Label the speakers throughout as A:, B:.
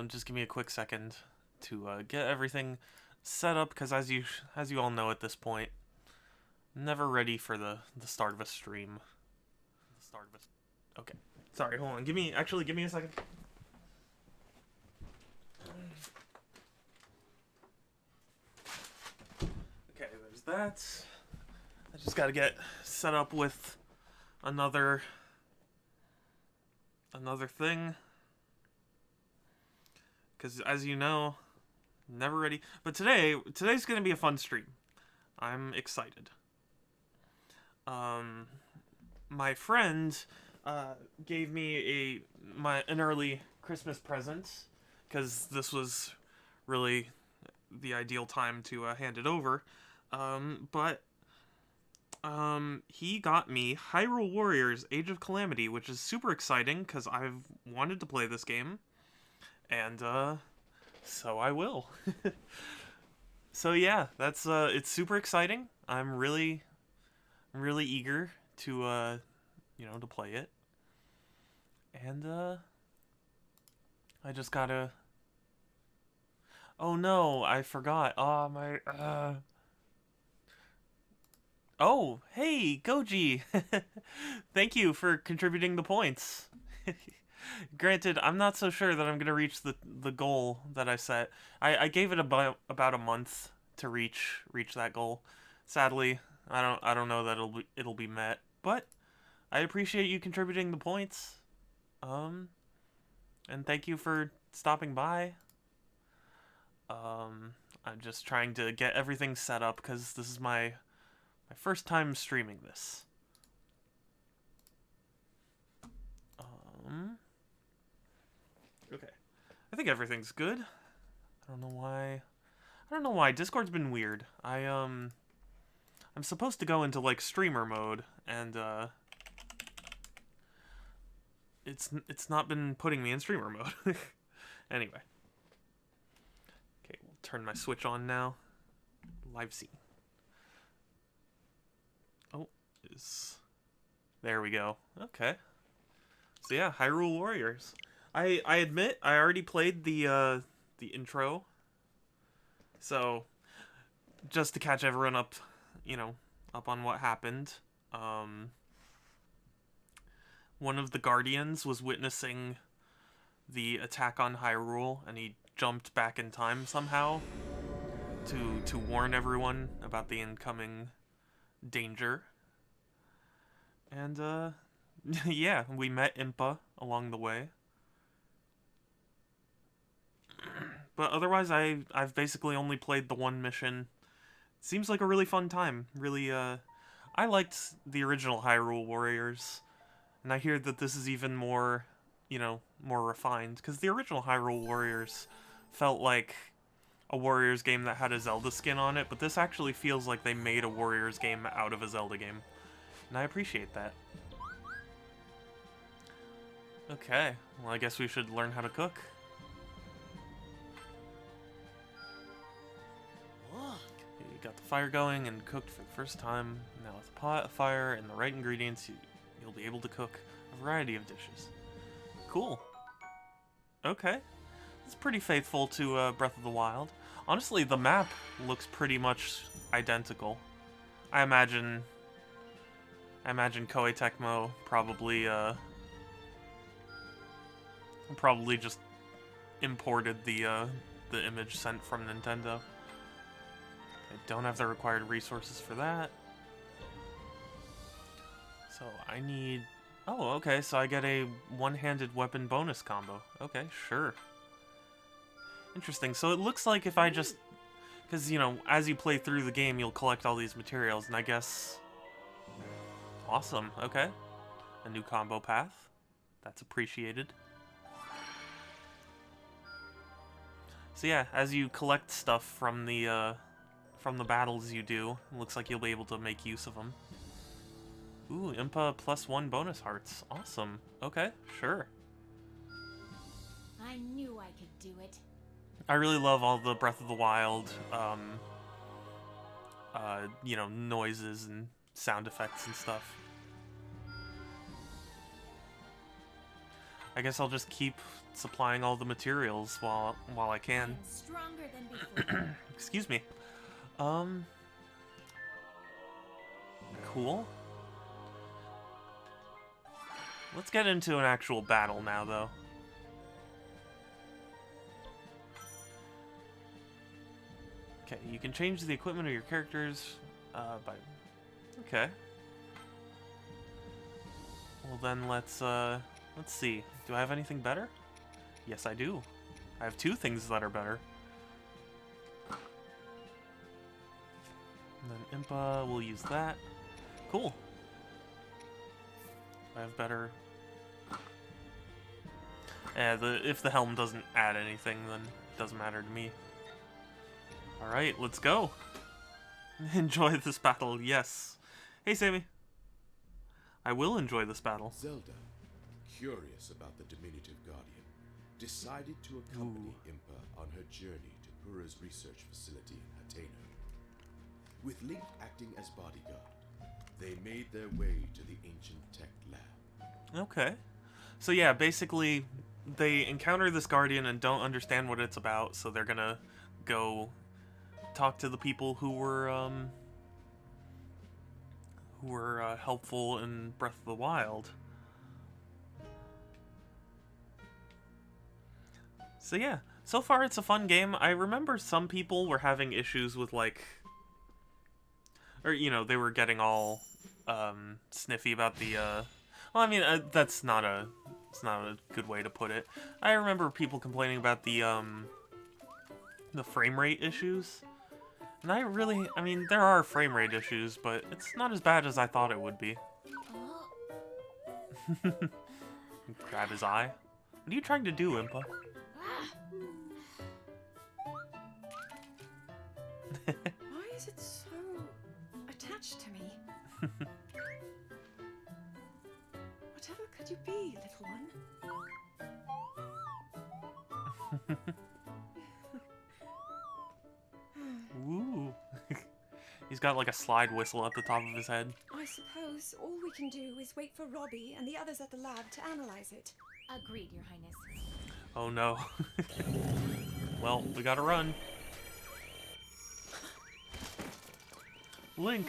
A: Just give me a quick second to get everything set up, because as you all know at this point, never ready for the start of a stream. The start of a Okay. Sorry, hold on. Give me a second. Okay, there's that. I just got to get set up with another thing, because as you know, never ready. But today's gonna be a fun stream. I'm excited. Um, my friend gave me an early Christmas present, because this was really the ideal time to hand it over. But he got me Hyrule Warriors: Age of Calamity, which is super exciting because I've wanted to play this game, and so I will. So yeah, that's it's super exciting. I'm really eager to to play it, and I just gotta. Oh no, I forgot. Oh my. Oh, hey, Goji! Thank you for contributing the points. Granted, I'm not so sure that I'm gonna reach the goal that I set. I gave it about a month to reach that goal. Sadly, I don't know that it'll be met, but I appreciate you contributing the points. Um, and thank you for stopping by. I'm just trying to get everything set up because this is my first time streaming this. Um, okay. I think everything's good. I don't know why. I don't know why Discord's been weird. I'm supposed to go into like streamer mode, and it's not been putting me in streamer mode. Anyway. Okay, we'll turn my Switch on now. Live scene. Oh, there we go. Okay. So yeah, Hyrule Warriors. I admit I already played the intro. So just to catch everyone up, up on what happened. Um One of the Guardians was witnessing the attack on Hyrule, and he jumped back in time somehow to warn everyone about the incoming danger. And yeah, we met Impa along the way. But otherwise, I've basically only played the one mission. Seems like a really fun time. Really, I liked the original Hyrule Warriors, and I hear that this is even more, more refined. Because the original Hyrule Warriors felt like a Warriors game that had a Zelda skin on it, but this actually feels like they made a Warriors game out of a Zelda game, and I appreciate that. Okay, well I guess we should learn how to cook. You got the fire going and cooked for the first time. Now with a pot, a fire, and the right ingredients, you'll be able to cook a variety of dishes. Cool. Okay. It's pretty faithful to Breath of the Wild. Honestly, the map looks pretty much identical. I imagine Koei Tecmo probably just imported the image sent from Nintendo. I don't have the required resources for that. So I need... Oh, okay, so I get a one-handed weapon bonus combo. Okay, sure. Interesting. So it looks like if I just... Because, as you play through the game, you'll collect all these materials, and I guess... Awesome, okay. A new combo path. That's appreciated. So yeah, as you collect stuff from the battles you do, it looks like you'll be able to make use of them. Ooh, Impa +1 bonus hearts. Awesome. Okay, sure.
B: I knew I could do it.
A: I really love all the Breath of the Wild, noises and sound effects and stuff. I guess I'll just keep supplying all the materials while I can.
B: Stronger than before.
A: Excuse me. Cool. Let's get into an actual battle now, though. Okay, you can change the equipment of your characters by... Okay. Well then, let's see. Do I have anything better? Yes, I do. I have 2 things that are better. And then Impa, we'll use that. Cool. I have better... Yeah, if the helm doesn't add anything, then it doesn't matter to me. Alright, let's go. Enjoy this battle, yes. Hey, Sammy. I will enjoy this battle.
C: Zelda, curious about the diminutive guardian, decided to accompany Impa on her journey to Purah's research facility in Hateno. With Link acting as bodyguard, they made their way to the ancient tech lab.
A: Okay. So yeah, basically, they encounter this guardian and don't understand what it's about, so they're gonna go talk to the people who were helpful in Breath of the Wild. So yeah, so far it's a fun game. I remember some people were having issues with, like, or, you know, they were getting all sniffy about the well, I mean, that's not a good way to put it. I remember people complaining about the frame rate issues. And I mean, there are frame rate issues, but it's not as bad as I thought it would be. Grab his eye. What are you trying to do, Impa?
D: Why is it so attached to me? Whatever could you be, little one?
A: Ooh. He's got like a slide whistle at the top of his head.
D: I suppose all we can do is wait for Robbie and the others at the lab to analyze it.
B: Agreed, Your Highness.
A: Oh no. Well, we gotta run. Link.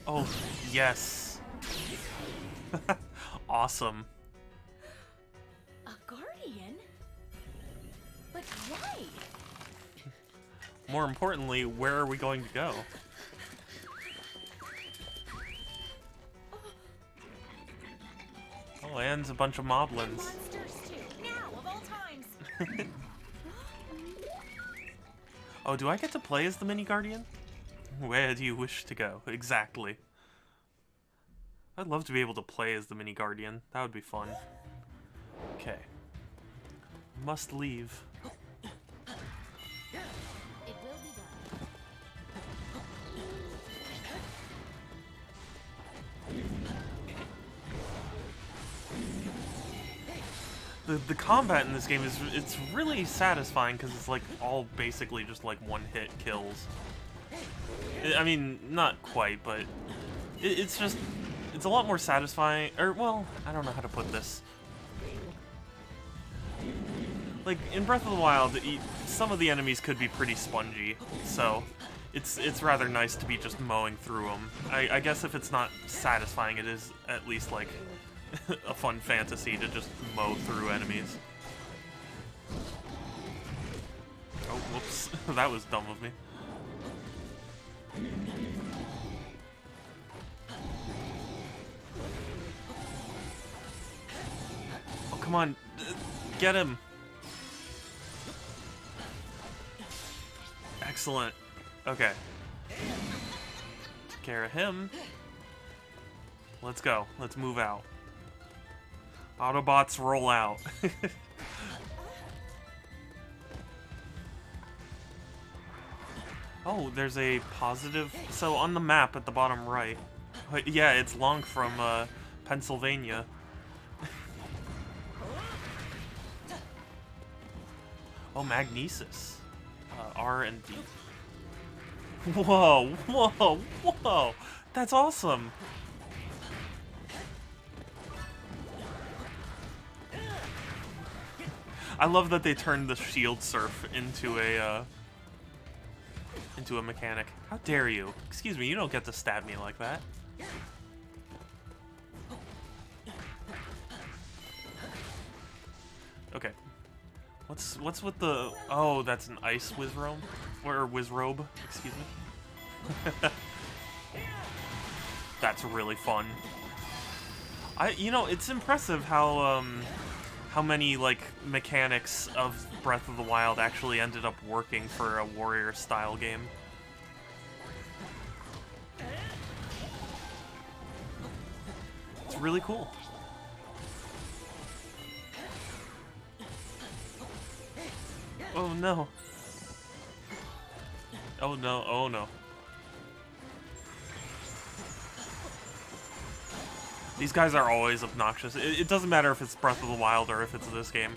A: Oh, yes. Awesome.
B: A guardian? But why?
A: More importantly, where are we going to go? Oh, and a bunch of moblins.
B: Monsters too. Now, of all times.
A: Oh, do I get to play as the mini guardian? Where do you wish to go? Exactly. I'd love to be able to play as the mini guardian. That would be fun. Okay. Must leave.
B: It will be done.
A: The combat in this game it's really satisfying because it's like all basically just like one-hit kills. I mean, not quite, but it's just it's a lot more satisfying. Or well, I don't know how to put this. Like in Breath of the Wild, some of the enemies could be pretty spongy, so it's rather nice to be just mowing through them. I guess if it's not satisfying, it is at least like a fun fantasy to just mow through enemies. Oh, whoops. That was dumb of me. Oh, come on. Get him. Excellent. Okay. Took care of him. Let's go. Let's move out. Autobots roll out. Oh, there's a positive... So on the map at the bottom right... Yeah, it's Lonk from Pennsylvania. Oh, Magnesis. R and D. Whoa, whoa, whoa! That's awesome! I love that they turned the shield surf into a mechanic. How dare you? Excuse me, you don't get to stab me like that. Okay. What's with the... Oh, that's an ice wizrobe? Or wizrobe, excuse me. That's really fun. You know, it's impressive how many, like, mechanics of Breath of the Wild actually ended up working for a warrior-style game. It's really cool. Oh no. Oh no, oh no. These guys are always obnoxious. It doesn't matter if it's Breath of the Wild or if it's this game.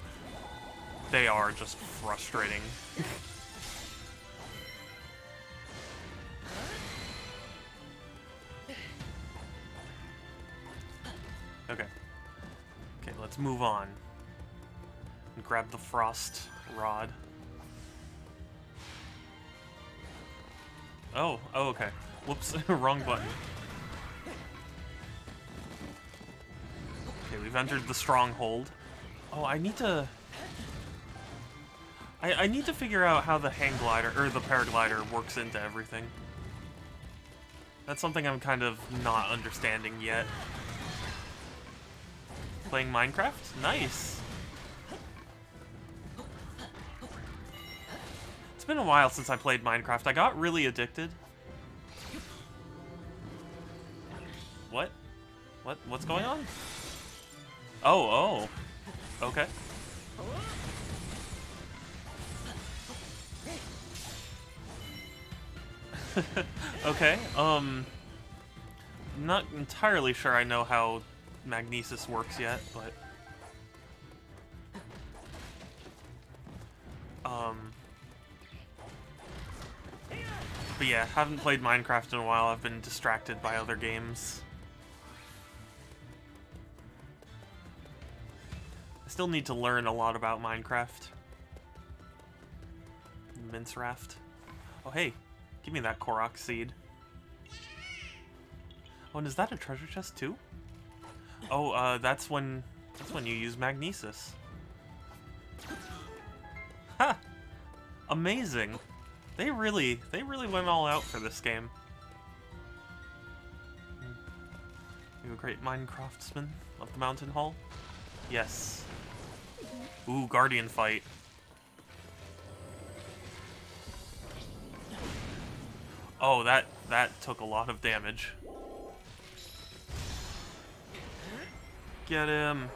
A: They are just frustrating. Okay. Okay, let's move on. And grab the frost rod. Oh, okay. Whoops, wrong button. Okay, we've entered the stronghold. Oh, I need to... I need to figure out how the hang glider, or the paraglider, works into everything. That's something I'm kind of not understanding yet. Playing Minecraft? Nice! It's been a while since I played Minecraft. I got really addicted. What? What's going on? Oh. Okay. Okay, not entirely sure I know how magnesis works yet, but... But yeah, haven't played Minecraft in a while. I've been distracted by other games. I still need to learn a lot about Minecraft. Mince raft. Oh hey, give me that Korok seed. Oh, and is that a treasure chest too? Oh, that's when you use magnesis. Ha! Amazing. They really went all out for this game. You a great Minecraftsman of the Mountain Hall? Yes. Ooh, Guardian fight. Oh, that took a lot of damage. Get him.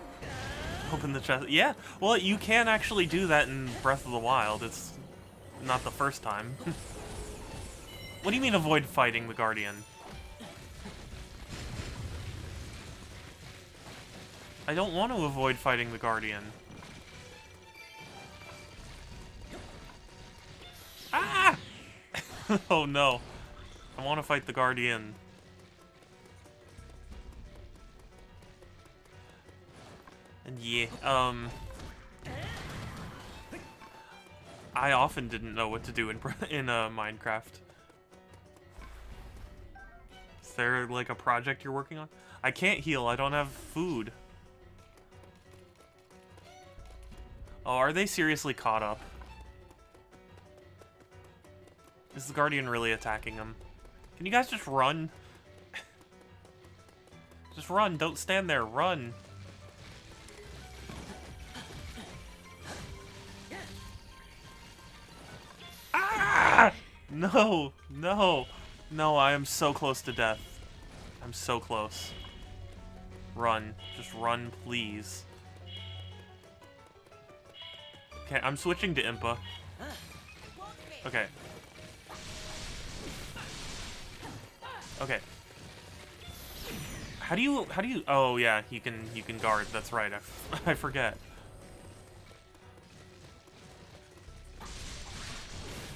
A: Open the chest. Yeah, well, you can actually do that in Breath of the Wild. It's not the first time. What do you mean avoid fighting the Guardian? I don't want to avoid fighting the Guardian. Ah! Oh no. I want to fight the Guardian. And yeah, I often didn't know what to do in Minecraft. Is there like a project you're working on? I can't heal, I don't have food. Oh, are they seriously caught up? Is the Guardian really attacking them? Can you guys just run? Just run, don't stand there, run. Ah! No, no, no, I am so close to death. I'm so close. Run, just run, please. Okay, I'm switching to Impa. Okay. Okay. How do you, oh yeah, you can guard, that's right, I forget.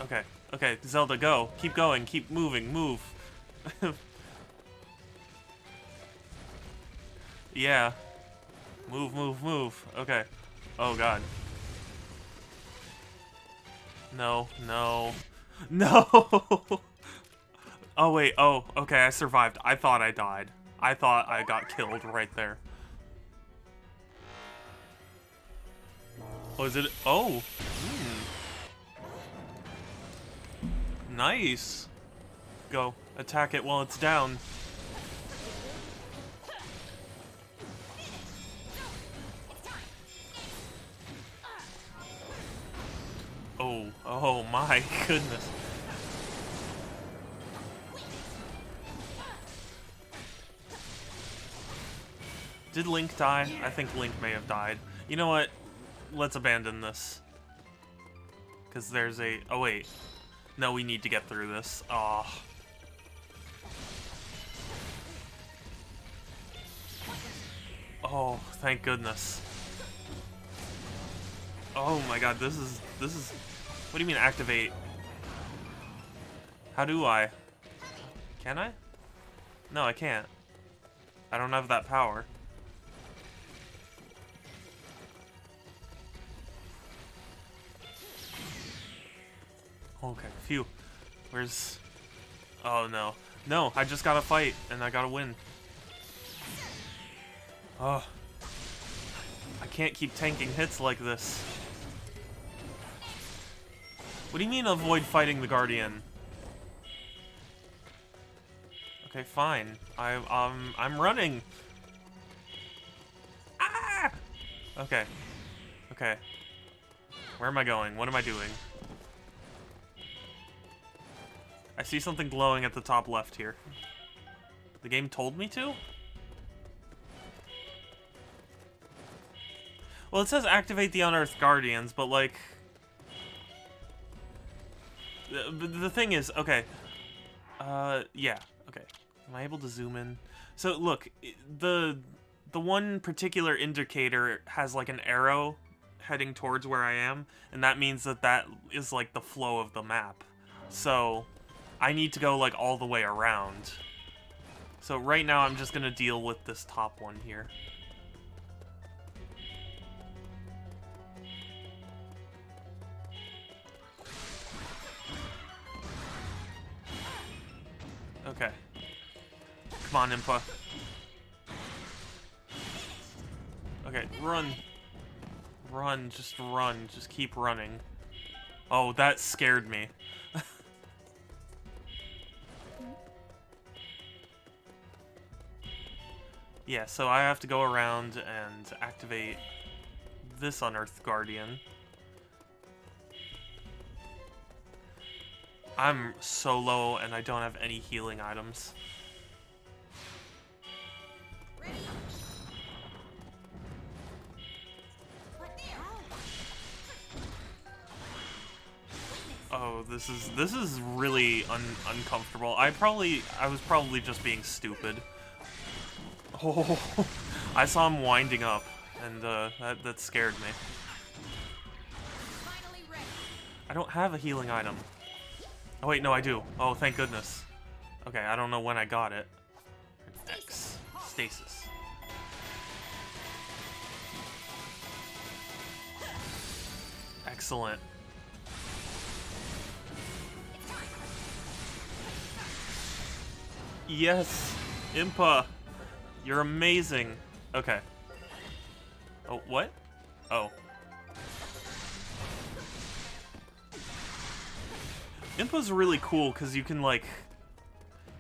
A: Okay, okay, Zelda, go. Keep going, keep moving, move. Yeah. Move, move, move. Okay. Oh god. No, no, no! Oh, wait, oh, okay, I survived. I thought I died. I thought I got killed right there. Oh, is it? Oh! Nice! Go. Attack it while it's down. Oh, oh my goodness. Did Link die? I think Link may have died. You know what? Let's abandon this. Because there's a... Oh, wait. No, we need to get through this. Aw. Oh, thank goodness. Oh my god, this is... What do you mean activate? How do I? Can I? No, I can't. I don't have that power. Okay, phew. Where's... Oh, no. No, I just gotta fight, and I gotta win. Oh. I can't keep tanking hits like this. What do you mean avoid fighting the Guardian? Okay, fine. I'm running. Ah! Okay. Okay. Where am I going? What am I doing? I see something glowing at the top left here. The game told me to? Well, it says activate the Unearthed Guardians, but like... The thing is, okay. Yeah, okay. Am I able to zoom in? So, look, the one particular indicator has like an arrow heading towards where I am, and that means that that is like the flow of the map. So, I need to go like all the way around. So right now I'm just gonna deal with this top one here. Okay. Come on, Impa. Okay, run. Run, just run. Just keep running. Oh, that scared me. Yeah, so I have to go around and activate this Unearthed Guardian. I'm so low and I don't have any healing items. Oh, this is really uncomfortable. I was probably just being stupid. Oh, I saw him winding up, and that scared me. I don't have a healing item. Oh wait, no, I do. Oh, thank goodness. Okay, I don't know when I got it. X. Stasis. Excellent. Yes! Impa! You're amazing! Okay. Oh, what? Oh. Impa's really cool because you can, like...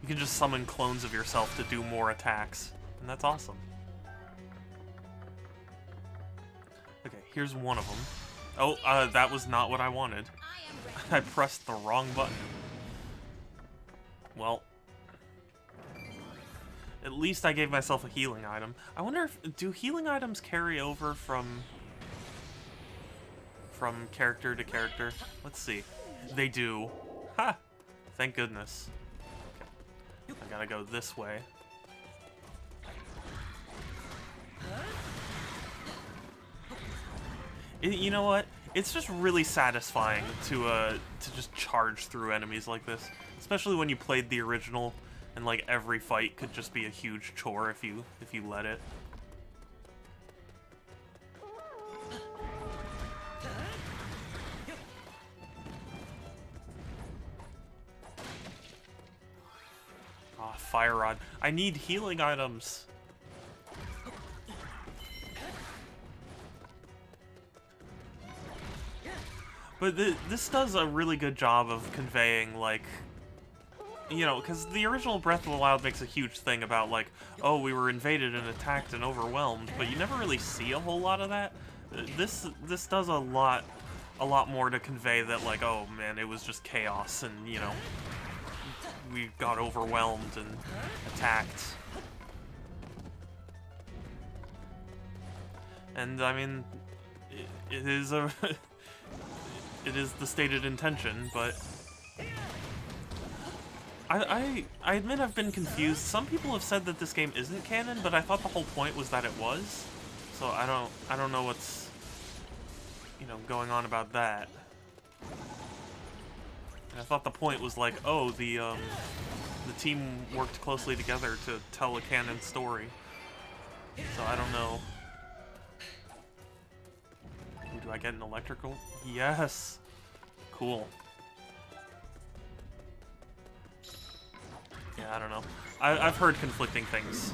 A: You can just summon clones of yourself to do more attacks. And that's awesome. Okay, here's one of them. Oh, that was not what I wanted. I pressed the wrong button. Well... At least I gave myself a healing item. I wonder if... Do healing items carry over from character to character? Let's see. They do. Ha! Thank goodness. Okay. I gotta go this way. You know what? It's just really satisfying to just charge through enemies like this. Especially when you played the original. And like every fight could just be a huge chore if you let it. Ah, Fire Rod. I need healing items. But this does a really good job of conveying, like, you know, because the original Breath of the Wild makes a huge thing about, like, oh, we were invaded and attacked and overwhelmed, but you never really see a whole lot of that. This does a lot more to convey that, like, oh man, it was just chaos, and, you know, we got overwhelmed and attacked. And I mean, it is a it is the stated intention, but I admit I've been confused. Some people have said that this game isn't canon, but I thought the whole point was that it was. So I don't know what's, you know, going on about that. And I thought the point was like, oh, the team worked closely together to tell a canon story. So I don't know. Ooh, do I get an electrical? Yes. Cool. Yeah, I don't know. I've heard conflicting things.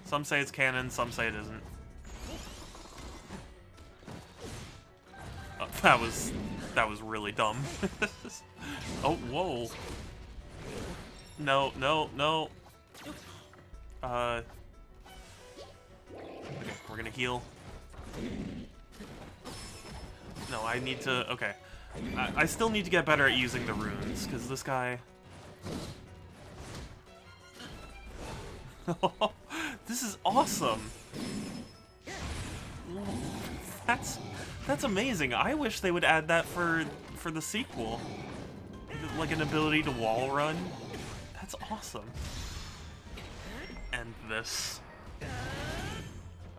A: Some say it's canon, some say it isn't. Oh, that was really dumb. Oh, whoa. No, no, no. Okay, we're gonna heal. No, I need to... Okay. I still need to get better at using the runes, because this guy... This is awesome! That's amazing. I wish they would add that for the sequel. Like an ability to wall run. That's awesome. And this.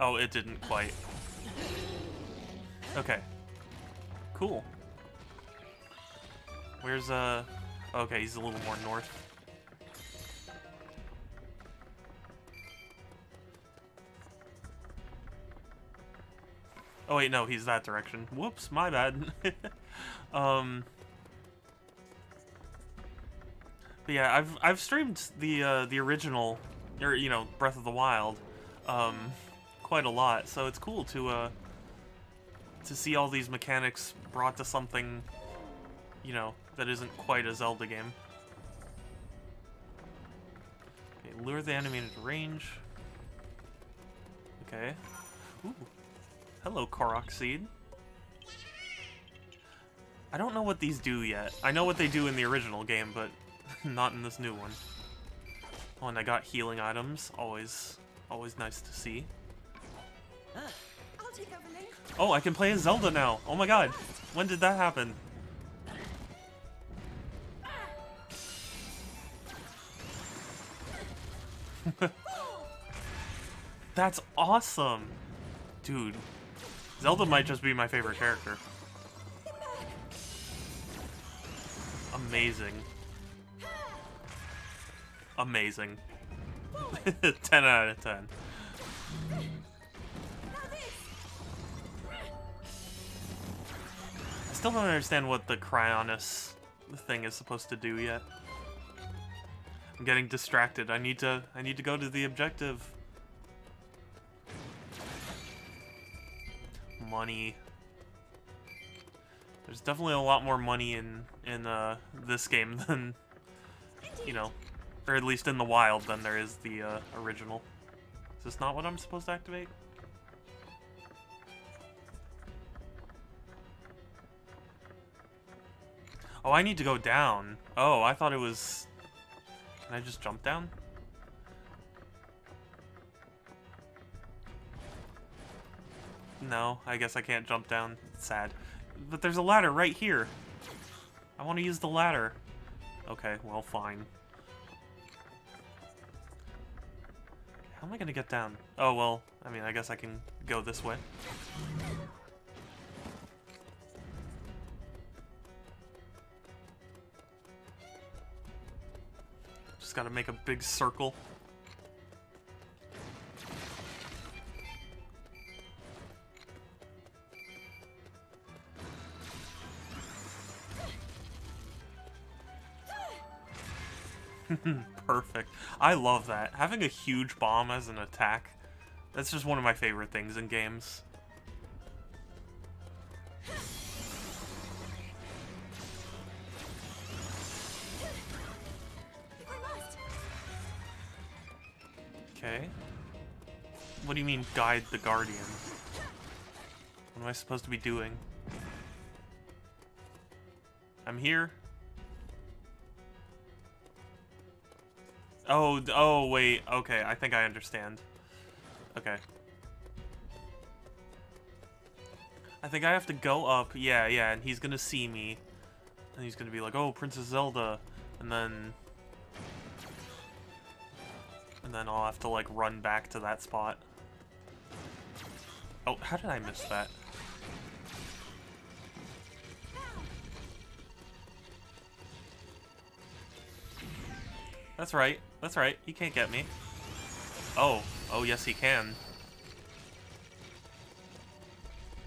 A: Oh, it didn't quite. Okay. Cool. Where's, okay, he's a little more north. Oh wait, no, he's that direction. Whoops, my bad. But yeah, I've streamed the original, or you know, Breath of the Wild, quite a lot. So it's cool to see all these mechanics brought to something, you know, that isn't quite a Zelda game. Okay, lure the enemy into range. Okay. Ooh. Hello, Korok Seed. I don't know what these do yet. I know what they do in the original game, but not in this new one. Oh, and I got healing items. Always nice to see.
D: I'll take over, Link.
A: Oh, I can play as Zelda now. Oh my god. When did that happen? That's awesome. Dude. Zelda might just be my favorite character. Amazing. Amazing. 10 out of 10. I still don't understand what the Cryonis thing is supposed to do yet. I'm getting distracted. I need to go to the objective. Money. There's definitely a lot more money in this game than, you know, or at least in the wild than there is the original. Is this not what I'm supposed to activate? Oh, I need to go down. Oh, I thought it was... Can I just jump down? No, I guess I can't jump down. It's sad. But there's a ladder right here. I want to use the ladder. Okay, well, fine. How am I going to get down? Oh, well, I mean, I guess I can go this way. Just got to make a big circle. perfect. I love that. Having a huge bomb as an attack, that's just one of my favorite things in games.
D: If I must.
A: Okay. What do you mean, guide the Guardian? What am I supposed to be doing? I'm here. Oh, wait. Okay, I think I understand. Okay. I think I have to go up. Yeah, and he's gonna see me. And he's gonna be like, oh, Princess Zelda. And then I'll have to, like, run back to that spot. Oh, how did I miss that? That's right. That's right. He can't get me. Oh. Oh, yes, he can.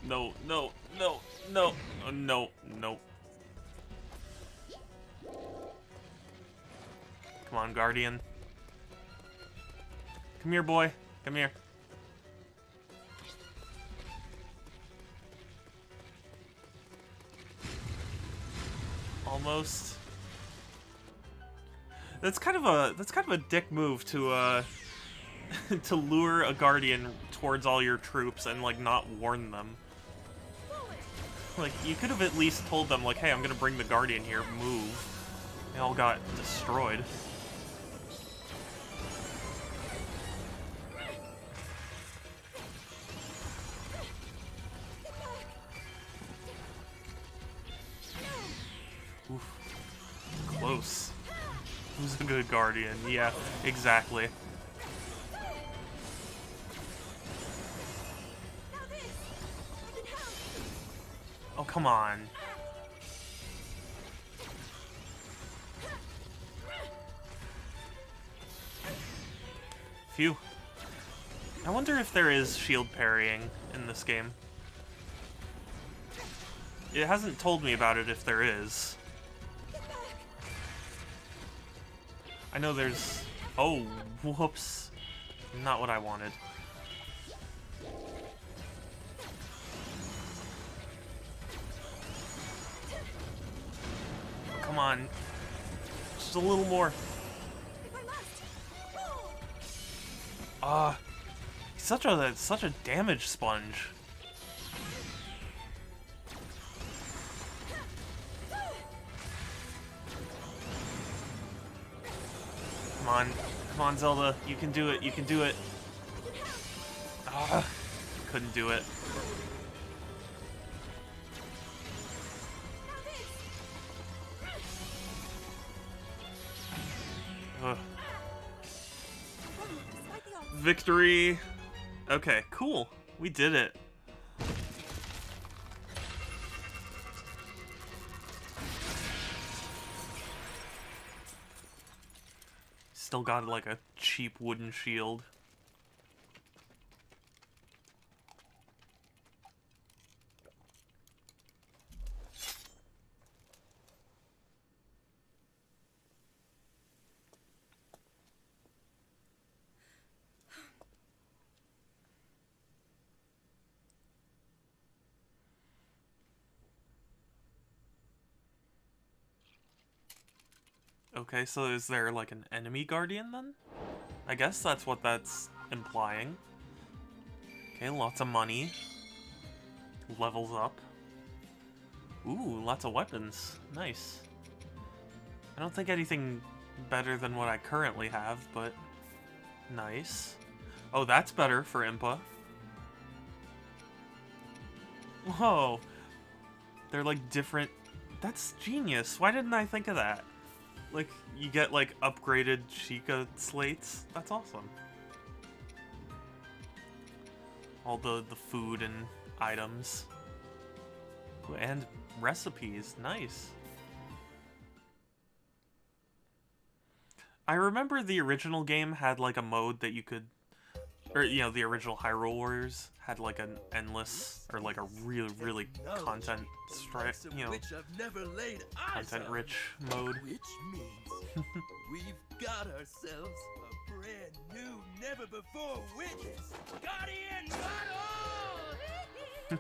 A: No, no, no, no. Oh, no, no. Come on, Guardian. Come here, boy. Come here. Almost. That's kind of a dick move to to lure a Guardian towards all your troops and like not warn them. Like you could have at least told them like, hey, I'm gonna bring the Guardian here. Move. They all got destroyed. Oof. Close. Who's a good Guardian? Yeah, exactly. Oh, come on. Phew. I wonder if there is shield parrying in this game. It hasn't told me about it if there is. I know there's... Oh, whoops. Not what I wanted. Come on. Just a little more. He's such a damage sponge. Come on, Zelda. You can do it. You can do it. Couldn't do it. Ugh. Victory. Okay, cool. We did it. Still got like a cheap wooden shield. Okay, so is there like an enemy guardian then? I guess that's what that's implying. Okay, lots of money. Levels up. Ooh, lots of weapons. Nice. I don't think anything better than what I currently have, but nice. Oh, that's better for Impa. Whoa. They're like different. That's genius. Why didn't I think of that? Like, you get, like, upgraded Sheikah slates. That's awesome. All the food and items. Ooh, and recipes. Nice. I remember the original game had, like, a mode that you could or you know, the original Hyrule Warriors had like an endless or like a really content you know,
E: which I've never laid eyes
A: content
E: on.
A: rich mode.
E: Which means we've got ourselves a brand new, never before witnessed Guardian battle!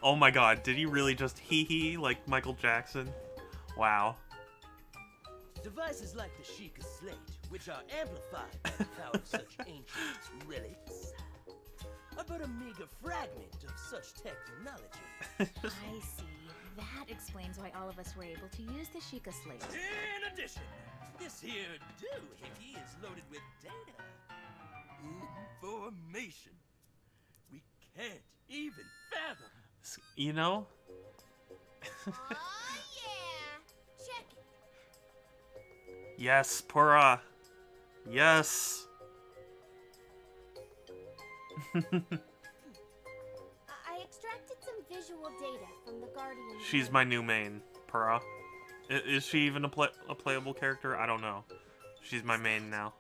A: Oh my god, did he really just hee hee like Michael Jackson? Wow.
E: Devices like the Sheikah Slate, which are amplified by the power of such ancient relics, are but a meager fragment of such technology.
B: I see. That explains why all of us were able to use the Sheikah Slate.
E: In addition, this here doohickey is loaded with data. Information. We can't even fathom.
A: You know?
B: Oh yeah! Check it.
A: Yes, Pura. Yes.
B: I extracted some visual data from the Guardian.
A: She's my new main, Pura. Is she even a playable character? I don't know. She's my main now.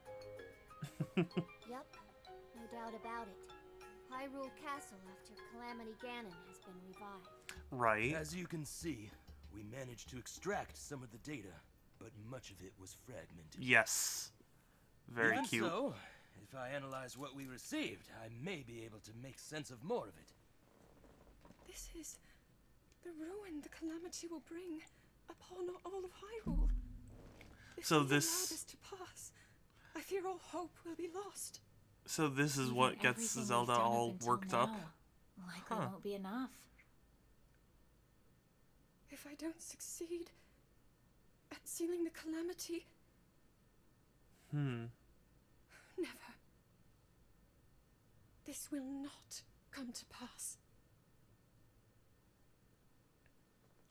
B: Yep, no doubt about it. Hyrule Castle after Calamity Ganon has been revived.
A: Right.
E: As you can see, we managed to extract some of the data, but much of it was fragmented.
A: Yes. Very
E: Even
A: cute.
E: So, if I analyze what we received, I may be able to make sense of more of it.
D: This is the ruin the Calamity will bring upon all of Hyrule. If
A: So
D: we
A: this-
D: allow this to pass, I fear all hope will be lost.
A: So this is what
B: Even
A: gets
B: everything we've
A: Zelda
B: done up
A: all
B: until
A: worked up?
B: now likely
A: Huh.
B: won't be enough.
D: If I don't succeed at sealing the Calamity,
A: Hmm.
D: never. This will not come to pass.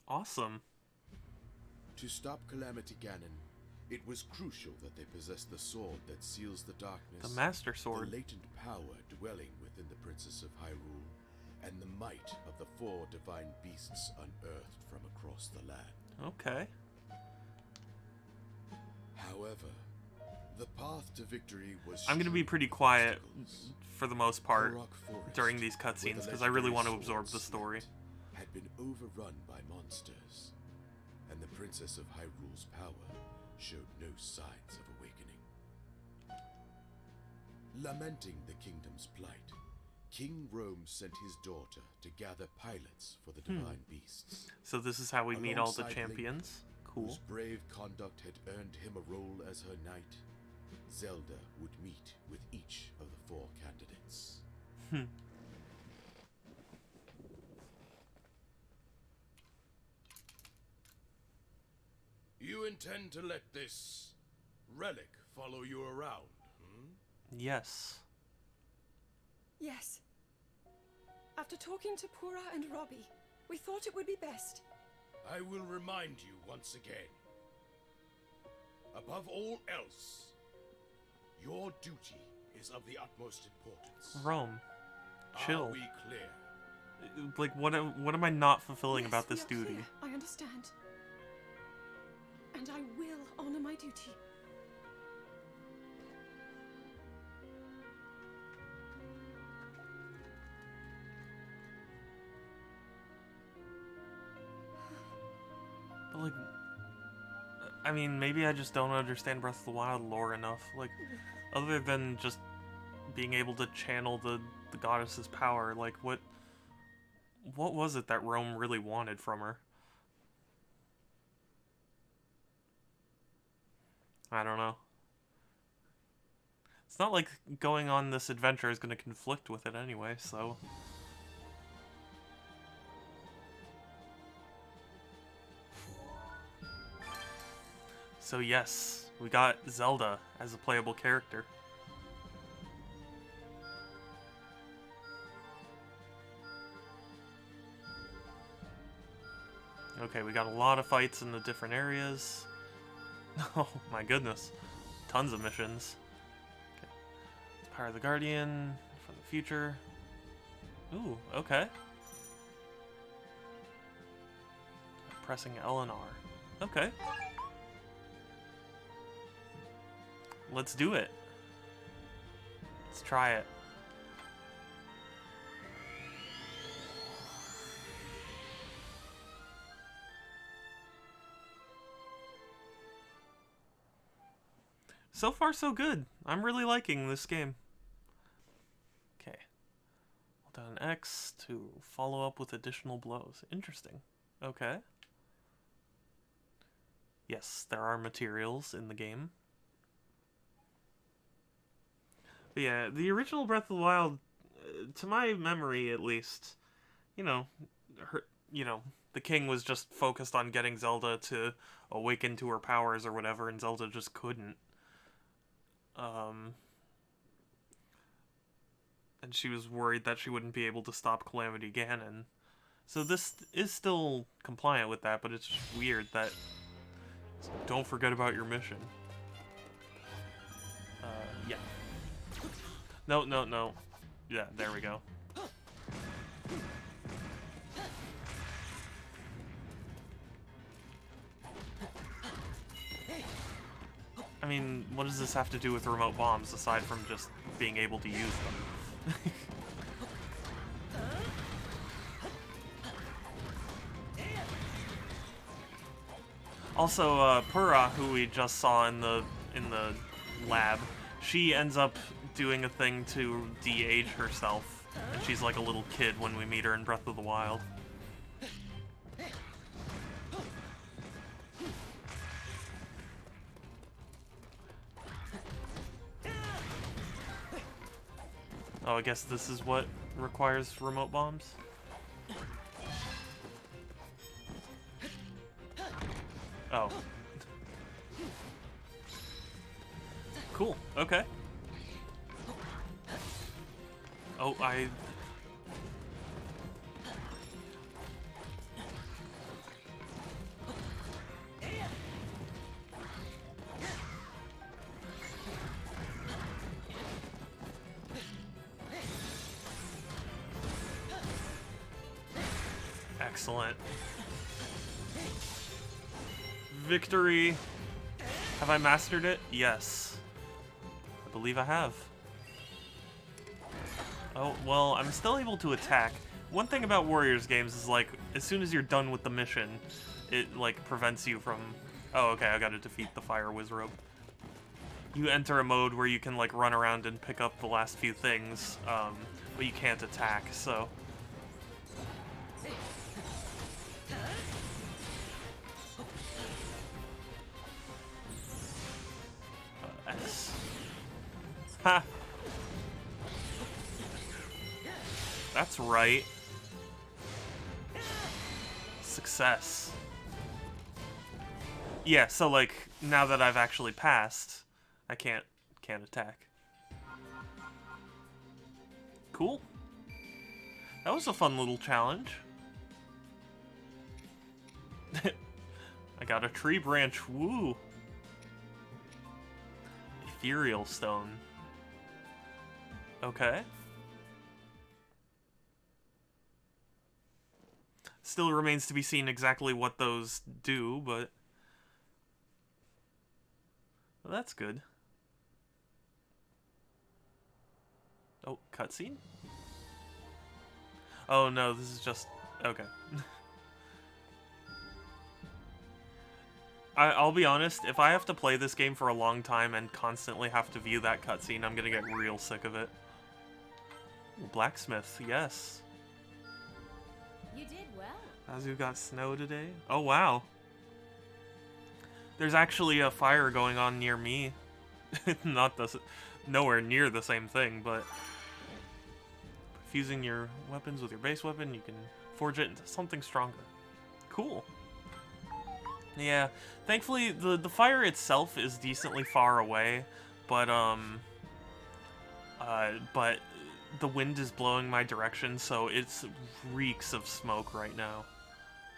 A: Awesome.
C: To stop Calamity Ganon, it was crucial that they possess the sword that seals the darkness,
A: The Master
C: the
A: Sword.
C: latent power dwelling within the Princess of Hyrule, and the might of the 4 divine beasts unearthed from across the land.
A: Okay.
C: However, the path to victory was
A: I'm gonna be
C: strewn
A: pretty
C: with
A: quiet
C: obstacles.
A: for the most part
C: Korok Forest,
A: during these
C: where
A: cutscenes
C: the
A: because I really want to
C: legendary
A: absorb the
C: sword
A: story.
C: slept, had been overrun by monsters, and the Princess of Hyrule's power showed no signs of awakening. Lamenting the kingdom's plight, King Rome sent his daughter to gather pilots for the divine beasts,
A: So this is how we meet all the
C: Alongside
A: champions. Cool.
C: whose brave conduct had earned him a role as her knight. Zelda would meet with each of the 4 candidates. You intend to let this relic follow you around,
A: Yes.
D: Yes. After talking to Pura and Robbie, we thought it would be best.
C: I will remind you once again. Above all else, your duty is of the utmost importance.
A: Rome. Chill.
C: Are we clear?
A: Like, what am I not fulfilling
D: Yes,
A: about
D: we
A: this
D: are
A: duty?
D: clear. I understand. And I will honor my duty.
A: But like, I mean, maybe I just don't understand Breath of the Wild lore enough. Like, other than just being able to channel the goddess's power, like, what was it that Rome really wanted from her? I don't know. It's not like going on this adventure is going to conflict with it anyway, so... So yes, we got Zelda as a playable character. Okay, we got a lot of fights in the different areas. Oh my goodness. Tons of missions. Okay. Power of the Guardian for the future. Ooh, okay. Pressing L and R. Okay. Let's do it. Let's try it. So far, so good. I'm really liking this game. Okay. Hold down X to follow up with additional blows. Interesting. Okay. Yes, there are materials in the game. But yeah, the original Breath of the Wild, to my memory at least, you know, her, the king was just focused on getting Zelda to awaken to her powers or whatever, and Zelda just couldn't. And she was worried that she wouldn't be able to stop Calamity Ganon. So this is still compliant with that, but it's just weird that don't forget about your mission. Yeah. No, no, no. Yeah, there we go. I mean, what does this have to do with remote bombs, aside from just being able to use them? Also, Purah, who we just saw in the lab, she ends up doing a thing to de-age herself, and she's like a little kid when we meet her in Breath of the Wild. Oh, I guess this is what requires remote bombs? Oh. Cool, okay. Oh, excellent. Victory! Have I mastered it? Yes. I believe I have. Oh, well, I'm still able to attack. One thing about Warriors games is, like, as soon as you're done with the mission, it, like, prevents you from... Oh, okay, I gotta defeat the Fire Wizrobe. You enter a mode where you can, like, run around and pick up the last few things, but you can't attack, so... X. Ha! That's right. Success. Yeah, so like now that I've actually passed, I can't attack. Cool. That was a fun little challenge. I got a tree branch. Woo. Ethereal stone. Okay. Still remains to be seen exactly what those do, but... Well, that's good. Oh, cutscene? Oh no, this is just... Okay. I'll be honest, if I have to play this game for a long time and constantly have to view that cutscene, I'm gonna get real sick of it. Ooh, blacksmith, yes.
B: You did well.
A: Azu got snow today? Oh, wow. There's actually a fire going on near me. Nowhere near the same thing, but... Fusing your weapons with your base weapon, you can forge it into something stronger. Cool. Yeah, thankfully the fire itself is decently far away, but the wind is blowing my direction, so it's reeks of smoke right now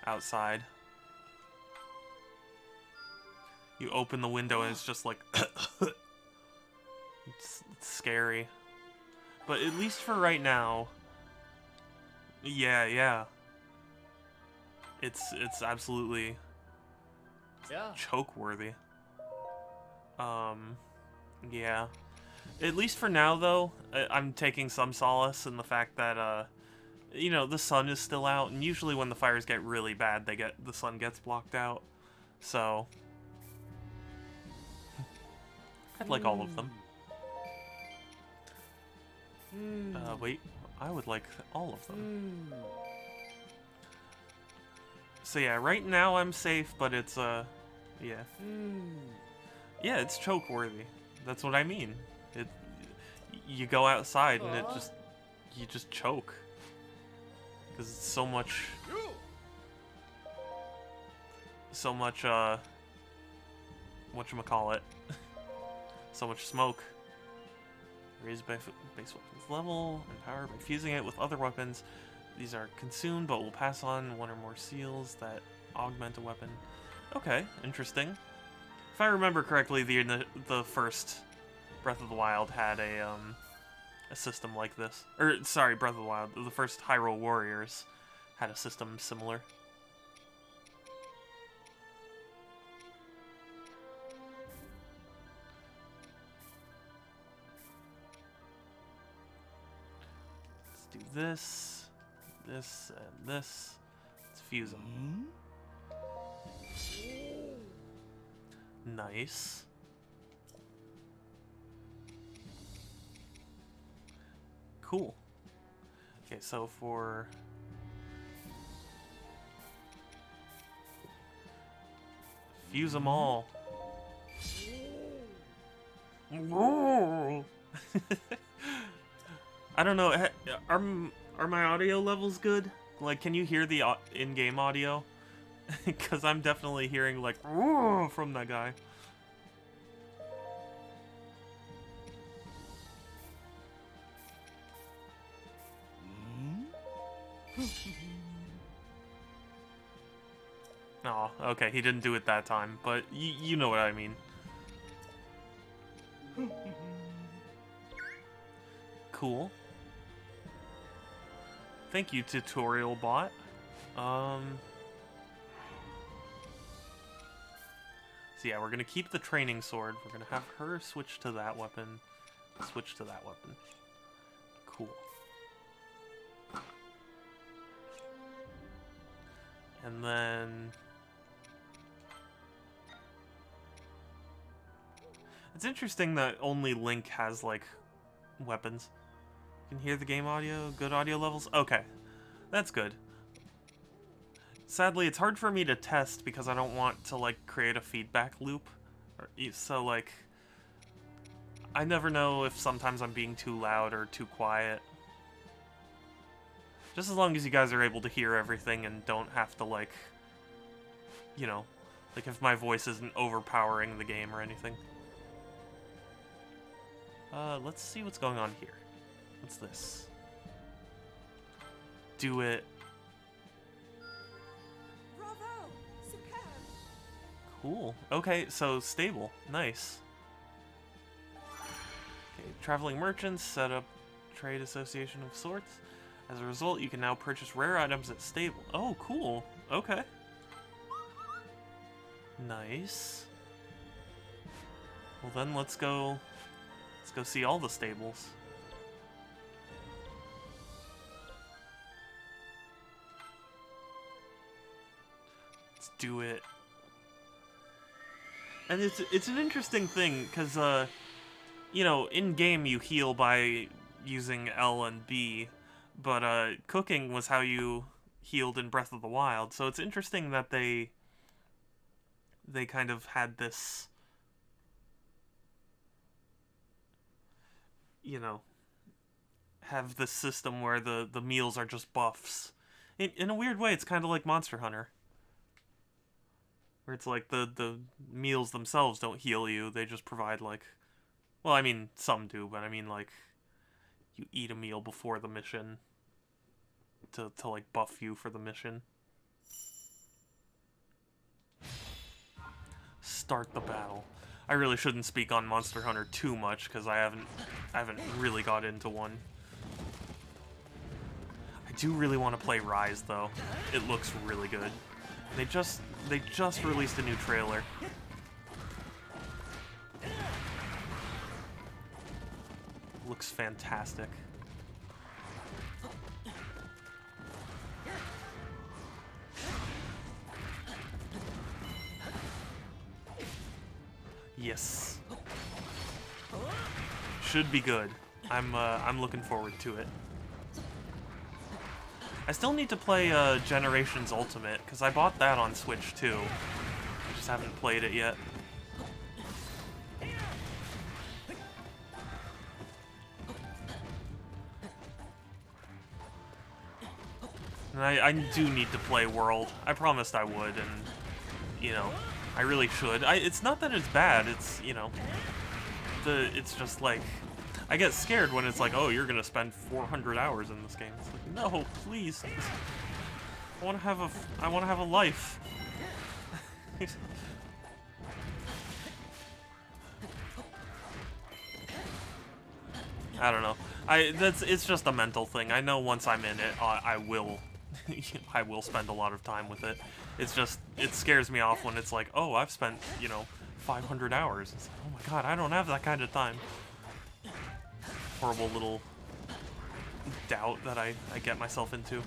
A: outside. You open the window and it's just like it's scary. But at least for right now, yeah. It's absolutely choke-worthy. Yeah. At least for now, though, I'm taking some solace in the fact that, you know, the sun is still out, and usually when the fires get really bad, the sun gets blocked out. So, I'd like all of them. Wait. I would like all of them. So yeah, right now I'm safe, but it's, yeah. Yeah, it's choke worthy. That's what I mean. You go outside and you just choke. Because it's so much, whatchamacallit, so much smoke. Raise base weapons level and power by fusing it with other weapons. These are consumed, but will pass on one or more seals that augment a weapon. Okay, interesting. If I remember correctly, the first Breath of the Wild had a system like this. Or, sorry, Breath of the Wild. The first Hyrule Warriors had a system similar. Let's do this, this, and this. Let's fuse them. Nice. Cool. Okay, so for... fuse them all. I don't know, are my audio levels good? Like, can you hear the in-game audio? Because I'm definitely hearing, like, from that guy. Oh, okay, he didn't do it that time, but you know what I mean. Cool. Thank you, tutorial bot. So yeah, we're gonna keep the training sword. We're gonna have her switch to that weapon. Switch to that weapon. Cool. And then... it's interesting that only Link has, like, weapons. You can hear the game audio, good audio levels? Okay. That's good. Sadly, it's hard for me to test because I don't want to, like, create a feedback loop. So, like, I never know if sometimes I'm being too loud or too quiet. Just as long as you guys are able to hear everything and don't have to, like, you know, like if my voice isn't overpowering the game or anything. Let's see what's going on here. What's this? Do it.
D: Bravo! Superb!
A: Cool. Okay, so stable. Nice. Okay, traveling merchants set up trade association of sorts. As a result, you can now purchase rare items at stable. Oh, cool. Okay. Nice. Well then, let's go see all the stables. Let's do it. And it's an interesting thing because you know, in game you heal by using L and B, but cooking was how you healed in Breath of the Wild. So it's interesting that they kind of had this, you know, have this system where the meals are just buffs. In a weird way, it's kind of like Monster Hunter, where it's like the meals themselves don't heal you, they just provide, like, well, I mean, some do, but I mean, like, you eat a meal before the mission to like, buff you for the mission. Start the battle. I really shouldn't speak on Monster Hunter too much, because I haven't really got into one. I do really want to play Rise, though. It looks really good. They just released a new trailer. Looks fantastic. Yes. should be good. I'm looking forward to it. I still need to play Generations Ultimate because I bought that on Switch too. I just haven't played it yet. And I do need to play World. I promised I would, and, you know, I really should. It's not that it's bad, it's, you know, it's just like, I get scared when it's like, oh, you're gonna spend 400 hours in this game. It's like, no, please. I wanna have a life. I don't know. It's just a mental thing. I know once I'm in it, I will I will spend a lot of time with it. It's just, it scares me off when it's like, oh, I've spent, you know, 500 hours. It's like, oh my god, I don't have that kind of time. Horrible little doubt that I get myself into.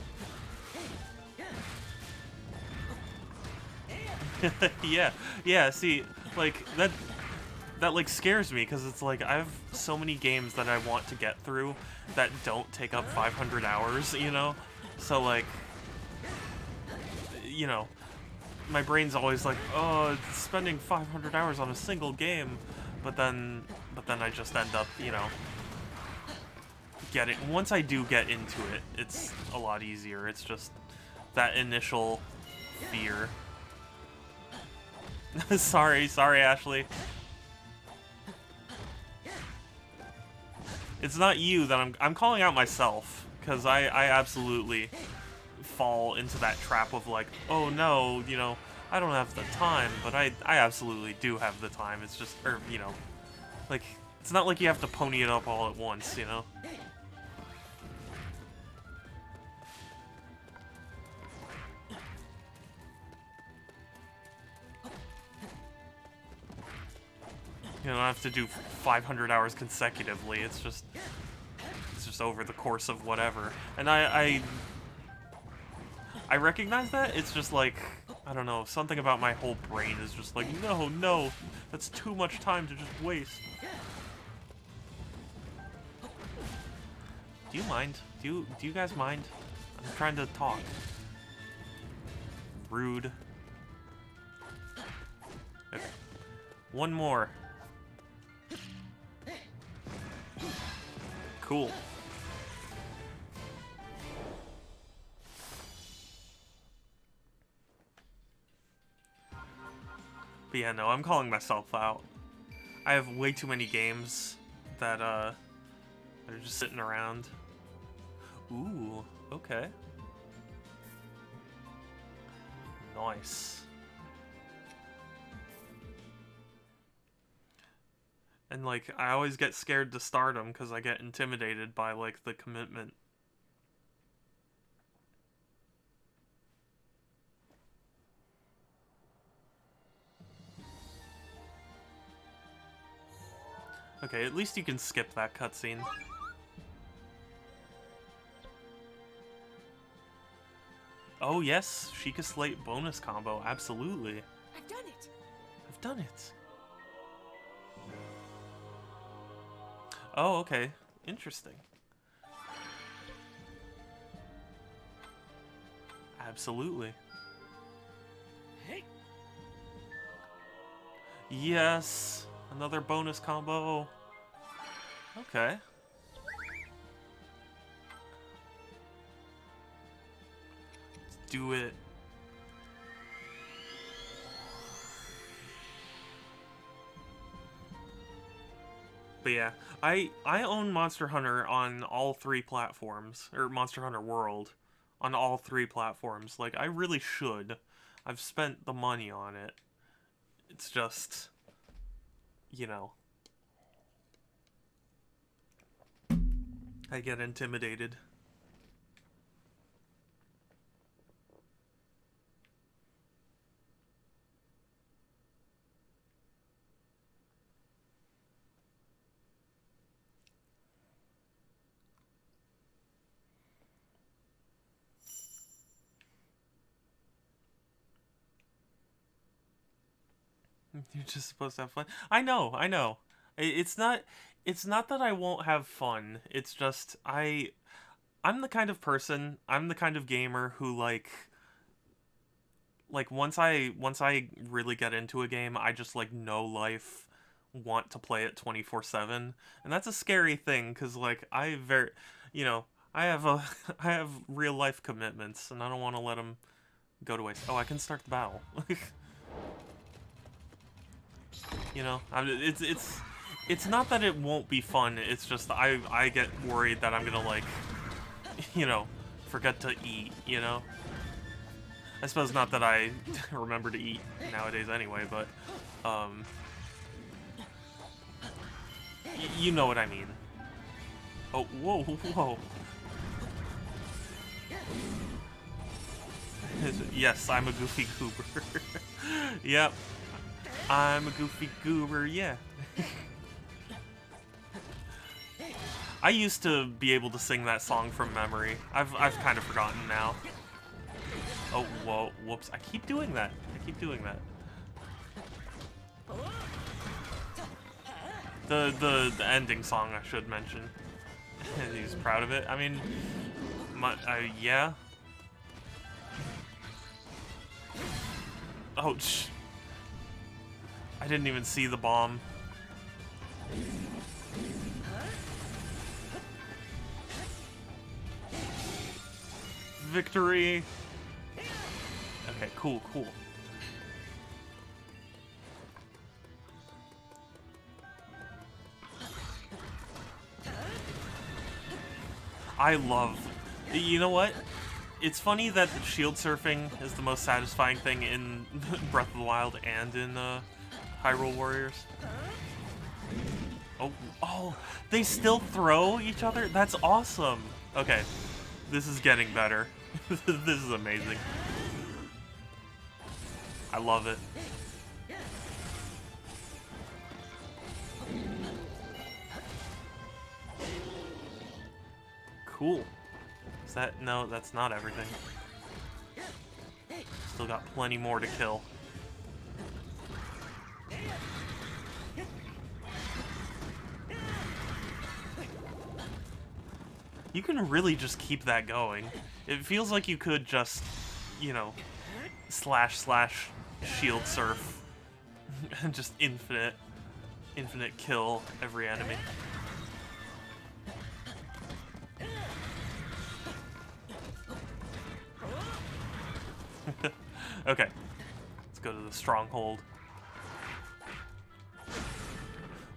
A: yeah, see, like, that like scares me, because it's like, I have so many games that I want to get through that don't take up 500 hours, you know? So, like, you know, my brain's always like, oh, it's spending 500 hours on a single game, but then I just end up, you know, once I do get into it, it's a lot easier. It's just that initial fear. sorry, Ashley. It's not you that I'm calling out myself, because I absolutely fall into that trap of like, oh no, you know, I don't have the time, but I absolutely do have the time. It's just, or, you know, like, it's not like you have to pony it up all at once, you know? You don't have to do 500 hours consecutively. It's just over the course of whatever. And I recognize that. It's just like, I don't know, something about my whole brain is just like, no, that's too much time to just waste. Do you mind? Do you guys mind? I'm trying to talk. Rude. Okay. One more. Cool. But yeah, no, I'm calling myself out. I have way too many games that are just sitting around. Ooh, okay. Nice. And, like, I always get scared to start them because I get intimidated by, like, the commitment. Okay, at least you can skip that cutscene. Oh yes, Sheikah Slate bonus combo, absolutely.
D: I've done it.
A: I've done it. Oh, okay. Interesting. Absolutely.
E: Hey.
A: Yes, another bonus combo. Okay. Let's do it. But yeah, I own Monster Hunter on all 3 platforms, or Monster Hunter World on all 3 platforms. Like, I really should. I've spent the money on it. It's just, you know, I get intimidated. You're just supposed to have fun. I know. It's not... it's not that I won't have fun. It's just I'm the kind of person, I'm the kind of gamer who like once I really get into a game, I just like no life want to play it 24/7. And that's a scary thing cuz like you know, I have a I have real life commitments and I don't want to let them go to waste. Oh, I can start the battle. You know, it's not that it won't be fun. It's just I get worried that I'm gonna like, you know, forget to eat. You know, I suppose not that I remember to eat nowadays anyway, but you know what I mean. Oh, whoa, whoa. Yes, I'm a goofy goober. Yep, I'm a goofy goober. Yeah. I used to be able to sing that song from memory. I've kind of forgotten now. Oh, whoa, whoops. I keep doing that. I keep doing that. The ending song I should mention. He's proud of it. I mean, yeah. Oh, I didn't even see the bomb. Victory! Okay, cool, cool. I love... You know what? It's funny that shield surfing is the most satisfying thing in Breath of the Wild and in Hyrule Warriors. Oh, oh, they still throw each other? That's awesome! Okay, this is getting better. This is amazing. I love it. Cool. Is that... No, that's not everything. Still got plenty more to kill. You can really just keep that going. It feels like you could just, you know, slash shield surf and just infinite kill every enemy. Okay, let's go to the stronghold.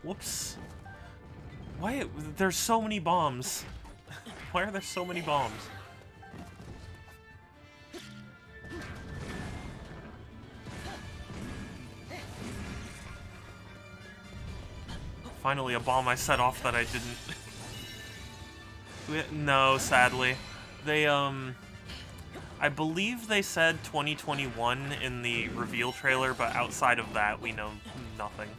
A: Whoops. Why? There's so many bombs. Why are there so many bombs? Finally, a bomb I set off that I didn't... No, sadly. They, I believe they said 2021 in the reveal trailer, but outside of that, we know nothing.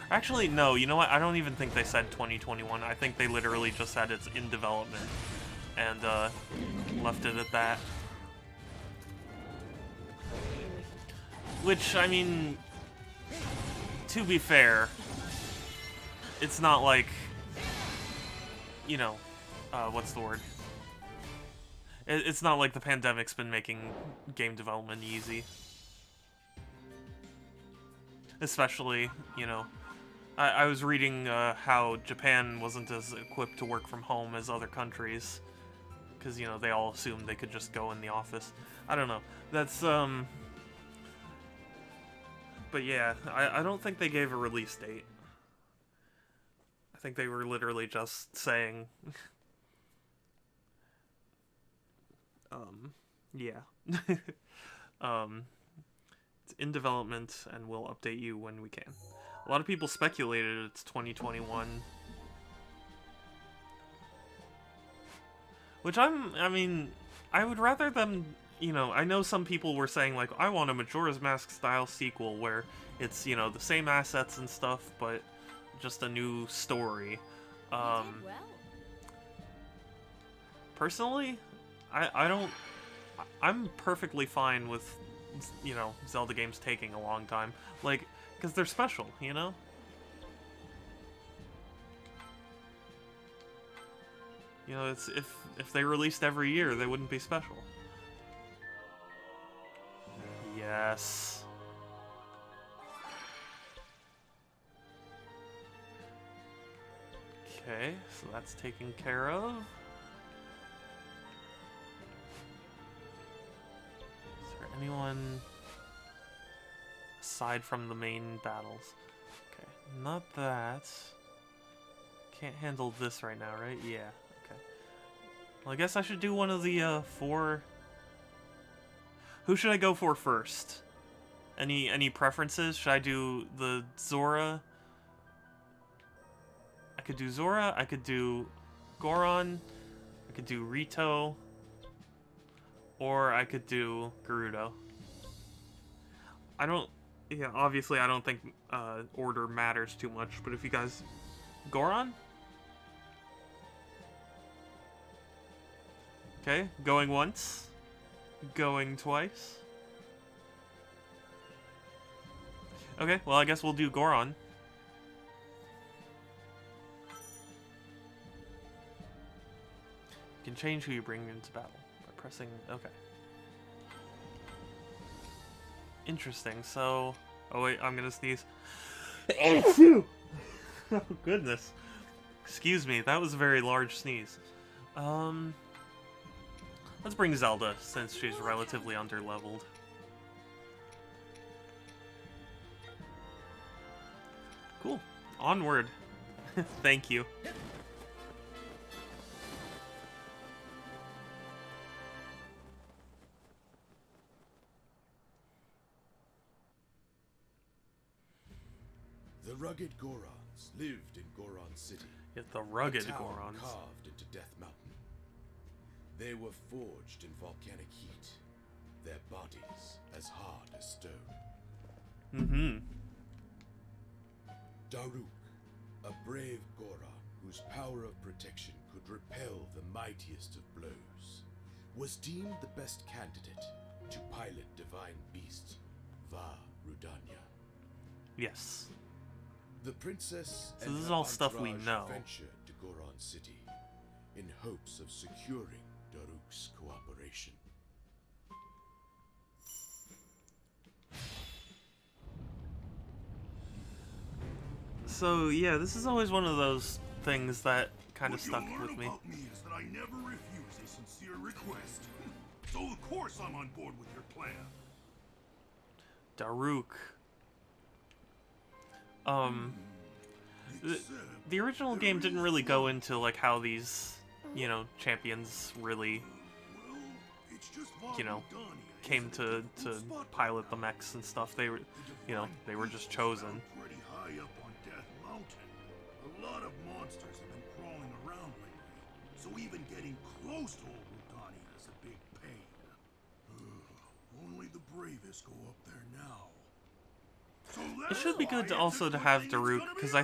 A: Actually, no, you know what? I don't even think they said 2021. I think they literally just said it's in development. And, left it at that. Which, I mean... To be fair, it's not like... You know, what's the word? It's not like the pandemic's been making game development easy. Especially, you know... I was reading how Japan wasn't as equipped to work from home as other countries. Because, you know, they all assumed they could just go in the office. I don't know. That's, But yeah, I don't think they gave a release date. I think they were literally just saying... yeah. It's in development, and we'll update you when we can. A lot of people speculated it's 2021. Which I mean, I would rather them, you know, I know some people were saying, like, I want a Majora's Mask style sequel where it's, you know, the same assets and stuff, but just a new story. Personally, I'm perfectly fine with, you know, Zelda games taking a long time. Like, because they're special, you know? You know, it's if they released every year, they wouldn't be special. Yes. Okay, so that's taken care of. Is there anyone aside from the main battles? Okay, not that. Can't handle this right now, right? Yeah, okay. Well, I guess I should do one of the 4... Who should I go for first? Any preferences? Should I do the Zora? I could do Zora, I could do Goron, I could do Rito, or I could do Gerudo. Yeah, obviously I don't think order matters too much, but if you guys... Goron? Okay, going once, going twice. Okay, well I guess we'll do Goron. You can change who you bring into battle by pressing... Okay. Interesting, so... Oh wait, I'm gonna sneeze. Oh goodness. Excuse me, that was a very large sneeze. Let's bring Zelda, since she's relatively underleveled. Cool. Onward. Thank you.
C: The rugged Gorons lived in Goron City.
A: Yet the rugged
C: a town
A: Gorons.
C: carved into Death Mountain. They were forged in volcanic heat, their bodies as hard as stone.
A: Mm-hmm.
C: Daruk, a brave Goron whose power of protection could repel the mightiest of blows, was deemed the best candidate to pilot divine beast Va Rudania.
A: Yes.
C: The princess
A: So
C: and
A: this is
C: her
A: all stuff we
C: entourage
A: know.
C: ventured to Goron City in hopes of securing Daruk's cooperation.
A: So yeah, this is always one of those things that kind of stuck with me.
F: What you learn about me is that I never refuse a sincere request. So of course I'm on board with your plan.
A: Daruk. The original game didn't really go into like how these, you know, champions really,
F: Well, it's just
A: you know,
F: Vardania,
A: came
F: isn't it?
A: to
F: Who'd spot
A: pilot
F: that
A: the
F: guy?
A: mechs and stuff. They were,
F: The
A: you know,
F: divine
A: they were
F: beast
A: just
F: was
A: chosen.
F: found pretty high up on Death Mountain. A lot of monsters have been crawling around lately, so even getting close to old Rudania is a big pain. Only the bravest go up there now. So
A: It should be
F: that's
A: good to
F: why
A: also
F: it's
A: to
F: a
A: have
F: good thing it's
A: Daruk,
F: gonna be
A: because I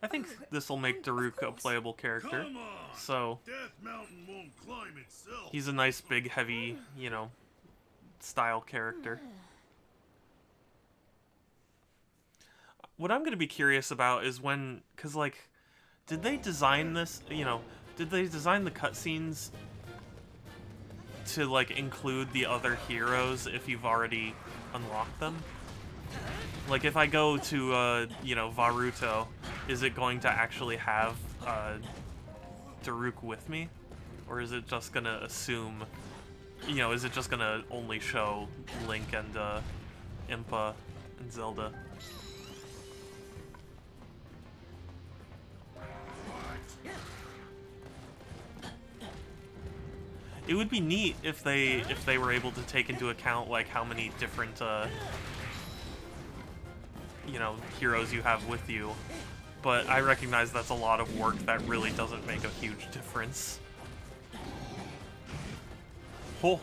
A: think this will make Daruk a playable character.
F: Come on!
A: So
F: Death Mountain won't climb itself.
A: he's a nice, big, heavy, you know, style character. What I'm gonna be curious about is when, cause like, did they design this? You know, did they design the cutscenes to like include the other heroes if you've already unlocked them? Like if I go to you know, Varuto, is it going to actually have Daruk with me, or is it just gonna assume? You know, is it just gonna only show Link and Impa and Zelda? It would be neat if they were able to take into account like how many different you know, heroes you have with you, but I recognize that's a lot of work that really doesn't make a huge difference. Oh,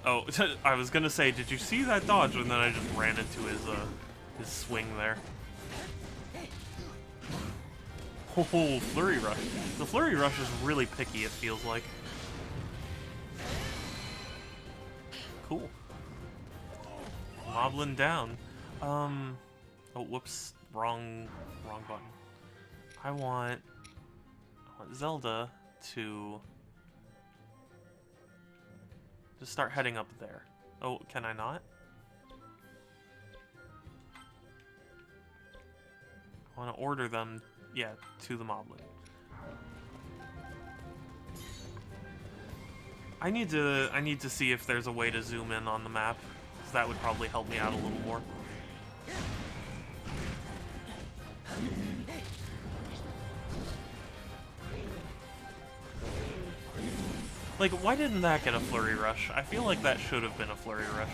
A: I was gonna say, did you see that dodge? And then I just ran into his swing there. Oh, Flurry Rush. The Flurry Rush is really picky, it feels like. Cool. Moblin down. Oh, whoops. Wrong button. I want Zelda. to just start heading up there. Oh, can I not? I want to order them, yeah, to the moblin. I need to see if there's a way to zoom in on the map, because that would probably help me out a little more. Like, why didn't that get a flurry rush? I feel like that should have been a flurry rush.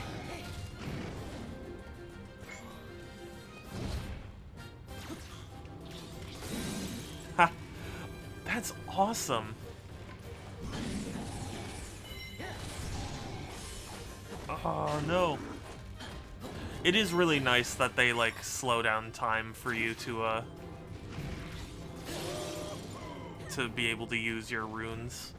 A: Ha! That's awesome! Oh, no. It is really nice that they, like, slow down time for you to be able to use your runes.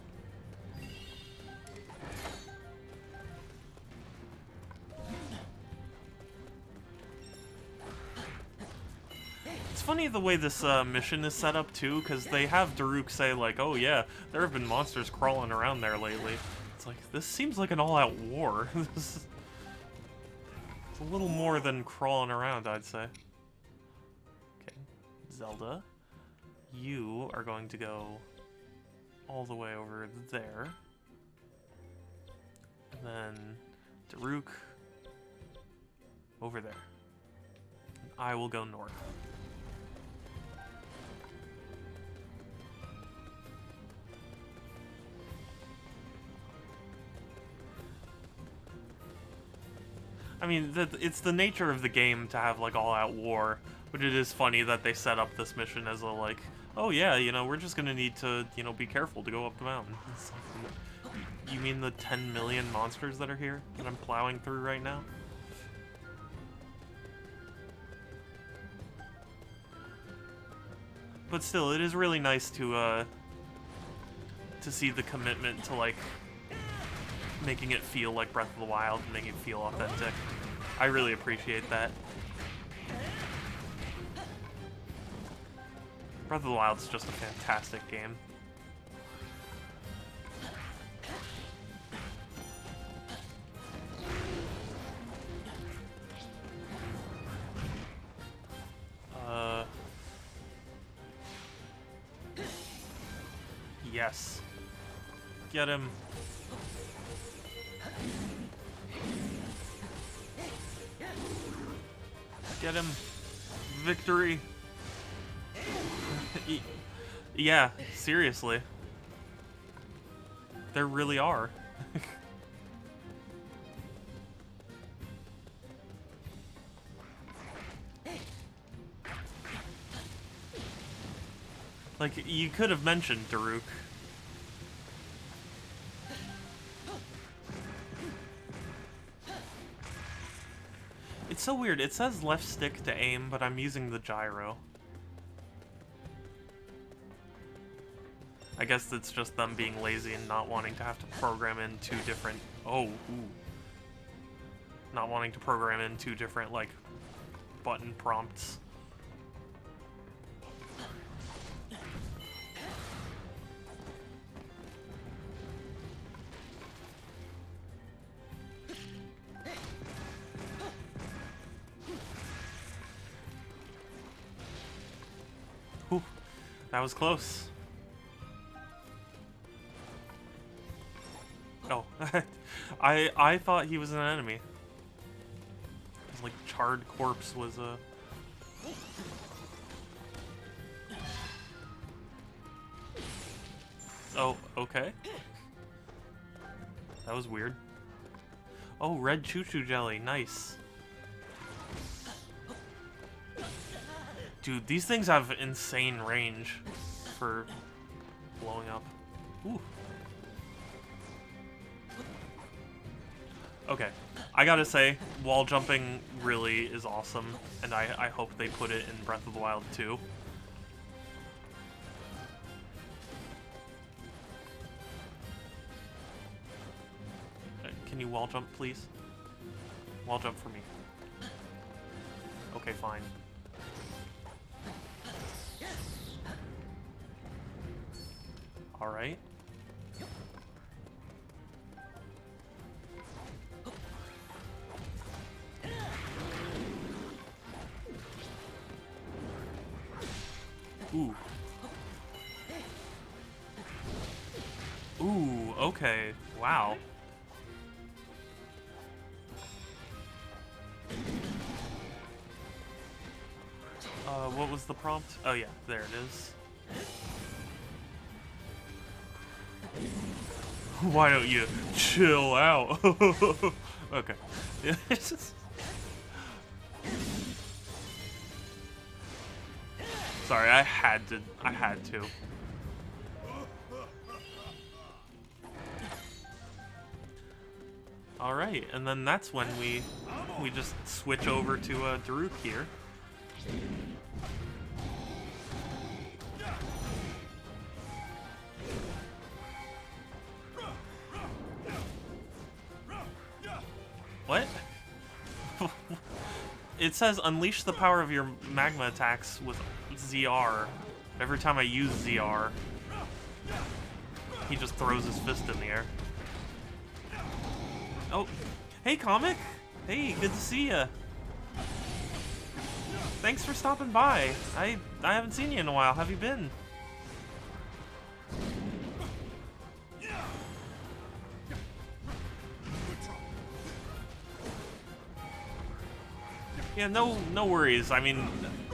A: It's funny the way this mission is set up, too, because they have Daruk say, like, oh yeah, there have been monsters crawling around there lately. It's like, this seems like an all-out war. It's a little more than crawling around, I'd say. Okay, Zelda, you are going to go all the way over there. And then Daruk over there. And I will go north. I mean, it's the nature of the game to have, like, all-out war, but it is funny that they set up this mission as a, like, oh yeah, you know, we're just gonna need to, you know, be careful to go up the mountain. It's like, you mean the 10 million monsters that are here that I'm plowing through right now? But still, it is really nice to see the commitment to, like, making it feel like Breath of the Wild and making it feel authentic. I really appreciate that. Breath of the Wild is just a fantastic game. Yes. Get him. Get him. Victory. Yeah, seriously. There really are. Like, you could have mentioned Daruk. It's so weird. It says left stick to aim, but I'm using the gyro. I guess it's just them being lazy and not wanting to have to program in two different... Oh, ooh. Not wanting to program in two different, like, button prompts. Whew, that was close. Oh, I thought he was an enemy. His, like, charred corpse was a... Oh, okay. That was weird. Oh, red choo-choo jelly, nice. Dude, these things have insane range for blowing up. Ooh. Okay, I gotta say, wall jumping really is awesome, and I hope they put it in Breath of the Wild too. Can you wall jump, please? Wall jump for me. Okay, fine. Alright. Ooh. Ooh, okay. Wow. What was the prompt? Oh yeah, there it is. Why don't you chill out? Okay. It's just... Sorry, I had to. All right, and then that's when we just switch over to Daruk here. What? It says unleash the power of your magma attacks with ZR. Every time I use ZR, he just throws his fist in the air. Oh, hey Comic! Hey, good to see ya. Thanks for stopping by. I haven't seen you in a while. How have you been? Yeah, no worries. I mean,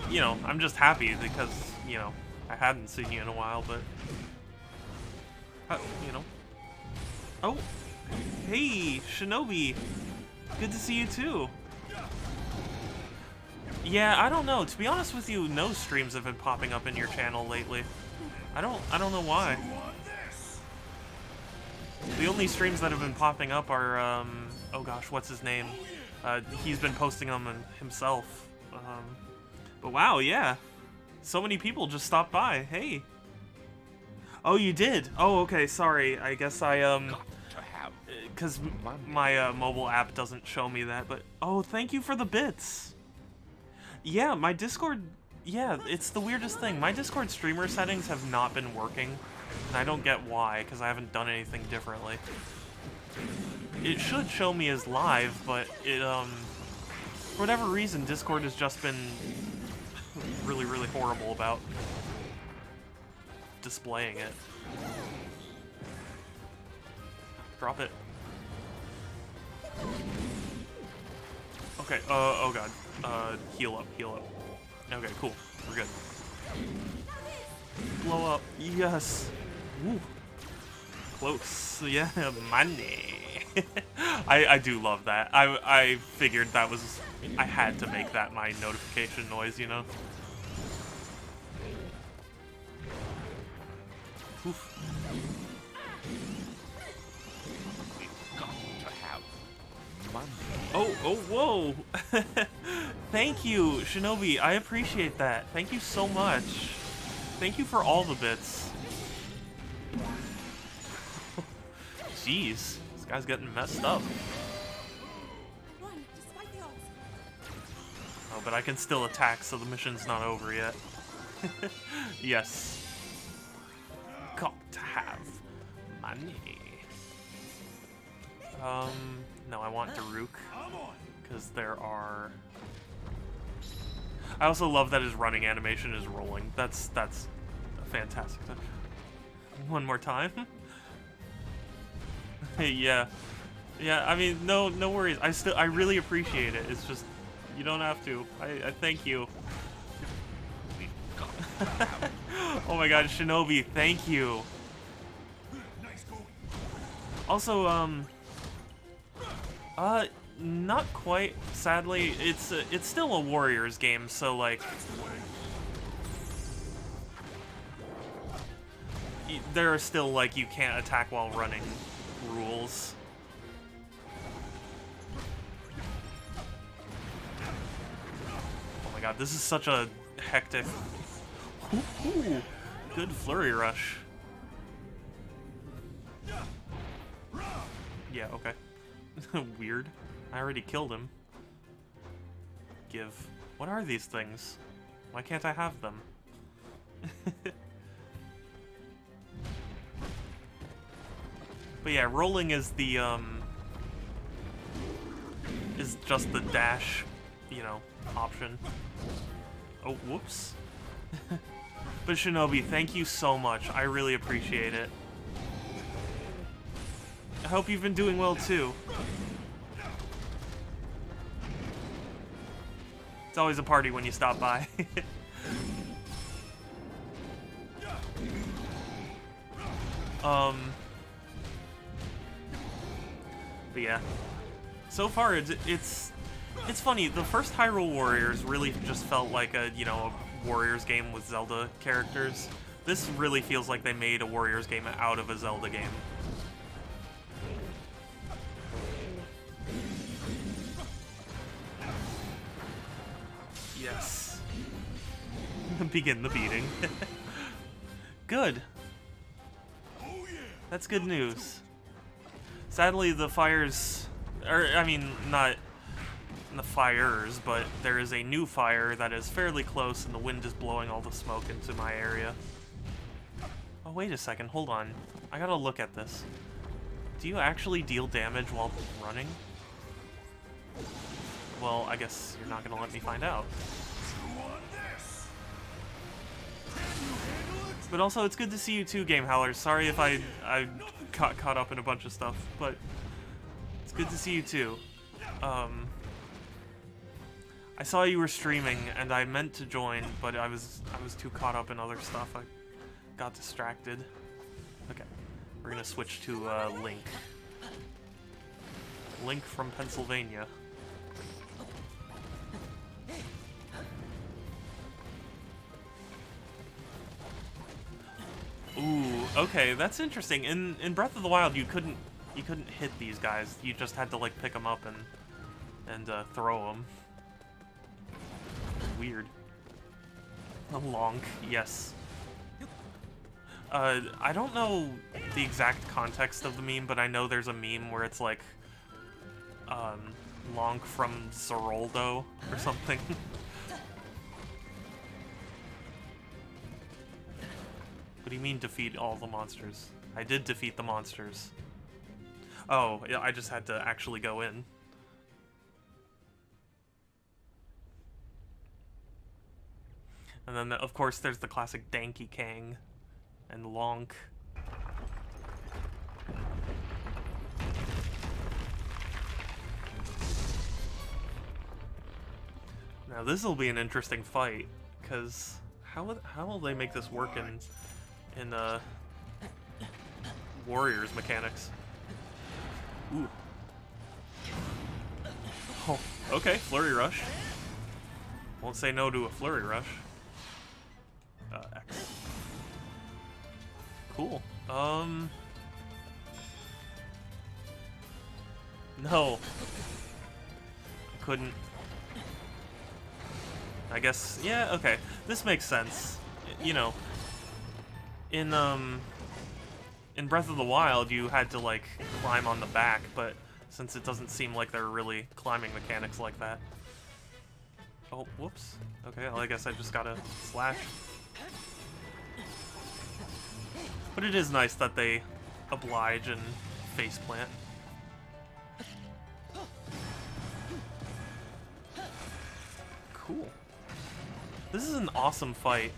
A: you know, I'm just happy because, you know, I hadn't seen you in a while, but you know. Oh, hey, Shinobi. Good to see you too. Yeah, I don't know. To be honest with you, no streams have been popping up in your channel lately. I don't know why. The only streams that have been popping up are oh gosh, what's his name? He's been posting them himself. But wow, yeah. So many people just stopped by. Hey. Oh, you did? Oh, okay, sorry. I guess I, because my mobile app doesn't show me that, but... Oh, thank you for the bits. Yeah, my Discord... Yeah, it's the weirdest thing. My Discord streamer settings have not been working, and I don't get why, because I haven't done anything differently. It should show me as live, but it, for whatever reason, Discord has just been really, really horrible about displaying it. Drop it. Okay, oh god. Heal up. Okay, cool. We're good. Blow up. Yes. Woo. Close. Yeah, money. I do love that. I figured that was... I had to make that my notification noise, you know? Oof. Oh, whoa! Thank you, Shinobi. I appreciate that. Thank you so much. Thank you for all the bits. Jeez, this guy's getting messed up. Oh, but I can still attack, so the mission's not over yet. Yes. Got to have money. No, I want Daruk. Because there are... I also love that his running animation is rolling. That's a fantastic touch. One more time. Yeah. Yeah, I mean, no worries. I really appreciate it. It's just, you don't have to. I thank you. Oh my god, Shinobi, thank you. Also, not quite, sadly. It's still a Warriors game, so like there are still like you can't attack while running rules. Oh my god, this is such a hectic. Ooh, good flurry rush. Yeah, okay. Weird. I already killed him. Give. What are these things? Why can't I have them? But yeah, rolling is the, is just the dash, you know, option. Oh, whoops. But Shinobi, thank you so much. I really appreciate it. I hope you've been doing well, too. It's always a party when you stop by. But yeah. So far, it's funny. The first Hyrule Warriors really just felt like a, you know, a Warriors game with Zelda characters. This really feels like they made a Warriors game out of a Zelda game. Yes. Begin the beating. Good. That's good news. Sadly, the fires... Or, I mean, not the fires, but there is a new fire that is fairly close, and the wind is blowing all the smoke into my area. Oh, wait a second. Hold on. I gotta look at this. Do you actually deal damage while running? Well, I guess you're not gonna let me find out. But also, it's good to see you too, Game Howlers. Sorry if I got caught up in a bunch of stuff, but it's good to see you too. I saw you were streaming, and I meant to join, but I was too caught up in other stuff. I got distracted. Okay, we're gonna switch to Link. Link from Pennsylvania. Ooh, okay, that's interesting. In Breath of the Wild, you couldn't hit these guys. You just had to like pick them up and throw them. Weird. A Lonk, yes. I don't know the exact context of the meme, but I know there's a meme where it's like Lonk from Zeroldo or something. What do you mean defeat all the monsters? I did defeat the monsters. Oh, yeah, I just had to actually go in. And then, of course, there's the classic Danky Kang and Lonk. Now this will be an interesting fight, because how will they make this work in Warriors mechanics? Ooh. Oh, okay, Flurry Rush. Won't say no to a Flurry Rush. X. Cool. No. I couldn't. I guess, yeah, okay. This makes sense. You know, in Breath of the Wild, you had to, like, climb on the back, but since it doesn't seem like there are really climbing mechanics like that. Oh, whoops. Okay, well, I guess I just gotta slash. But it is nice that they oblige and faceplant. Cool. This is an awesome fight.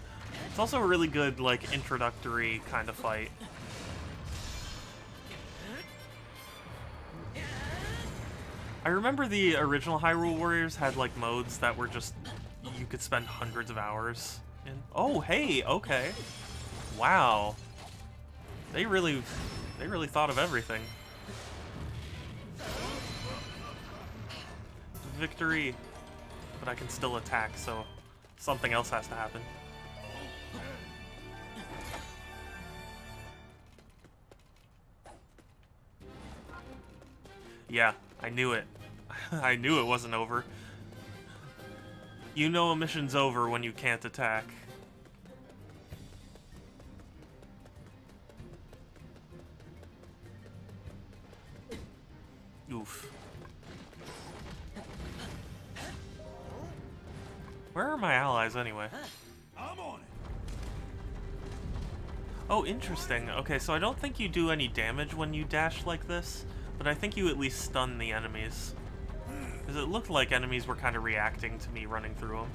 A: It's also a really good, like, introductory kind of fight. I remember the original Hyrule Warriors had, like, modes that were just... you could spend hundreds of hours in. Oh, hey, okay. Wow. They really thought of everything. Victory. But I can still attack, so something else has to happen. Yeah, I knew it. I knew it wasn't over. You know a mission's over when you can't attack. Oof. Where are my allies anyway?
F: I'm on it.
A: Oh, interesting. Okay, so I don't think you do any damage when you dash like this, but I think you at least stun the enemies. Because it looked like enemies were kind of reacting to me running through them.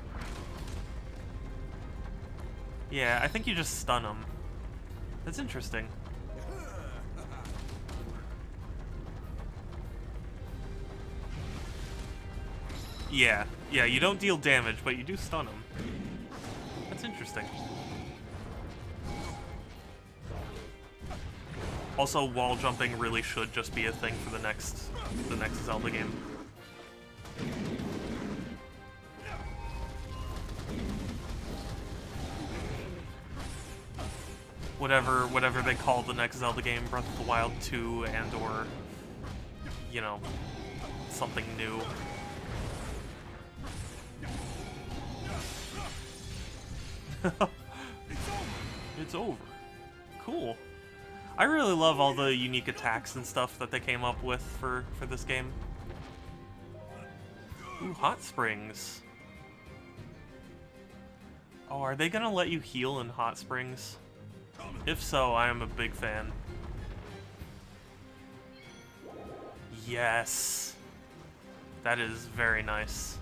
A: Yeah, I think you just stun them. That's interesting. Yeah, you don't deal damage, but you do stun them. That's interesting. Also, wall jumping really should just be a thing for the next Zelda game. Whatever they call the next Zelda game, Breath of the Wild 2 and or, you know, something new. It's over. Cool. I really love all the unique attacks and stuff that they came up with for this game. Ooh, hot springs. Oh, are they gonna let you heal in hot springs? If so, I am a big fan. Yes. That is very nice.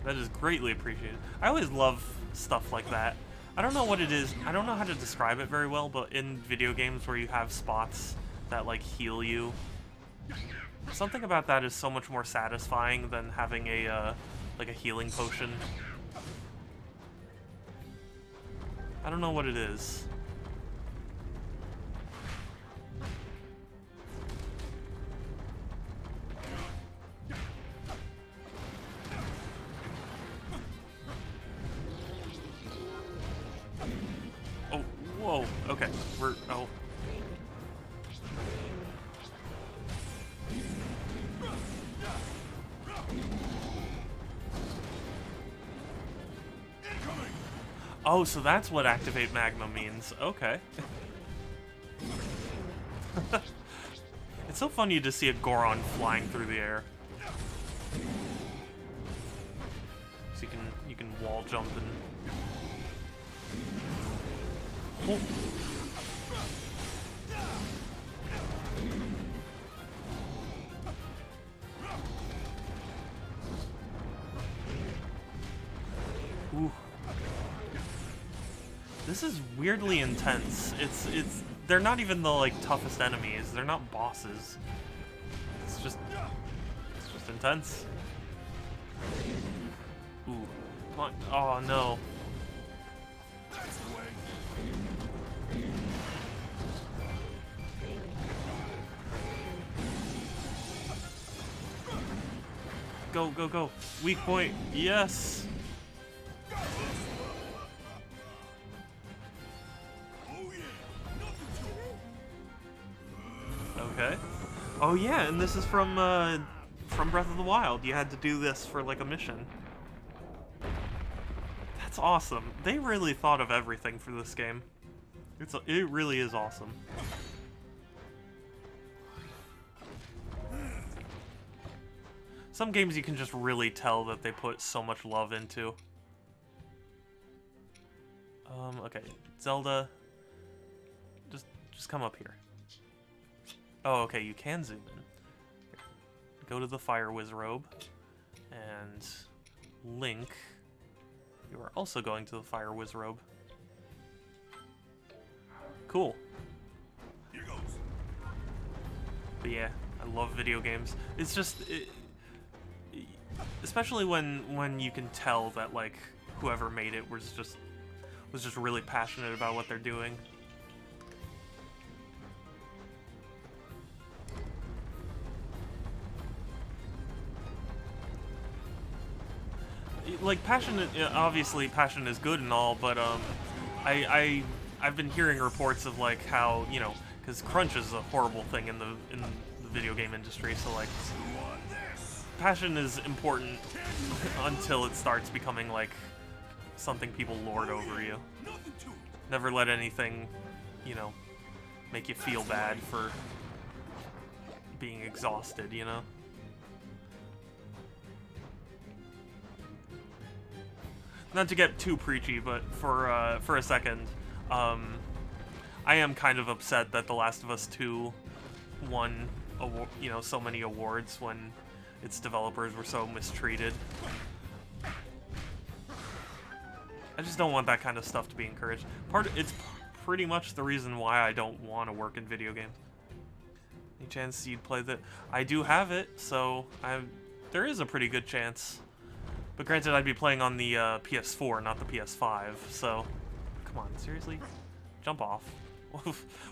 A: That is greatly appreciated. I always love stuff like that. I don't know what it is. I don't know how to describe it very well, but in video games where you have spots that, like, heal you, something about that is so much more satisfying than having a, like, a healing potion. I don't know what it is. Oh, whoa, okay, oh. Oh, so that's what activate magma means. Okay. It's so funny to see a Goron flying through the air. So you can wall jump and... Oh. Ooh. This is weirdly intense. They're not even the, like, toughest enemies. They're not bosses. It's just intense. Ooh. Come on. Oh, no. Go, go, go. Weak point. Yes. Okay. Oh yeah, and this is from Breath of the Wild. You had to do this for, like, a mission. That's awesome. They really thought of everything for this game. It really is awesome. Some games you can just really tell that they put so much love into. Okay, Zelda, just come up here. Oh, okay, you can zoom in. Go to the Fire Whiz Robe, and Link, you are also going to the Fire Whiz Robe. Cool.
F: Here goes.
A: But yeah, I love video games. It's just, especially when you can tell that, like, whoever made it was just really passionate about what they're doing. Like, passion, obviously passion is good and all, but I've been hearing reports of, like, how, you know, because crunch is a horrible thing in the video game industry, so, like, passion is important until it starts becoming, like, something people lord over you. Never let anything, you know, make you feel bad for being exhausted, you know? Not to get too preachy, but for a second, I am kind of upset that The Last of Us 2 won, you know, so many awards when its developers were so mistreated. I just don't want that kind of stuff to be encouraged. It's pretty much the reason why I don't want to work in video games. Any chance you'd play that? I do have it, so there is a pretty good chance. But granted, I'd be playing on the PS4, not the PS5, so... Come on, seriously? Jump off.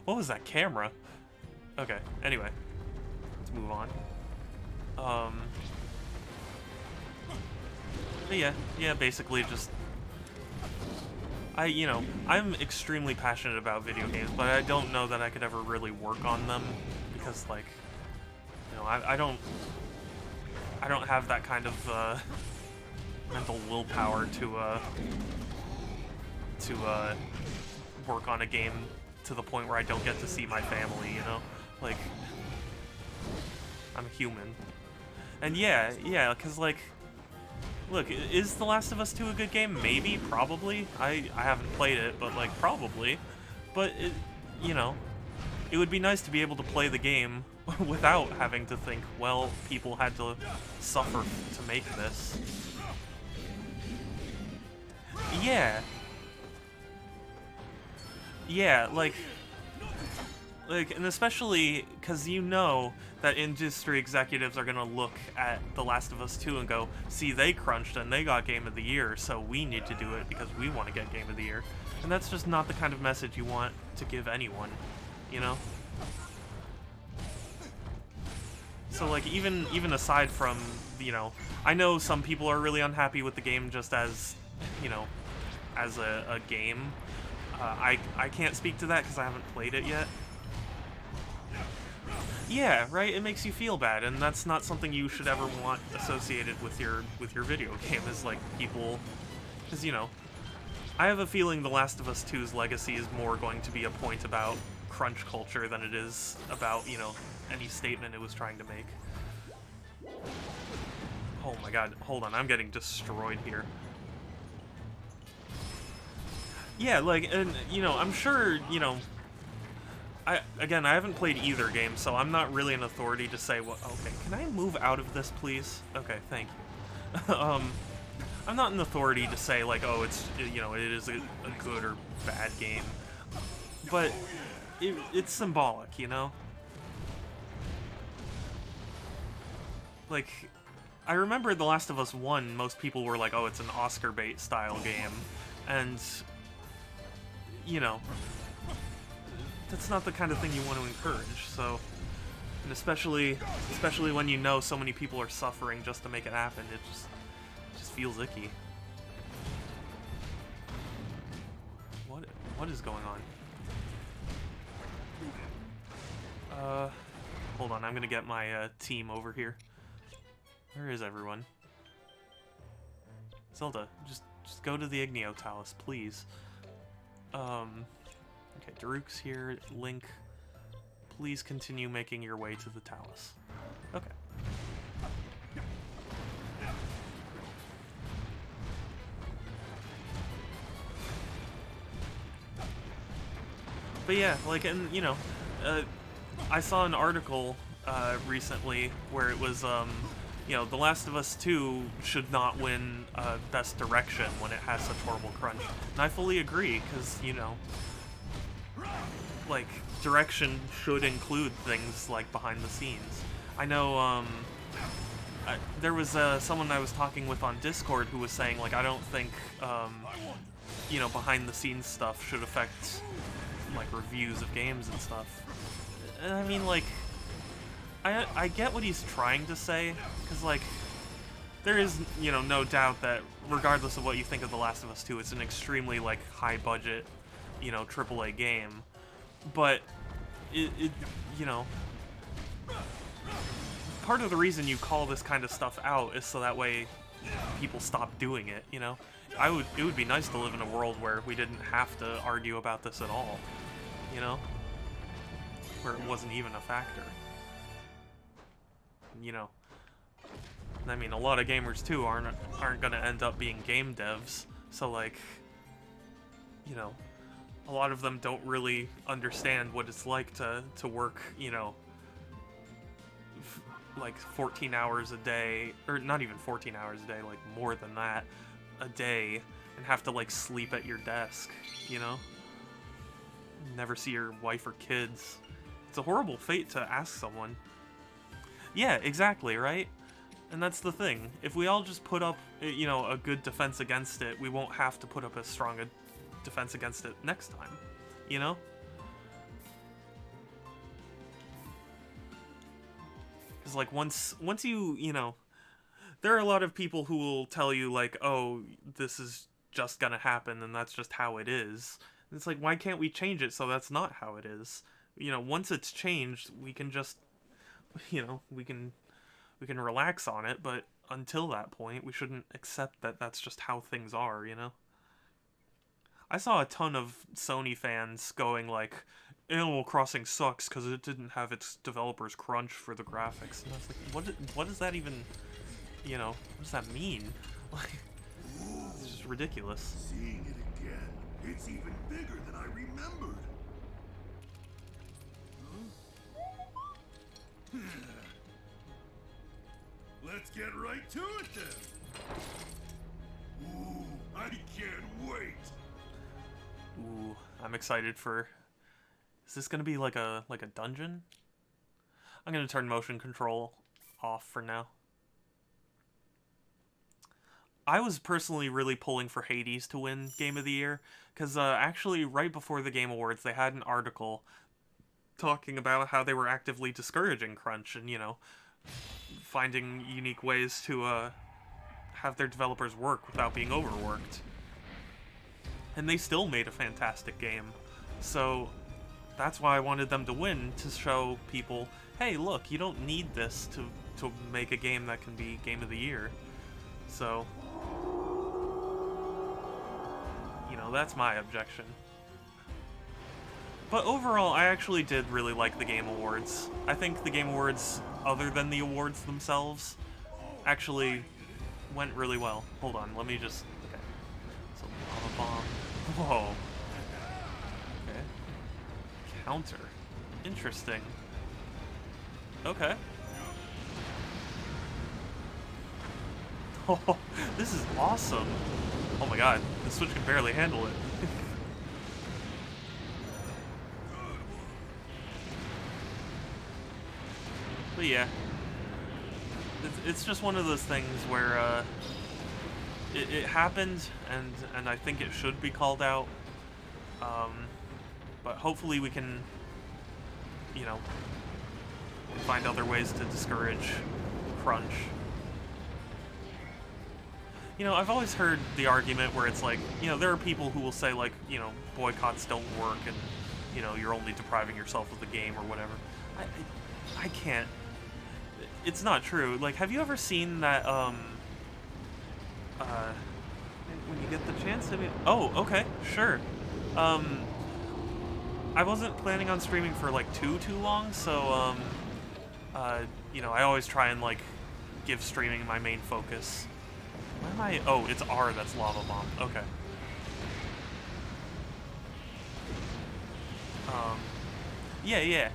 A: What was that camera? Okay, anyway. Let's move on. But yeah, basically just... you know, I'm extremely passionate about video games, but I don't know that I could ever really work on them, because, like, you know, I don't have that kind of, mental willpower to work on a game to the point where I don't get to see my family, you know? Like, I'm a human. And yeah, because, like, look, is The Last of Us 2 a good game? Maybe, probably. I haven't played it, but, like, probably. But, you know, it would be nice to be able to play the game without having to think, well, people had to suffer to make this. Yeah, like, and especially because you know that industry executives are gonna look at The Last of Us 2 and go, see, they crunched and they got Game of the Year, so we need to do it because we want to get Game of the Year. And that's just not the kind of message you want to give anyone, you know? So, like, even aside from, you know, I know some people are really unhappy with the game just as, you know, as a game. I can't speak to that because I haven't played it yet. Yeah, right? It makes you feel bad, and that's not something you should ever want associated with your video game, is, like, people... Because, you know, I have a feeling The Last of Us 2's legacy is more going to be a point about crunch culture than it is about, you know, any statement it was trying to make. Oh my god, hold on, I'm getting destroyed here. Yeah, like, and, you know, I'm sure, you know, I haven't played either game, so I'm not really an authority to say what... Okay, can I move out of this, please? Okay, thank you. I'm not an authority to say, like, oh, it's, you know, it is a good or bad game. But it's symbolic, you know? Like, I remember The Last of Us 1, most people were like, oh, it's an Oscar bait style game. And, you know, that's not the kind of thing you want to encourage, so... And especially when you know so many people are suffering just to make it happen, it just feels icky. What is going on? Hold on, I'm gonna get my team over here. Where is everyone? Zelda, just go to the Igneo Talus, please. Okay, Daruk's here. Link, please continue making your way to the Talus. Okay. But yeah, like, and, you know, I saw an article recently where it was, you know, The Last of Us 2 should not win Best Direction when it has such horrible crunch. And I fully agree, because, you know, like, direction should include things like behind the scenes. I know, there was someone I was talking with on Discord who was saying, like, I don't think, you know, behind the scenes stuff should affect, like, reviews of games and stuff. And I mean, like, I get what he's trying to say, because, like, there is, you know, no doubt that regardless of what you think of The Last of Us 2, it's an extremely, like, high-budget, you know, AAA game. But, it you know, part of the reason you call this kind of stuff out is so that way people stop doing it, you know? It would be nice to live in a world where we didn't have to argue about this at all, you know? Where it wasn't even a factor. You know, I mean, a lot of gamers too aren't gonna end up being game devs, so, like, you know, a lot of them don't really understand what it's like to work, you know, like 14 hours a day, or not even 14 hours a day, like more than that a day, and have to like sleep at your desk, you know? Never see your wife or kids. It's a horrible fate to ask someone. Yeah, exactly, right? And that's the thing. If we all just put up, you know, a good defense against it, we won't have to put up as strong a defense against it next time, you know? Because, like, once you know, there are a lot of people who will tell you, like, oh, this is just gonna happen, and that's just how it is. And it's like, why can't we change it so that's not how it is? You know, once it's changed, we can just, you know, we can relax on it, but until that point, we shouldn't accept that that's just how things are, you know? I saw a ton of Sony fans going like, Animal Crossing sucks because it didn't have its developers crunch for the graphics. And I was like, what does that even, you know, what does that mean? Like, it's just ridiculous.
F: Seeing it again, it's even bigger than I remembered. Huh? Let's get right to it then. Ooh, I can't wait.
A: Ooh, I'm excited for... Is this gonna be like a dungeon? I'm gonna turn motion control off for now. I was personally really pulling for Hades to win Game of the Year, because actually right before the Game Awards they had an article talking about how they were actively discouraging crunch and, you know, finding unique ways to have their developers work without being overworked. And they still made a fantastic game. So that's why I wanted them to win, to show people, hey, look, you don't need this to make a game that can be Game of the Year. So, you know, that's my objection. But overall, I actually did really like the Game Awards. I think the Game Awards, other than the awards themselves, actually went really well. Hold on, let me just... Okay. So, lava bomb. Whoa. Okay. Counter. Interesting. Okay. Oh, this is awesome. Oh my god, the Switch can barely handle it. But yeah, it's just one of those things where it happened, and I think it should be called out. But hopefully we can, you know, find other ways to discourage crunch. You know, I've always heard the argument where it's like, you know, there are people who will say, like, you know, boycotts don't work and, you know, you're only depriving yourself of the game or whatever. I can't. It's not true. Like, have you ever seen that, when you get the chance, I mean... Oh, okay, sure. I wasn't planning on streaming for, like, too long, so, you know, I always try and, like, give streaming my main focus. Where am I? Oh, it's R that's lava bomb. Okay. Yeah.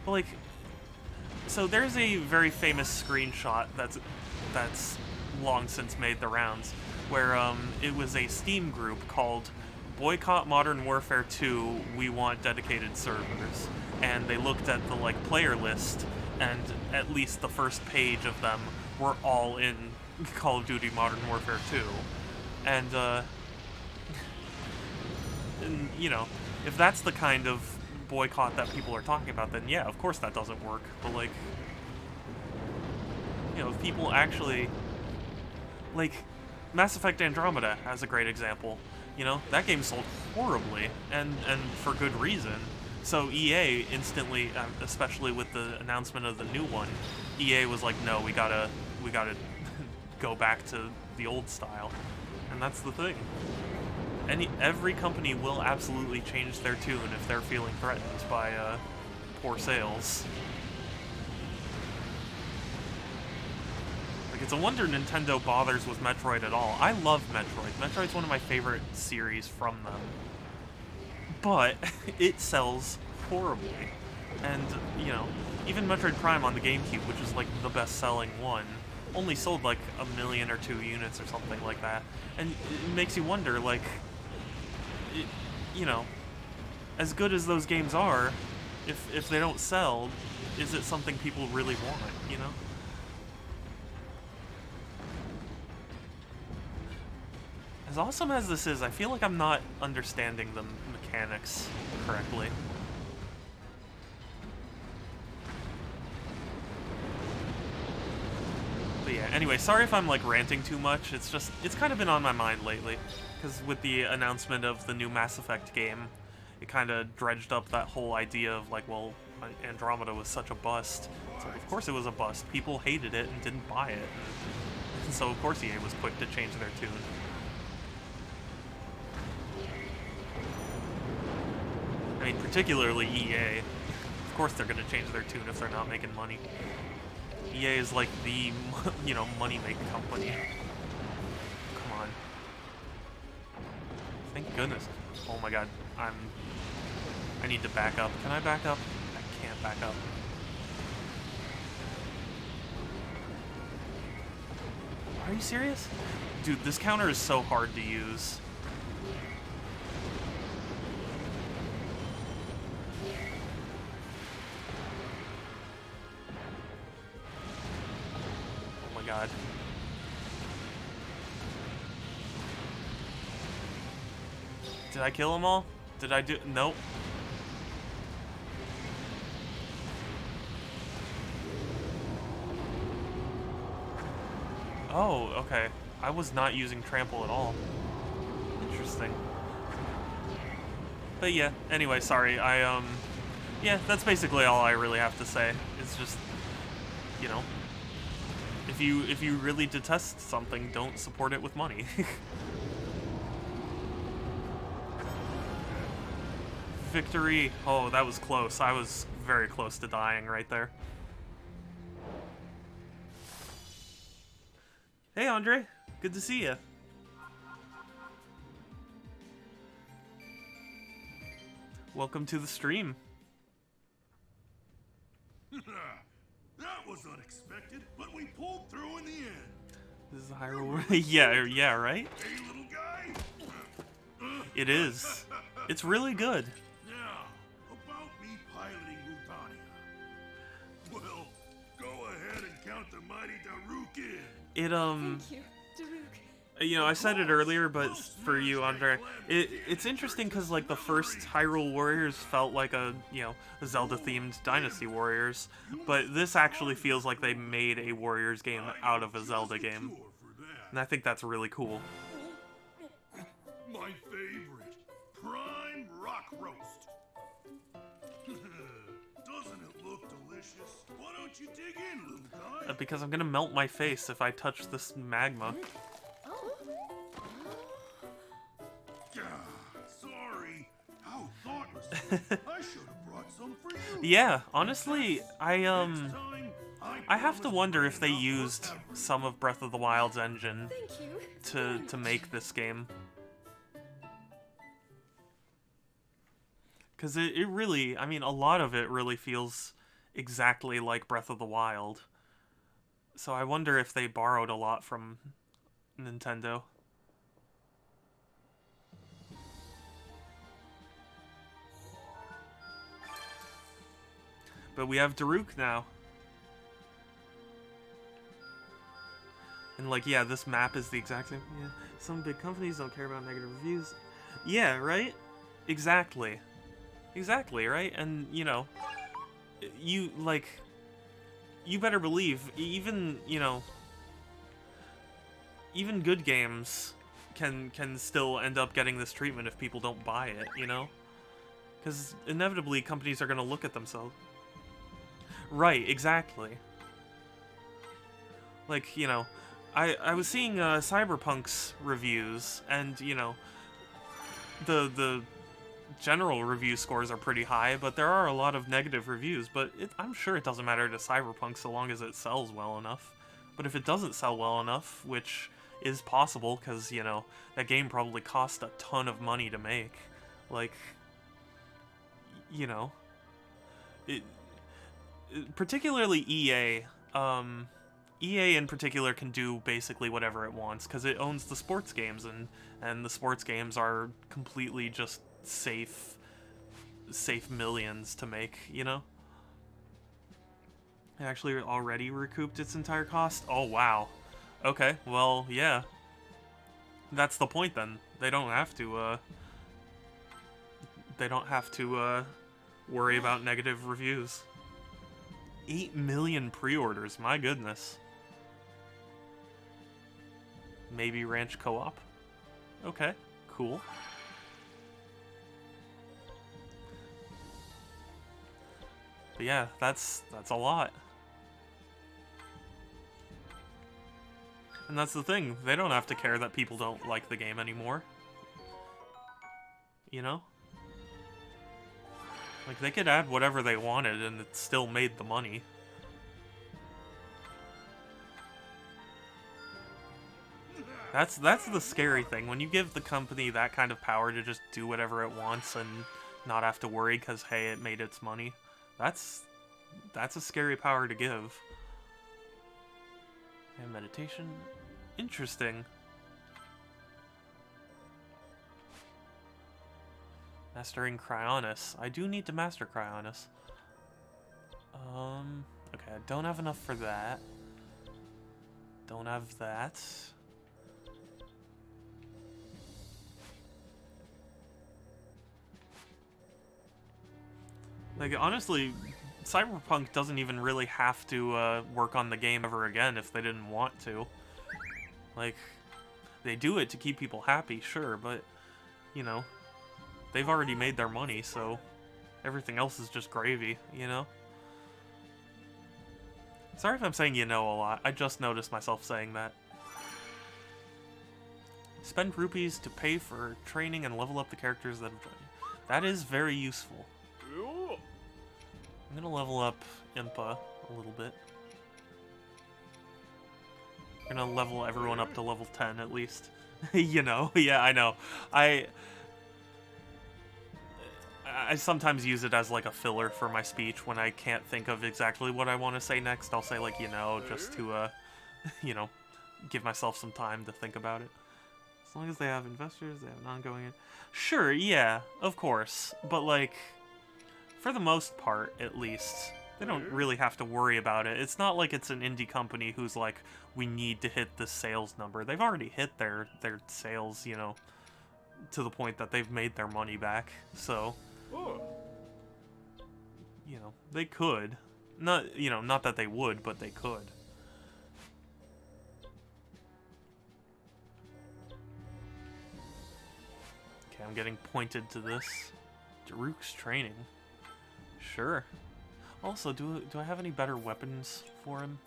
A: But, like... So there's a very famous screenshot that's long since made the rounds, where it was a Steam group called Boycott Modern Warfare 2, We Want Dedicated Servers, and they looked at the like player list, and at least the first page of them were all in Call of Duty Modern Warfare 2, and you know, if that's the kind of boycott that people are talking about, then yeah, of course that doesn't work. But like, you know, if people actually, like, Mass Effect Andromeda as a great example, you know, that game sold horribly, and for good reason. So EA instantly, especially with the announcement of the new one, EA was like, no, we gotta go back to the old style, and that's the thing. Every company will absolutely change their tune if they're feeling threatened by poor sales. Like, It's a wonder Nintendo bothers with Metroid at all. I love Metroid. Metroid's one of my favorite series from them. But it sells horribly. And, you know, even Metroid Prime on the GameCube, which is like the best-selling one, only sold like 1 million or 2 units or something like that. And it makes you wonder, like, you know, as good as those games are, if they don't sell, is it something people really want, you know? As awesome as this is, I feel like I'm not understanding the mechanics correctly. But yeah, anyway, sorry if I'm like ranting too much. It's just, it's kind of been on my mind lately. Because with the announcement of the new Mass Effect game, it kind of dredged up that whole idea of like, well, Andromeda was such a bust. So of course it was a bust. People hated it and didn't buy it. And so of course EA was quick to change their tune. I mean, particularly EA. Of course they're going to change their tune if they're not making money. EA is like the, you know, money-making company. Come on. Thank goodness. Oh my god, I need to back up. Can I back up? I can't back up. Are you serious? Dude, this counter is so hard to use. Oh my god. Did I kill them all? Did I do? Nope. Oh, okay. I was not using trample at all. Interesting. But yeah, anyway, sorry. Yeah, that's basically all I really have to say. It's just, you know, if you really detest something, don't support it with money. Victory. Oh, that was close. I was very close to dying right there. Hey, Andre. Good to see you. Welcome to the stream.
F: That was unexpected, but we pulled through in the end.
A: This is Hyrule. Yeah, right?
F: Hey, little guy.
A: It is. It's really good.
F: Now, about me piloting Rutania. Well, go ahead and count the mighty Daruk in.
D: Thank you, Daruk.
A: You know, I said it earlier, but for you, Andre, it's interesting because, like, the first Hyrule Warriors felt like a, you know, a Zelda-themed Dynasty Warriors, but this actually feels like they made a Warriors game out of a Zelda game, and I think that's really cool.
F: My favorite, prime rock roast. Doesn't it look delicious? Why don't you dig in, little guy?
A: Because I'm gonna melt my face if I touch this magma.
F: Sorry. How thoughtless. I should have brought some for you.
A: Yeah, honestly, I
F: I
A: have to wonder if they used some of Breath of the Wild's engine
D: Thank you.
A: to make this game. Because it really, I mean, a lot of it really feels exactly like Breath of the Wild. So I wonder if they borrowed a lot from Nintendo. But we have Daruk now. And like, yeah, this map is the exact same. Yeah, some big companies don't care about negative reviews. Yeah, right? Exactly. Exactly, right? And, you know, you, like, you better believe, even, you know, even good games can still end up getting this treatment if people don't buy it, you know? Because inevitably companies are going to look at themselves. Right, exactly. Like, you know, I was seeing Cyberpunk's reviews, and, you know, the general review scores are pretty high, but there are a lot of negative reviews, but I'm sure it doesn't matter to Cyberpunk so long as it sells well enough. But if it doesn't sell well enough, which is possible, because, you know, that game probably cost a ton of money to make, like, you know, particularly EA, EA in particular can do basically whatever it wants, because it owns the sports games, and the sports games are completely just safe millions to make, you know? It actually already recouped its entire cost? Oh, wow. Okay, well, yeah. That's the point, then. They don't have to, worry about negative reviews. 8 million pre-orders, my goodness. Maybe Ranch Co-op? Okay, cool. But yeah, that's a lot. And that's the thing, they don't have to care that people don't like the game anymore. You know? Like, they could add whatever they wanted and it still made the money. That's the scary thing. When you give the company that kind of power to just do whatever it wants and not have to worry because, hey, it made its money. That's a scary power to give. And meditation. Interesting. Mastering Cryonis. I do need to master Cryonis. Okay, I don't have enough for that. Don't have that. Like, honestly, Cyberpunk doesn't even really have to work on the game ever again if they didn't want to. Like, they do it to keep people happy, sure, but, you know, they've already made their money, so everything else is just gravy, you know? Sorry if I'm saying you know a lot, I just noticed myself saying that. Spend rupees to pay for training and level up the characters that have joined you. That is very useful. I'm gonna level up Impa a little bit. I'm gonna level everyone up to level 10 at least. You know, yeah, I know. I sometimes use it as like a filler for my speech when I can't think of exactly what I want to say next. I'll say like, you know, just to, you know, give myself some time to think about it. As long as they have investors, they have an ongoing... Sure, yeah, of course. But like... For the most part, at least, they don't really have to worry about it. It's not like it's an indie company who's like, we need to hit this sales number. They've already hit their sales, you know, to the point that they've made their money back. So, you know, they could. Not, you know, not that they would, but they could. Okay, I'm getting pointed to this. Daruk's training. Sure. Also, do I have any better weapons for him?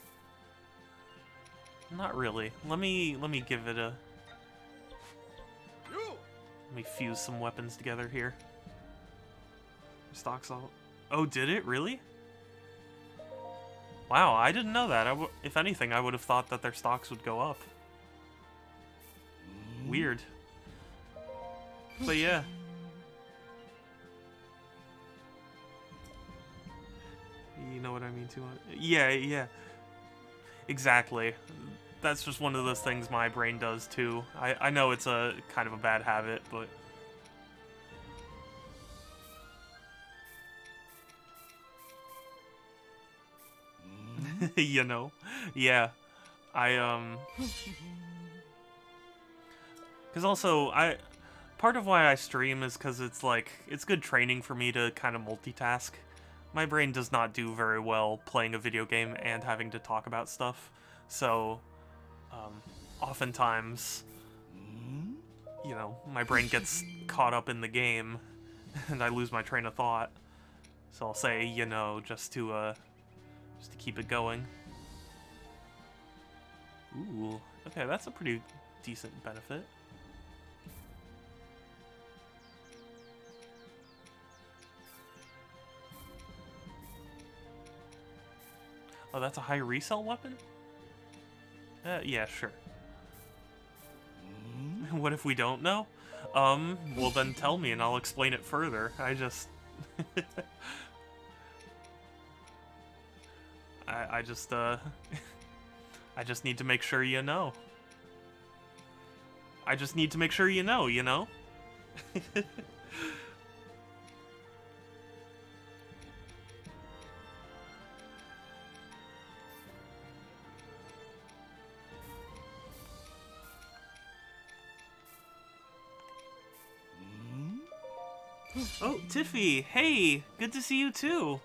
A: Not really. Let me give it a... Let me fuse some weapons together here. Stocks all... Oh, did it? Really? Wow, I didn't know that. If anything, I would have thought that their stocks would go up. Weird. But yeah. You know what I mean too much? Yeah, yeah. Exactly. That's just one of those things my brain does too. I know it's a kind of a bad habit, but... You know? Yeah. Because also, part of why I stream is because it's like, it's good training for me to kind of multitask. My brain does not do very well playing a video game and having to talk about stuff. So, oftentimes, you know, my brain gets caught up in the game and I lose my train of thought. So I'll say, you know, just to keep it going. Ooh, okay, that's a pretty decent benefit. Oh, that's a high resell weapon? Yeah, sure. What if we don't know? Well then tell me and I'll explain it further. I just... I just, I just need to make sure you know. I just need to make sure you know, you know? Oh, Tiffy! Hey! Good to see you too!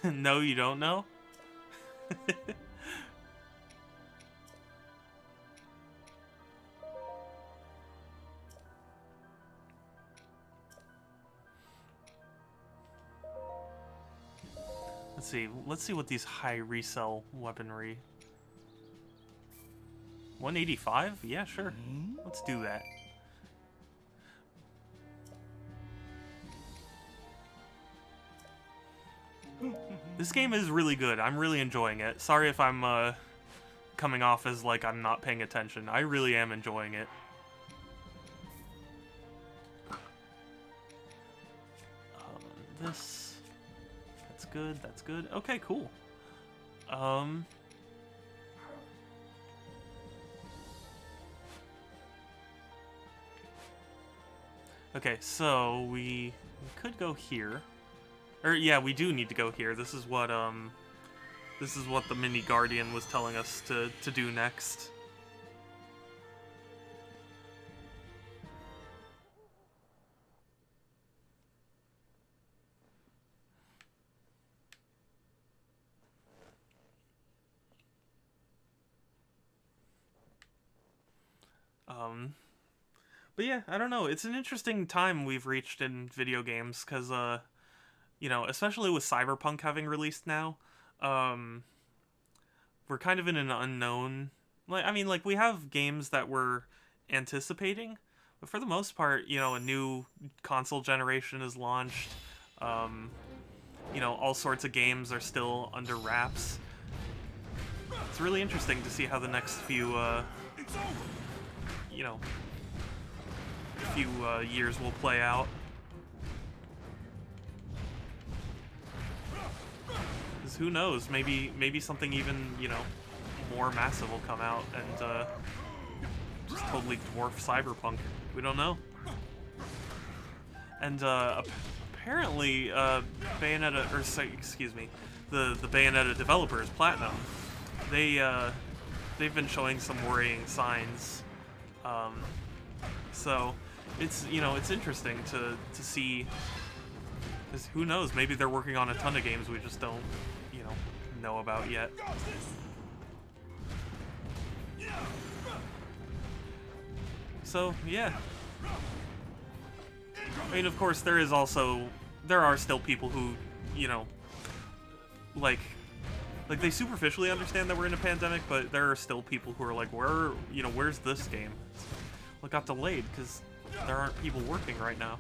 A: No, you don't know? Let's see what these high resell weaponry... 185? Yeah, sure. Let's do that. This game is really good. I'm really enjoying it. Sorry if I'm coming off as like I'm not paying attention. I really am enjoying it. This... That's good, that's good. Okay, cool. Okay, so we could go here. Or yeah, we do need to go here. This is what the mini guardian was telling us to do next. But yeah, I don't know. It's an interesting time we've reached in video games, because, you know, especially with Cyberpunk having released now, we're kind of in an unknown... Like, I mean, like, we have games that we're anticipating, but for the most part, you know, a new console generation is launched. You know, all sorts of games are still under wraps. It's really interesting to see how the next few, you know, years will play out. Because who knows, maybe something even, you know, more massive will come out and just totally dwarf Cyberpunk. We don't know. And apparently Bayonetta, or excuse me, the Bayonetta developers, Platinum, they've been showing some worrying signs. So it's, you know, it's interesting to see, because who knows, maybe they're working on a ton of games we just don't, you know about yet. So yeah, I mean, of course there are still people who, you know, like they superficially understand that we're in a pandemic, but there are still people who are like, where's this game? Well, it got delayed because there aren't people working right now.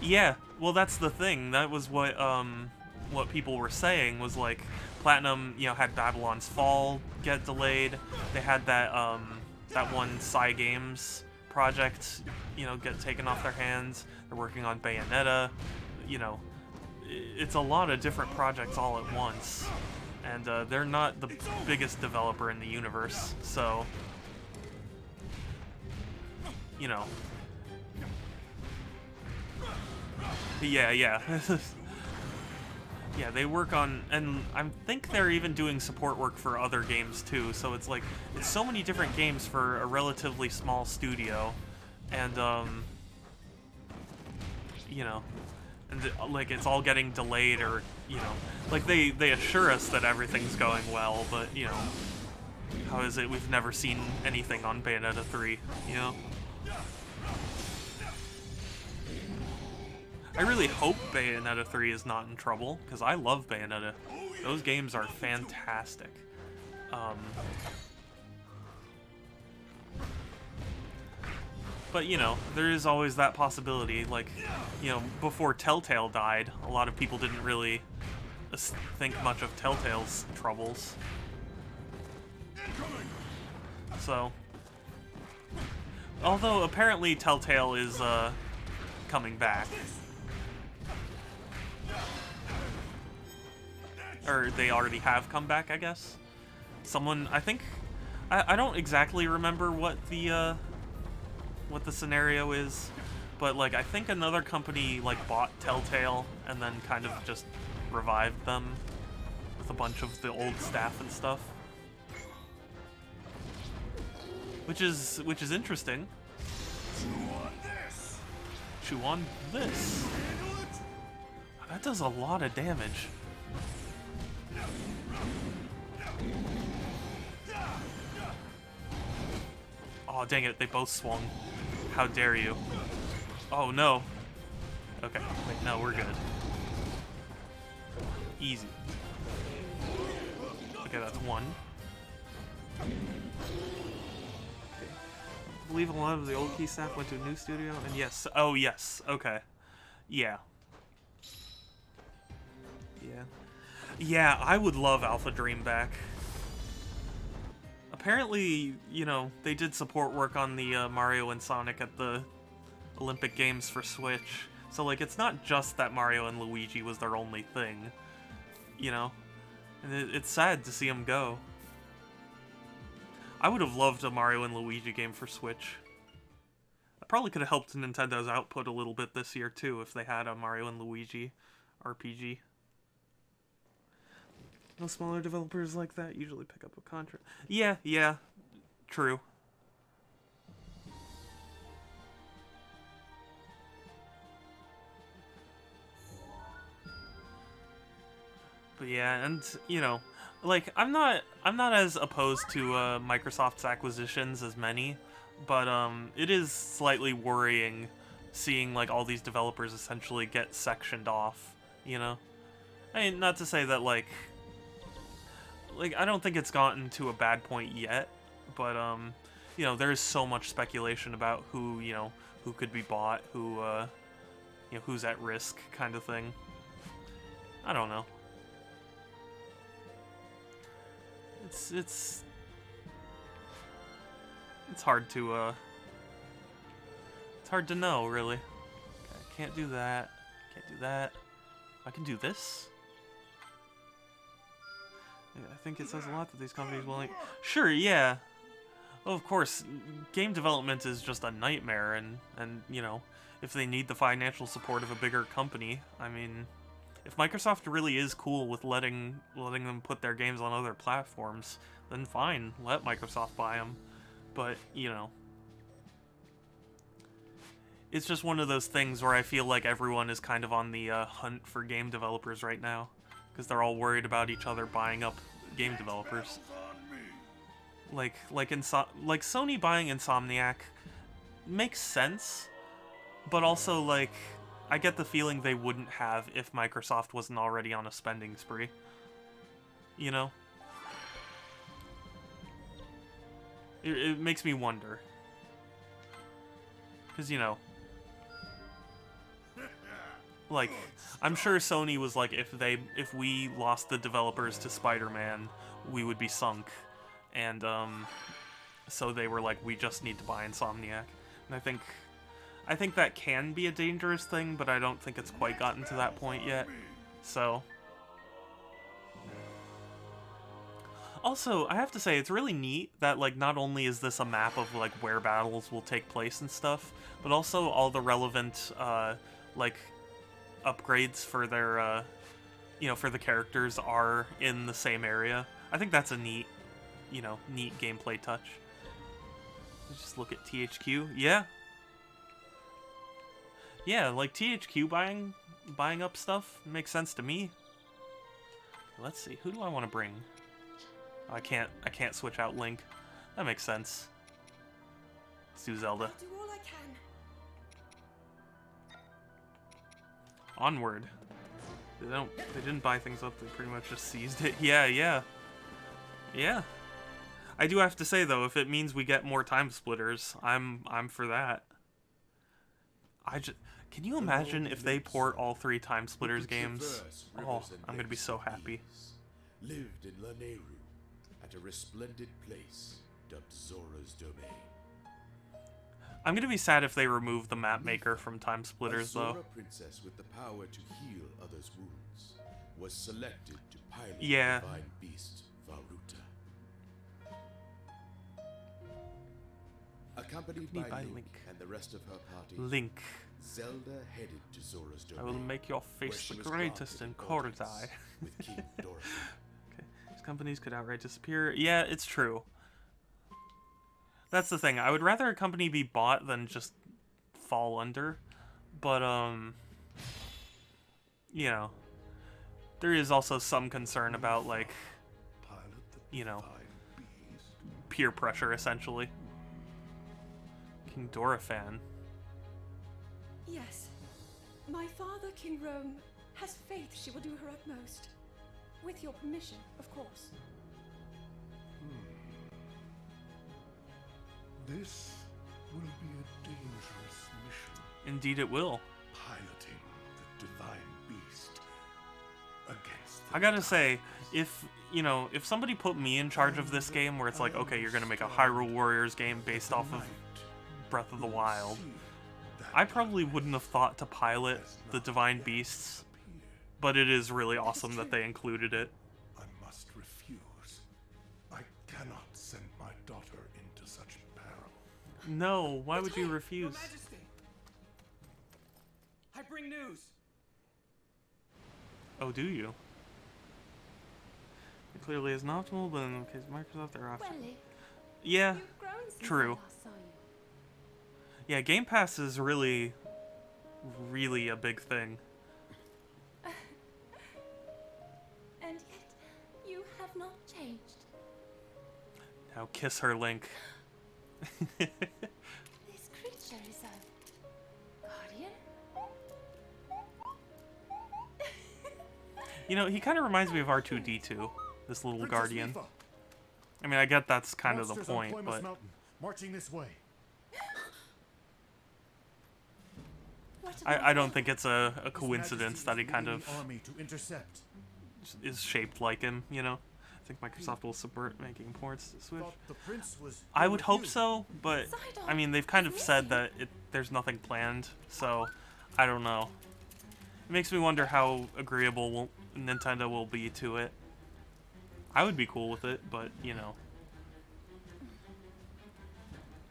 A: Yeah, well, that's the thing. That was what people were saying, was like Platinum, you know, had Babylon's Fall get delayed. They had that that one Cygames project, you know, get taken off their hands. They're working on Bayonetta. You know, it's a lot of different projects all at once. And they're not the biggest developer in the universe, so, you know. Yeah. Yeah, they work on, and I think they're even doing support work for other games too, so it's like, it's so many different games for a relatively small studio, and, you know, and like, it's all getting delayed, or, you know, like, they assure us that everything's going well, but, you know, how is it we've never seen anything on Bayonetta 3, you know? I really hope Bayonetta 3 is not in trouble, because I love Bayonetta. Those games are fantastic. But, you know, there is always that possibility, like, you know, before Telltale died, a lot of people didn't really think much of Telltale's troubles. So, although apparently Telltale is coming back, or they already have come back, I guess. Someone, I think, I don't exactly remember what the scenario is, but like I think another company like bought Telltale and then kind of just revived them with a bunch of the old staff and stuff, which is interesting. Chew on this. That does a lot of damage. Oh, dang it, they both swung. How dare you. Oh, no. Okay, wait, no, we're good. Easy. Okay, that's one. Okay. I believe a lot of the old key staff went to a new studio, and yes. Oh, yes. Okay. Yeah. Yeah. Yeah, I would love Alpha Dream back. Apparently, you know, they did support work on the Mario and Sonic at the Olympic Games for Switch. So, like, it's not just that Mario and Luigi was their only thing, you know? And it's sad to see them go. I would have loved a Mario and Luigi game for Switch. That probably could have helped Nintendo's output a little bit this year, too, if they had a Mario and Luigi RPG. No smaller developers like that usually pick up a contract. Yeah, true. But yeah, and you know, like I'm not as opposed to Microsoft's acquisitions as many, but it is slightly worrying seeing like all these developers essentially get sectioned off, you know? I mean, not to say that like I don't think it's gotten to a bad point yet, but you know, there is so much speculation about who, you know, who could be bought, who you know, who's at risk kind of thing. I don't know. It's hard to know, really. Okay, can't do that. Can't do that. I can do this. I think it says a lot that these companies will like. Sure, yeah. Well, of course, game development is just a nightmare, and you know, if they need the financial support of a bigger company, I mean, if Microsoft really is cool with letting them put their games on other platforms, then fine, let Microsoft buy them. But you know, it's just one of those things where I feel like everyone is kind of on the hunt for game developers right now, because they're all worried about each other buying up game developers. Like Sony buying Insomniac makes sense, but also like I get the feeling they wouldn't have if Microsoft wasn't already on a spending spree. You know? It makes me wonder. Because, you know, like, I'm sure Sony was like, if we lost the developers to Spider-Man, we would be sunk. And, so they were like, we just need to buy Insomniac. And I think that can be a dangerous thing, but I don't think it's quite gotten to that point yet. So. Also, I have to say, it's really neat that, like, not only is this a map of, like, where battles will take place and stuff, but also all the relevant, like, upgrades for their, you know, for the characters are in the same area. I think that's a neat, you know, neat gameplay touch. Let's just look at THQ. Yeah. Yeah, like, THQ buying up stuff makes sense to me. Let's see, who do I want to bring? I can't switch out Link. That makes sense. Let's do Zelda.
D: I'll do all I can.
A: Onward. They didn't buy things up, they pretty much just seized it. Yeah. I do have to say though, if it means we get more time splitters, I'm for that. Can you imagine if they port all 3 Time Splitters games? Oh, I'm gonna be so happy.
C: Lived in Lanayru at a resplendent place dubbed Zora's Domain.
A: I'm gonna be sad if they remove the map maker from Time Splitters,
C: A Zora
A: though.
C: princess with the power to heal others' wounds was selected to pilot
A: Yeah.
C: the divine beast Varuta. Accompanied by Link and the rest of her party,
A: Link,
C: Zelda headed to Zora's
A: I will
C: Domain.
A: make your
C: where
A: face
C: she
A: the
C: was
A: greatest
C: granted
A: in
C: an audience
A: Korodai.
C: with King Dorothy.
A: These companies could outright disappear. Yeah, it's true. That's the thing. I would rather a company be bought than just fall under. But, you know, there is also some concern about, like,
F: Pilot the
A: you know,
F: divine beast.
A: peer pressure, essentially. King Dorothan.
D: Yes. My father, King Rome, has faith she will do her utmost. With your permission, of course.
F: This will be a dangerous mission.
A: Indeed it will.
F: Piloting the divine beast against the
A: I gotta say, if, you know, if somebody put me in charge of this game where it's like, okay, you're gonna make a Hyrule Warriors game based off of Breath of the Wild, I probably wouldn't have thought to pilot the Divine Beasts, but it is really awesome that they included it.
F: I must refuse. I cannot send my daughter into such peril.
A: No, why would you refuse?
E: Your Majesty! I bring news!
A: Oh, do you? It clearly isn't optimal, but in the case of Microsoft, they're optional.
B: Welly,
A: Yeah,
B: you've grown since
A: true.
B: I last saw you.
A: Yeah, Game Pass is really, really a big thing.
B: And yet, you have not changed.
A: Now kiss her, Link.
B: This creature is a guardian?
A: You know, he kind of reminds me of R2-D2, this little
G: Princess
A: guardian.
G: Tifa,
A: I mean, I get that's kind of the
G: monsters on
A: point,
G: Ploymus
A: but
G: Mountain, marching this way.
B: What
A: I don't think it's a
G: His
A: coincidence
G: Majesty
A: that he
G: is
A: kind
G: leading
A: of
G: the army to intercept.
A: is shaped like him, you know? I think Microsoft will support making ports to Switch.
G: Thought the prince was
A: I
G: here
A: would
G: with
A: hope
G: you.
A: so, but
B: Sidon
A: I mean, they've kind
B: is
A: of said
B: missing.
A: that there's nothing planned, so I don't know. It makes me wonder how agreeable Nintendo will be to it. I would be cool with it, but, you know.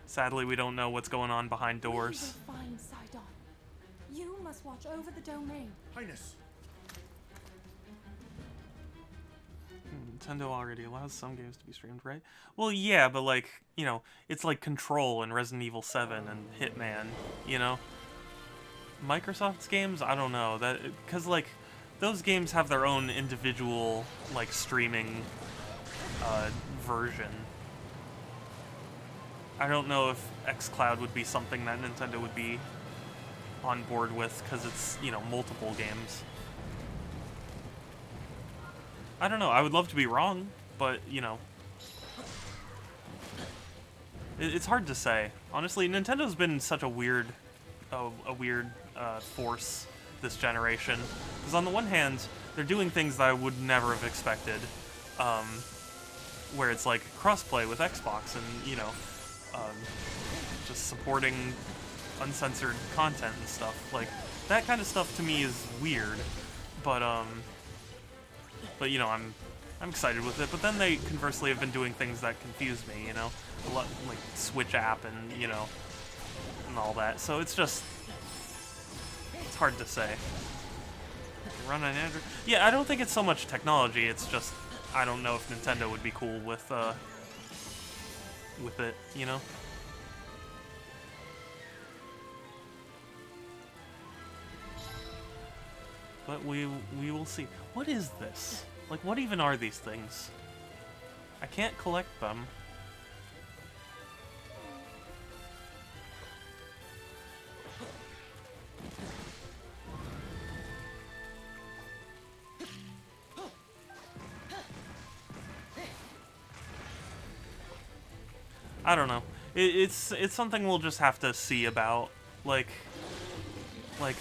A: Sadly, we don't know what's going on behind doors.
B: We will find Sidon. You must watch over the domain.
G: Highness,
A: Nintendo already allows some games to be streamed, right? Well, yeah, but like, you know, it's like Control and Resident Evil 7 and Hitman, you know? Microsoft's games, I don't know, that because like those games have their own individual like streaming version. I don't know if xCloud would be something that Nintendo would be on board with because it's, you know, multiple games. I don't know. I would love to be wrong, but, you know, it's hard to say. Honestly, Nintendo's been such a weird force this generation. Because on the one hand, they're doing things that I would never have expected, where it's like crossplay with Xbox and, you know, just supporting uncensored content and stuff. Like, that kind of stuff to me is weird, but you know, I'm excited with it. But then they conversely have been doing things that confuse me, you know, a lot like Switch app and, you know, and all that. So it's just, it's hard to say. Run on Android? Yeah, I don't think it's so much technology. It's just I don't know if Nintendo would be cool with it, you know. But we will see. What is this? Like, what even are these things? I can't collect them. I don't know. It's something we'll just have to see about. Like, Like,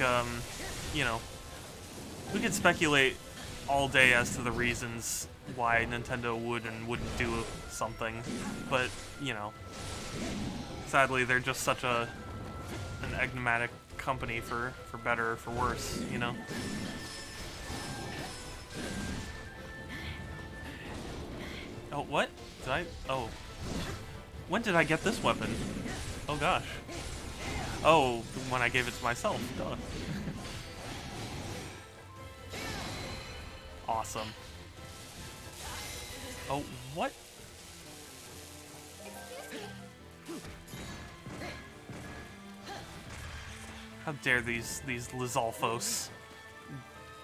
A: you know, we could speculate all day as to the reasons why Nintendo would and wouldn't do something, but, you know, sadly they're just such an enigmatic company for better or for worse, you know? Oh, what? Did I? Oh. When did I get this weapon? Oh gosh. Oh, when I gave it to myself. Duh. Awesome. Oh, what? How dare these Lizalfos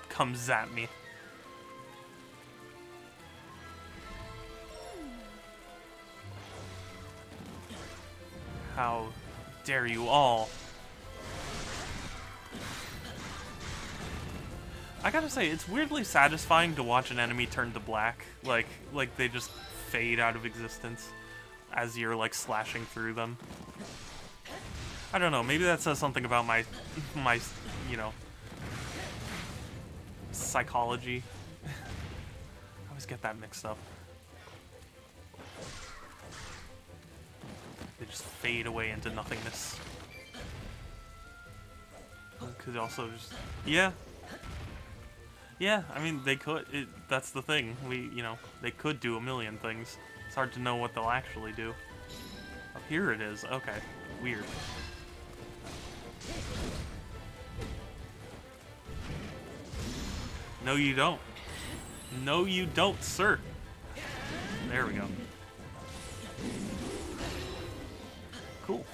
A: come zap me. How dare you all. I gotta say, it's weirdly satisfying to watch an enemy turn to black. Like they just fade out of existence as you're, like, slashing through them. I don't know, maybe that says something about my, you know, psychology. I always get that mixed up. They just fade away into nothingness. Could also just... Yeah. Yeah, I mean, they could. That's the thing. You know, they could do a million things. It's hard to know what they'll actually do. Oh, here it is. Okay. Weird. No, you don't. No, you don't, sir. There we go. Cool.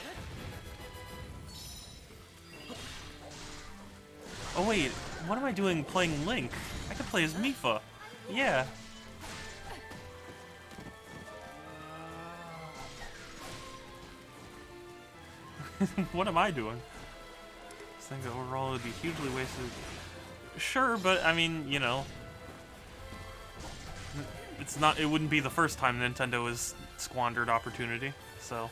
A: Oh wait, what am I doing playing Link? I could play as Mipha. Yeah. What am I doing? I think that overall would be hugely wasted. Sure, but I mean, you know, it's not. It wouldn't be the first time Nintendo has squandered opportunity. So.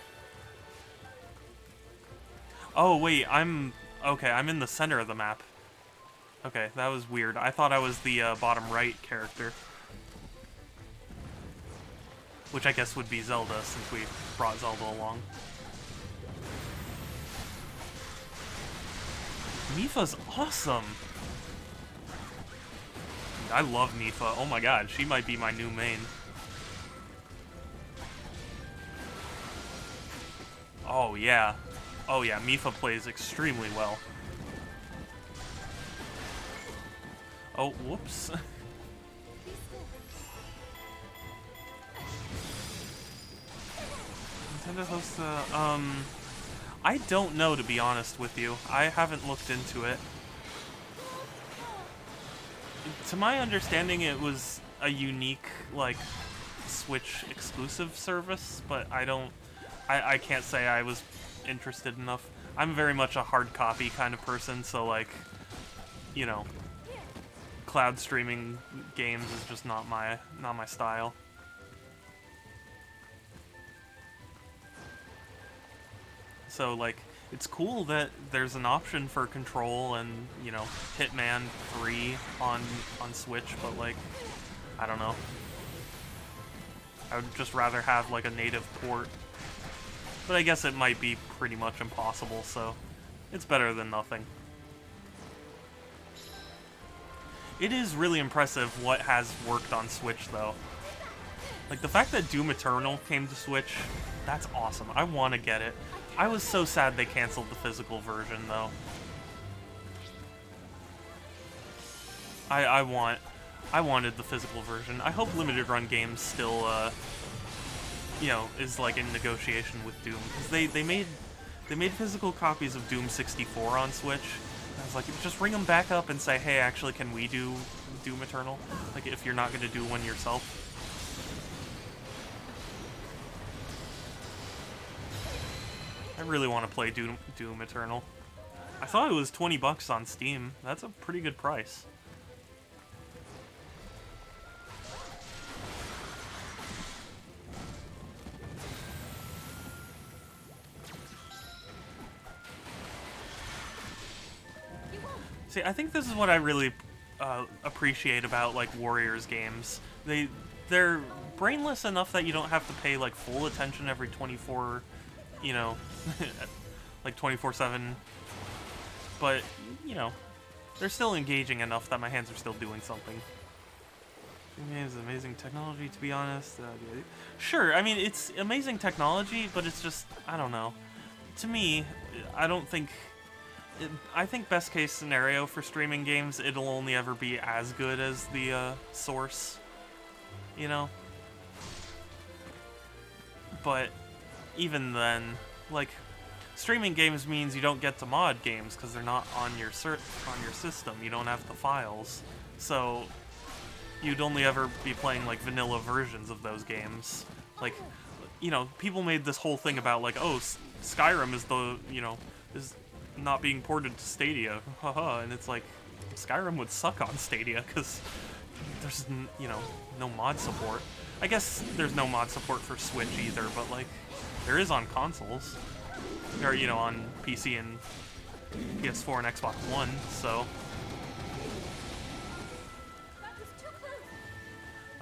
A: Oh wait, okay. I'm in the center of the map. Okay, that was weird. I thought I was the bottom right character, which I guess would be Zelda since we brought Zelda along. Mipha's awesome. I love Mipha. Oh my god, she might be my new main. Oh yeah. Oh yeah, Mipha plays extremely well. Oh, whoops. Nintendo hosts I don't know, to be honest with you. I haven't looked into it. To my understanding, it was a unique, like, Switch exclusive service, but I can't say I was interested enough. I'm very much a hard copy kind of person, so, like, you know, cloud streaming games is just not my style. So, like, it's cool that there's an option for Control and, you know, Hitman 3 on Switch, but, like, I don't know. I would just rather have, like, a native port. But I guess it might be pretty much impossible, so it's better than nothing. It is really impressive what has worked on Switch, though. Like, the fact that Doom Eternal came to Switch, that's awesome. I want to get it. I was so sad they canceled the physical version, though. I wanted the physical version. I hope Limited Run Games still, you know, is, like, in negotiation with Doom. Because they made physical copies of Doom 64 on Switch. I was like, just ring them back up and say, hey, actually, can we do Doom Eternal? Like, if you're not going to do one yourself. I really want to play Doom Eternal. I thought it was $20 on Steam. That's a pretty good price. See, I think this is what I really appreciate about like Warriors games. They're brainless enough that you don't have to pay like full attention every 24, you know, like 24/7. But you know, they're still engaging enough that my hands are still doing something. It's amazing technology, to be honest. Sure, I mean it's amazing technology, but it's just I don't know. To me, I don't think. I think best case scenario for streaming games, it'll only ever be as good as the source, you know? But even then, like, streaming games means you don't get to mod games because they're not on your system. You don't have the files. So you'd only ever be playing like vanilla versions of those games. Like, you know, people made this whole thing about like, oh, Skyrim is is not being ported to Stadia, haha, and it's like, Skyrim would suck on Stadia, because there's, you know, no mod support. I guess there's no mod support for Switch either, but, like, there is on consoles. Or, you know, on PC and PS4 and Xbox One, so...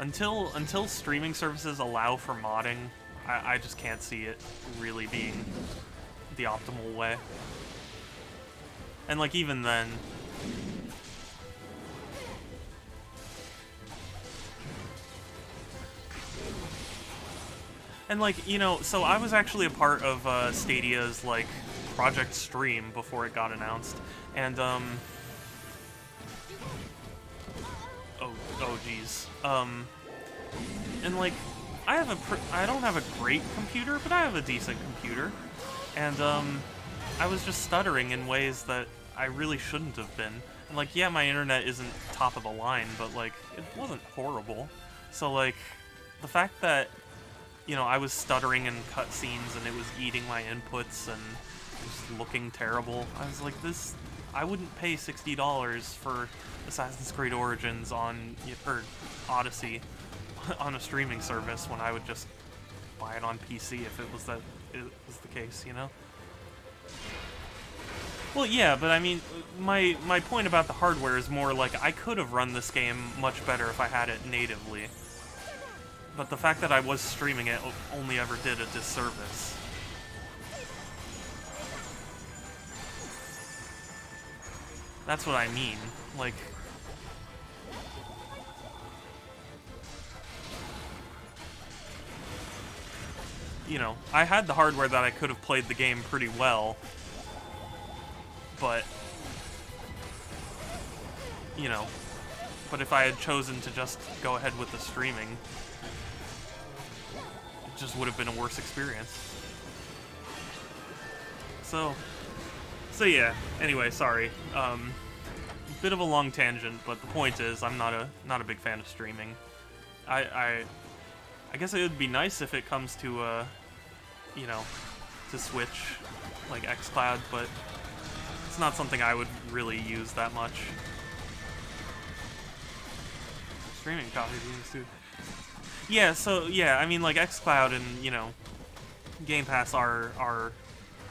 A: Until streaming services allow for modding, I just can't see it really being the optimal way. And, like, even then... And, like, you know, so I was actually a part of Stadia's, like, Project Stream before it got announced. And, oh geez. And, like, I don't have a great computer, but I have a decent computer. And, I was just stuttering in ways that I really shouldn't have been. And, like, yeah, my internet isn't top of the line, but, like, it wasn't horrible. So, like, the fact that, you know, I was stuttering in cutscenes and it was eating my inputs and just looking terrible, I was like, I wouldn't pay $60 for Assassin's Creed Origins or Odyssey on a streaming service when I would just buy it on PC if it was the case, you know? Well, yeah, but I mean, my point about the hardware is more like I could have run this game much better if I had it natively. But the fact that I was streaming it only ever did a disservice. That's what I mean. Like... You know, I had the hardware that I could have played the game pretty well. But, you know, but if I had chosen to just go ahead with the streaming, it just would have been a worse experience. So yeah, anyway, sorry. Bit of a long tangent, but the point is, I'm not a big fan of streaming. I guess it would be nice if it comes to, you know, to Switch, like xCloud, but it's not something I would really use that much. Streaming copies too. Yeah, so yeah, I mean like xCloud and, you know, Game Pass are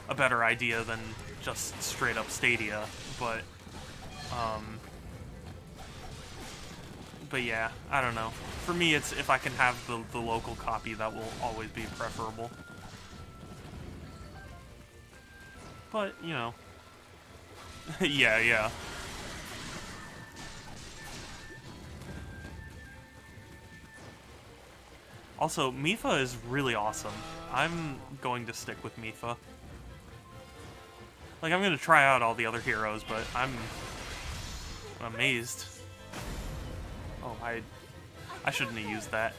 A: a better idea than just straight up Stadia, but yeah, I don't know. For me, it's if I can have the local copy, that will always be preferable. But, you know. yeah. Also, Mifa is really awesome. I'm going to stick with Mifa. Like, I'm going to try out all the other heroes, but I'm amazed. Oh, I shouldn't have used that.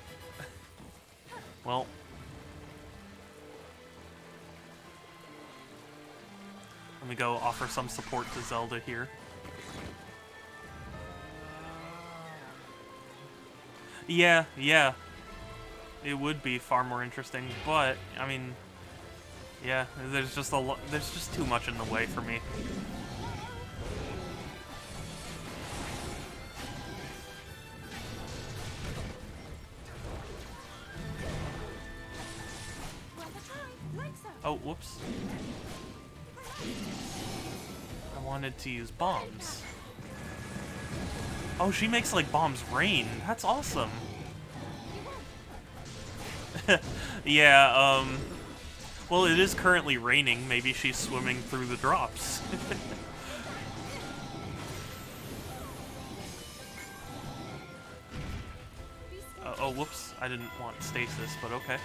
A: Well. Let me go offer some support to Zelda here. Yeah. It would be far more interesting, but, I mean, yeah, there's just too much in the way for me. Oh, whoops. I wanted to use bombs. Oh, she makes, like, bombs rain. That's awesome. Yeah, well, it is currently raining. Maybe she's swimming through the drops. Oh, whoops. I didn't want stasis, but okay.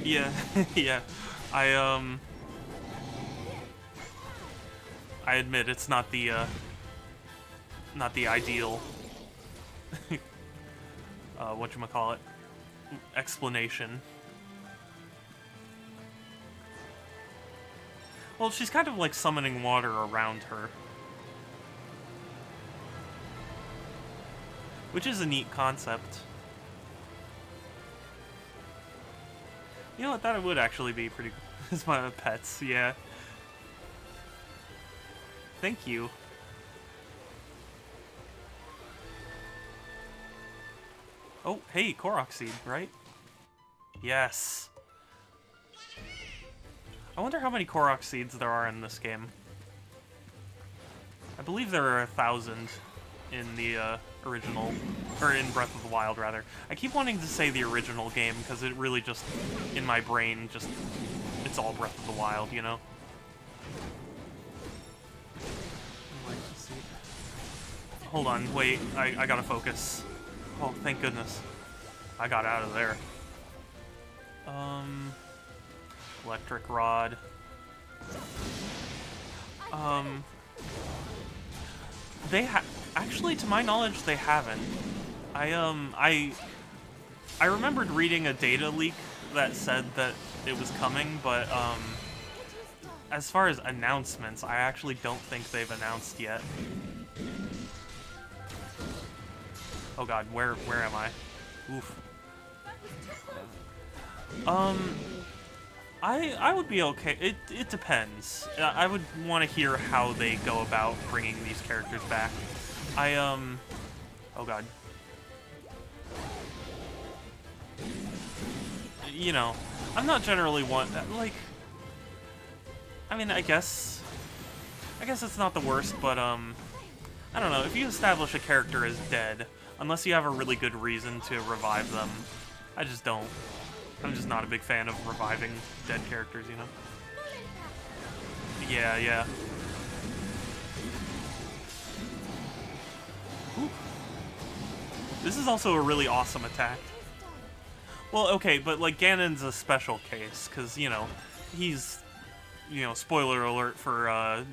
A: Yeah, yeah. I admit it's not the ideal whatchamacallit, explanation. Well, she's kind of like summoning water around her, which is a neat concept. You know what? That would actually be pretty cool. It's my pets, yeah. Thank you. Oh, hey, Korok Seed, right? Yes. I wonder how many Korok Seeds there are in this game. I believe there are 1,000 in the original, or in Breath of the Wild, rather. I keep wanting to say the original game, because it really just, in my brain, just, it's all Breath of the Wild, you know? Hold on, wait, I gotta focus. Oh, thank goodness. I got out of there. Electric Rod. They actually, to my knowledge, they haven't. I remembered reading a data leak that said that it was coming, but, as far as announcements, I actually don't think they've announced yet. Oh god, where am I? Oof. I would be okay. It depends. I would want to hear how they go about bringing these characters back. Oh god. You know, I'm not generally like, I mean, I guess it's not the worst, but, I don't know, if you establish a character as dead, unless you have a really good reason to revive them, I just don't. I'm just not a big fan of reviving dead characters, you know? Yeah, yeah. Ooh. This is also a really awesome attack. Well, okay, but, like, Ganon's a special case, because, you know, he's, you know, spoiler alert for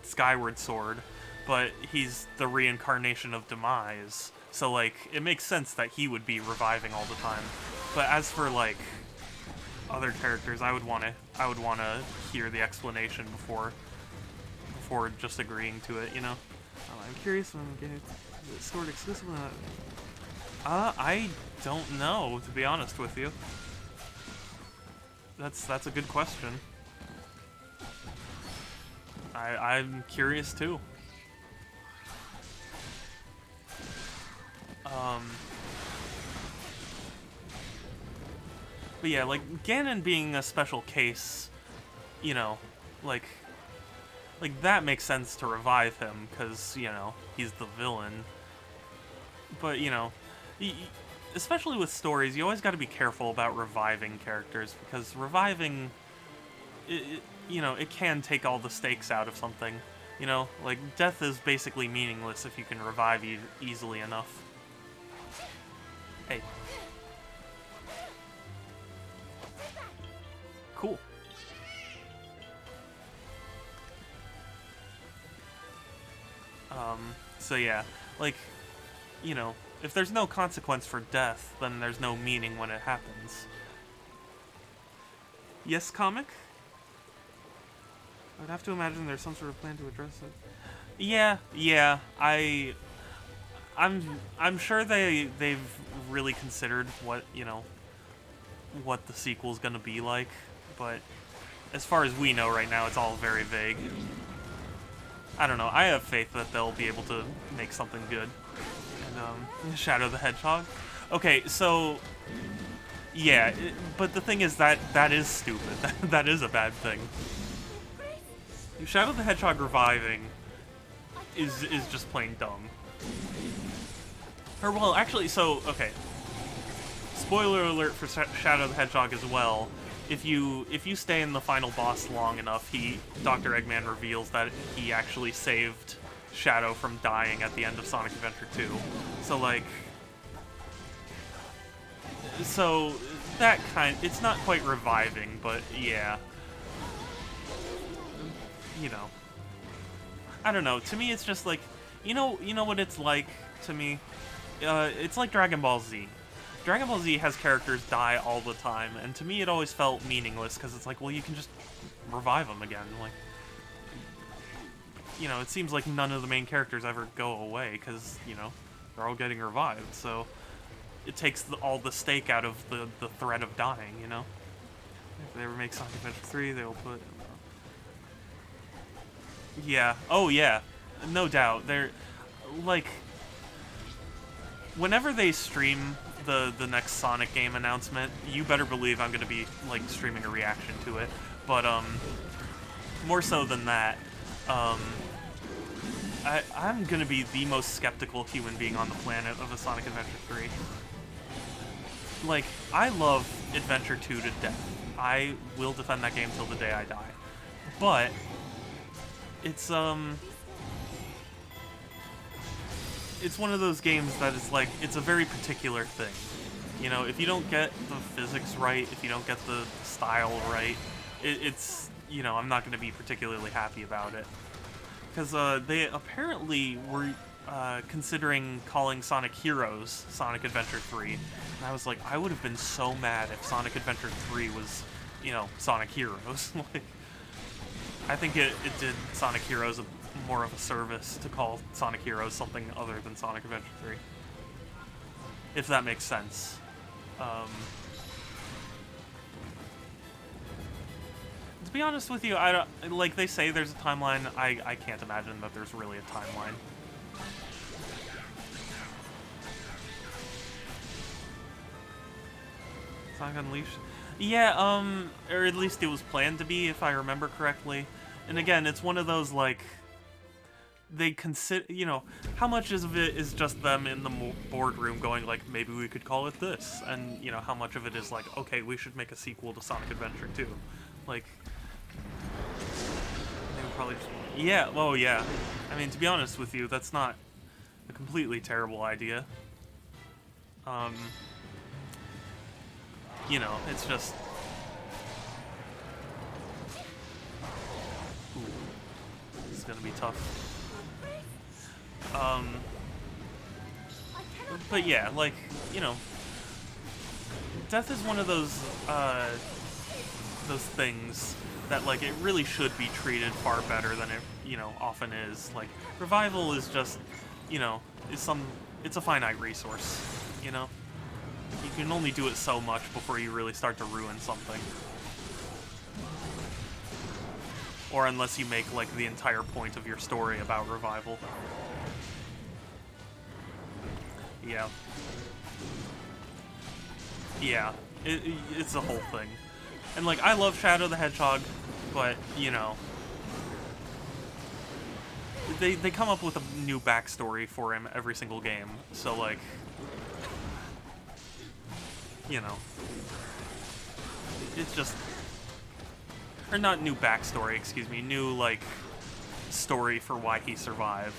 A: Skyward Sword, but he's the reincarnation of Demise, so, like, it makes sense that he would be reviving all the time. But as for, like, other characters, I would want to hear the explanation before just agreeing to it, you know? I'm curious when I'm getting the sword exclusively. I don't know, to be honest with you. That's a good question. I'm curious too. But yeah, like, Ganon being a special case, you know, like that makes sense to revive him, because, you know, he's the villain. But, you know, especially with stories, you always got to be careful about reviving characters, because reviving, you know, it can take all the stakes out of something. You know, like, death is basically meaningless if you can revive easily enough. Hey. Cool. So yeah, like, you know, if there's no consequence for death, then there's no meaning when it happens. Yes, comic? I would have to imagine there's some sort of plan to address it. Yeah, I'm sure they've really considered what, you know, what the sequel's gonna be like, but as far as we know right now, it's all very vague. I don't know, I have faith that they'll be able to make something good. And, Shadow the Hedgehog? Okay, so, Yeah, but the thing is that is stupid. That is a bad thing. Shadow the Hedgehog reviving is just plain dumb. Or well, actually, so okay. Spoiler alert for Shadow the Hedgehog as well. If you stay in the final boss long enough, Dr. Eggman reveals that he actually saved Shadow from dying at the end of Sonic Adventure 2. So like, so that it's not quite reviving, but yeah. You know. I don't know. To me, it's just like, you know what it's like to me. It's like Dragon Ball Z. Dragon Ball Z has characters die all the time, and to me, it always felt meaningless because it's like, well, you can just revive them again. Like, you know, it seems like none of the main characters ever go away because you know they're all getting revived. So it takes all the stake out of the threat of dying. You know, if they ever make Sonic Adventure 3, they will put. Yeah. Oh, yeah. No doubt. They're, like, whenever they stream the next Sonic game announcement, you better believe I'm going to be, like, streaming a reaction to it. But, more so than that, I'm going to be the most skeptical human being on the planet of a Sonic Adventure 3. Like, I love Adventure 2 to death. I will defend that game till the day I die. But it's one of those games that is like, it's a very particular thing. You know, if you don't get the physics right, if you don't get the style right, it's, you know, I'm not going to be particularly happy about it. Because they apparently were considering calling Sonic Heroes Sonic Adventure 3. And I was like, I would have been so mad if Sonic Adventure 3 was, you know, Sonic Heroes. Like, I think it did Sonic Heroes more of a service to call Sonic Heroes something other than Sonic Adventure 3. If that makes sense. To be honest with you, I don't, like they say there's a timeline, I can't imagine that there's really a timeline. Sonic Unleashed? Yeah, or at least it was planned to be, if I remember correctly. And again, it's one of those, like, they consider, you know, how much of it is just them in the boardroom going, like, maybe we could call it this? And, you know, how much of it is like, okay, we should make a sequel to Sonic Adventure 2. Like, they would probably just, yeah, well, yeah. I mean, to be honest with you, that's not a completely terrible idea. You know, it's just... Ooh, this is gonna be tough. But yeah, like, you know, death is one of those things that, like, it really should be treated far better than it, you know, often is. Like, revival is just, you know, it's a finite resource, you know? You can only do it so much before you really start to ruin something. Or unless you make, like, the entire point of your story about revival. Yeah. Yeah. It's a whole thing. And, like, I love Shadow the Hedgehog, but, you know... They come up with a new backstory for him every single game, so, like... You know, it's just, or not new backstory, excuse me, new, like, story for why he survived.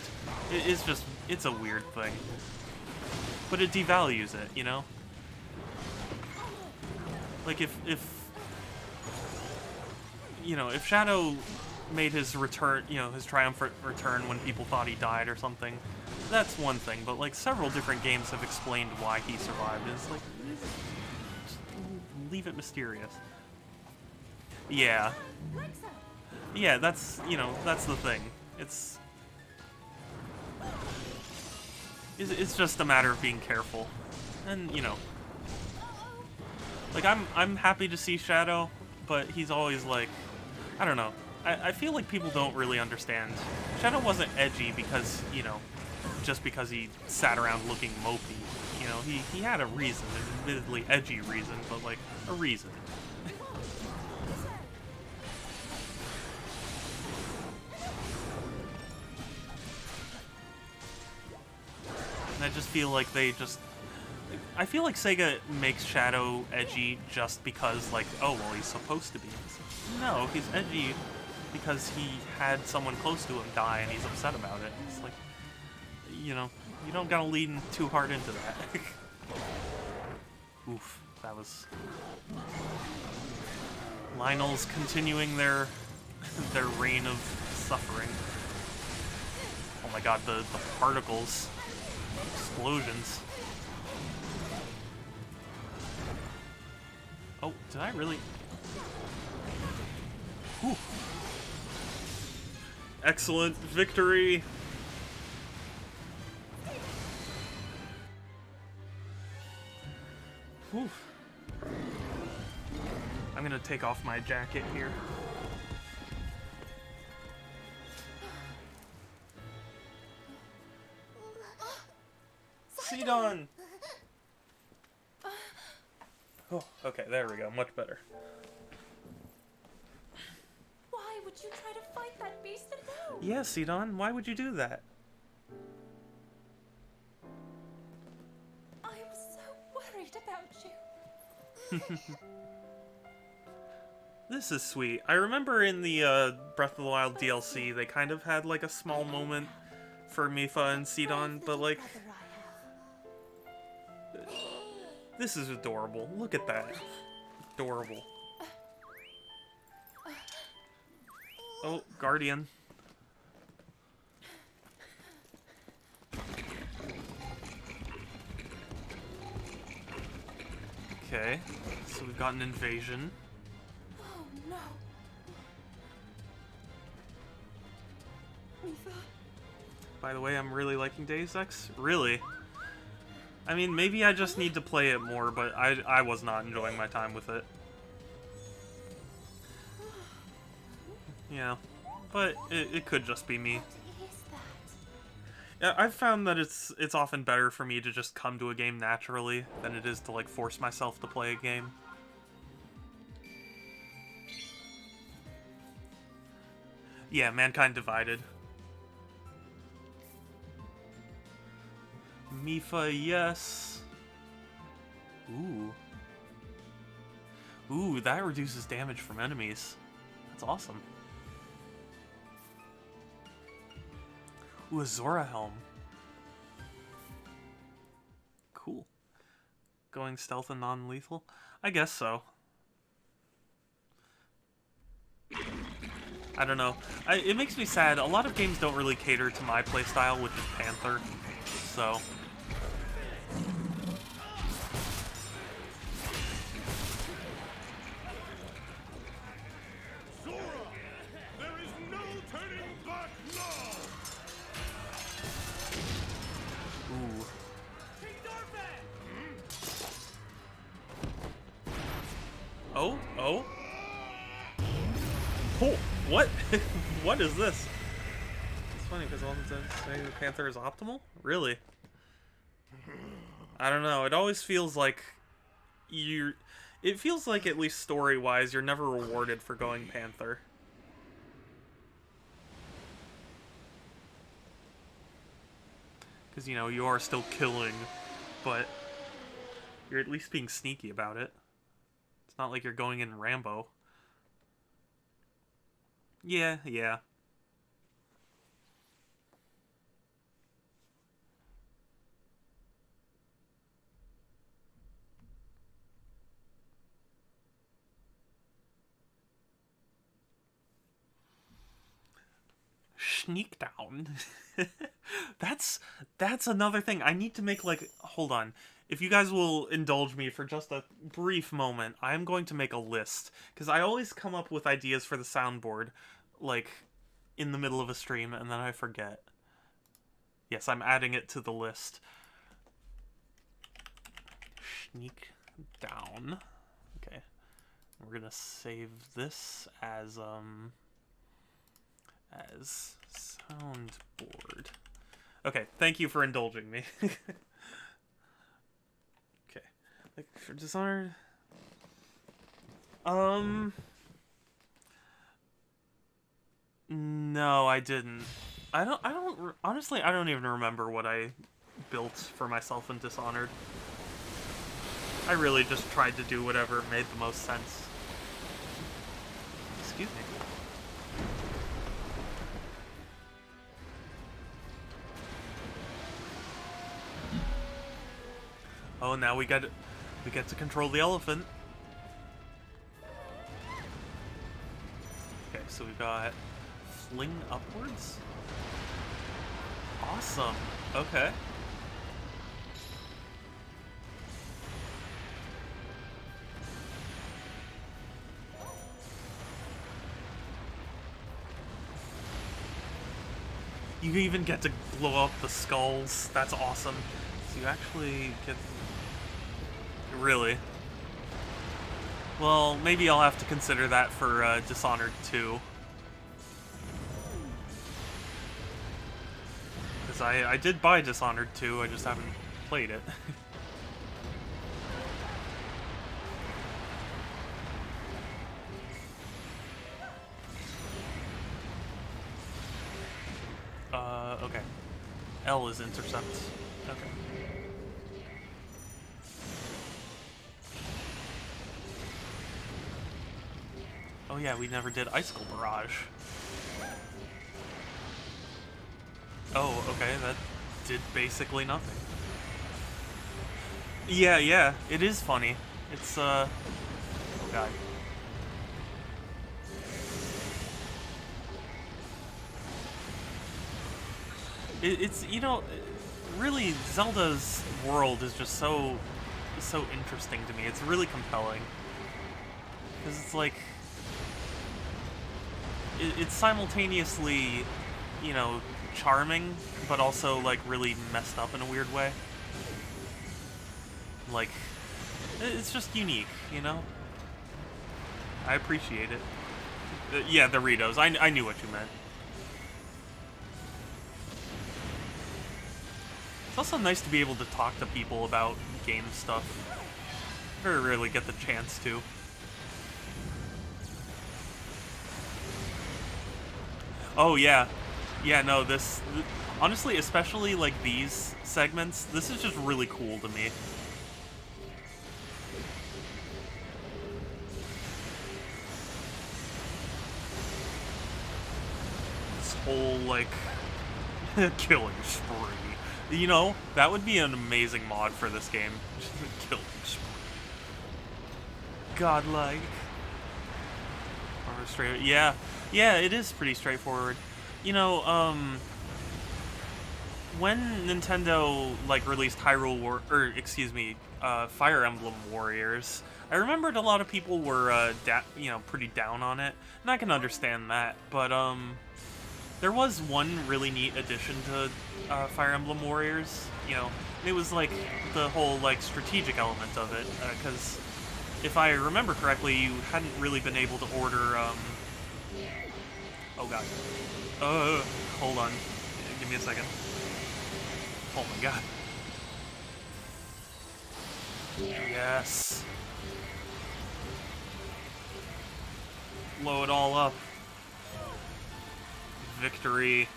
A: It's just, it's a weird thing. But it devalues it, you know? Like, if you know, if Shadow made his return, you know, his triumphant return when people thought he died or something, that's one thing, but, like, several different games have explained why he survived, and it's like, leave it mysterious. Yeah. Yeah, that's, you know, that's the thing. It's just a matter of being careful. And, you know, like, I'm happy to see Shadow, but he's always like, I don't know. I feel like people don't really understand. Shadow wasn't edgy because, you know, just because he sat around looking mopey, you You know, he had a reason, an admittedly edgy reason, but like a reason. And I just feel like I feel like Sega makes Shadow edgy just because, like, oh, well, he's supposed to be. No, he's edgy because he had someone close to him die and he's upset about it. It's like, you know, you don't gotta lean too hard into that. Oof, that was... Lionel's continuing their reign of suffering. Oh my god, the particles. Explosions. Oh, did I really... Whew. Excellent victory! Whew. I'm gonna take off my jacket here. Sidon! Oh, okay, there we go. Much better.
D: Why would you try to fight that beast alone?
A: Yeah, Sidon, why would you do that?
D: I was so worried about you.
A: This is sweet. I remember in the Breath of the Wild DLC, they kind of had like a small moment for Mipha and Sidon, but like... This is adorable. Look at that. Adorable. Oh, Guardian. Okay, so we've got an invasion.
D: Oh no. Mipha.
A: By the way, I'm really liking Deus Ex. Really? I mean, maybe I just need to play it more, but I was not enjoying my time with it. Yeah, but it could just be me.
D: What is that?
A: Yeah, I've found that it's often better for me to just come to a game naturally than it is to like force myself to play a game. Yeah, Mankind Divided. Mipha, yes. Ooh. Ooh, that reduces damage from enemies. That's awesome. Ooh, a Zora helm. Cool. Going stealth and non-lethal? I guess so. I don't know. It makes me sad. A lot of games don't really cater to my playstyle, which is Panther. So...
F: Sora! There is no turning back now!
A: Ooh. Oh? Oh? Oh, what? What is this? It's funny because all the time saying the Panther is optimal? Really? I don't know. It always feels like it feels like, at least story-wise, you're never rewarded for going Panther. Because, you know, you are still killing, but you're at least being sneaky about it. It's not like you're going in Rambo. Yeah, yeah. Sneak down. That's another thing. I need to make, like, hold on. If you guys will indulge me for just a brief moment, I am going to make a list. Because I always come up with ideas for the soundboard, like, in the middle of a stream, and then I forget. Yes, I'm adding it to the list. Sneak down. Okay. We're gonna save this as soundboard. Okay, thank you for indulging me. Like, for Dishonored? No, I didn't. Honestly, I don't even remember what I built for myself in Dishonored. I really just tried to do whatever made the most sense. Excuse me. Oh, now we get to control the elephant. Okay, so we got fling upwards. Awesome. Okay. You even get to blow up the skulls. That's awesome. So you actually get... Really? Well, maybe I'll have to consider that for Dishonored 2. Because I did buy Dishonored 2, I just haven't played it. Okay. L is intercept. Okay. Oh yeah, we never did Icicle Barrage. Oh, okay, that did basically nothing. Yeah, it is funny. It's, oh god. It's, you know, really, Zelda's world is just so interesting to me. It's really compelling. Because it's like... It's simultaneously, you know, charming, but also, like, really messed up in a weird way. Like, it's just unique, you know? I appreciate it. Yeah, Doritos. I knew what you meant. It's also nice to be able to talk to people about game stuff. Very rarely get the chance to. Oh, yeah. Yeah, no, this... Honestly, especially, like, these segments, this is just really cool to me. This whole, like, killing spree. You know, that would be an amazing mod for this game. Killing spree. Godlike. Or straight... Yeah. Yeah, it is pretty straightforward. You know, when Nintendo, like, released Fire Emblem Warriors, I remembered a lot of people were, you know, pretty down on it, and I can understand that, but, there was one really neat addition to, Fire Emblem Warriors, you know, it was, like, the whole, like, strategic element of it, because if I remember correctly, you hadn't really been able to order, oh god. Hold on. Give me a second. Oh my god. Yes. Blow it all up. Victory.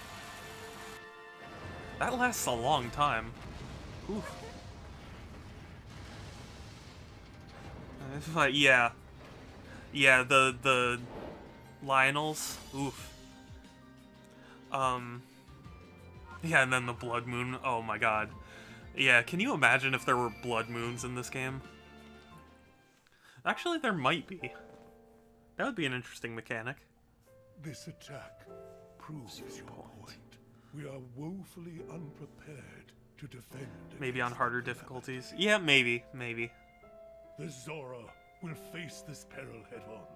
A: That lasts a long time. Oof. Yeah. Yeah, the Lionels. Oof. Yeah, and then the Blood Moon. Oh my god. Yeah, can you imagine if there were Blood Moons in this game? Actually, there might be. That would be an interesting mechanic.
F: This attack proves your point. We are woefully unprepared to defend.
A: Maybe on harder difficulties. Yeah, maybe.
F: The Zora will face this peril head on.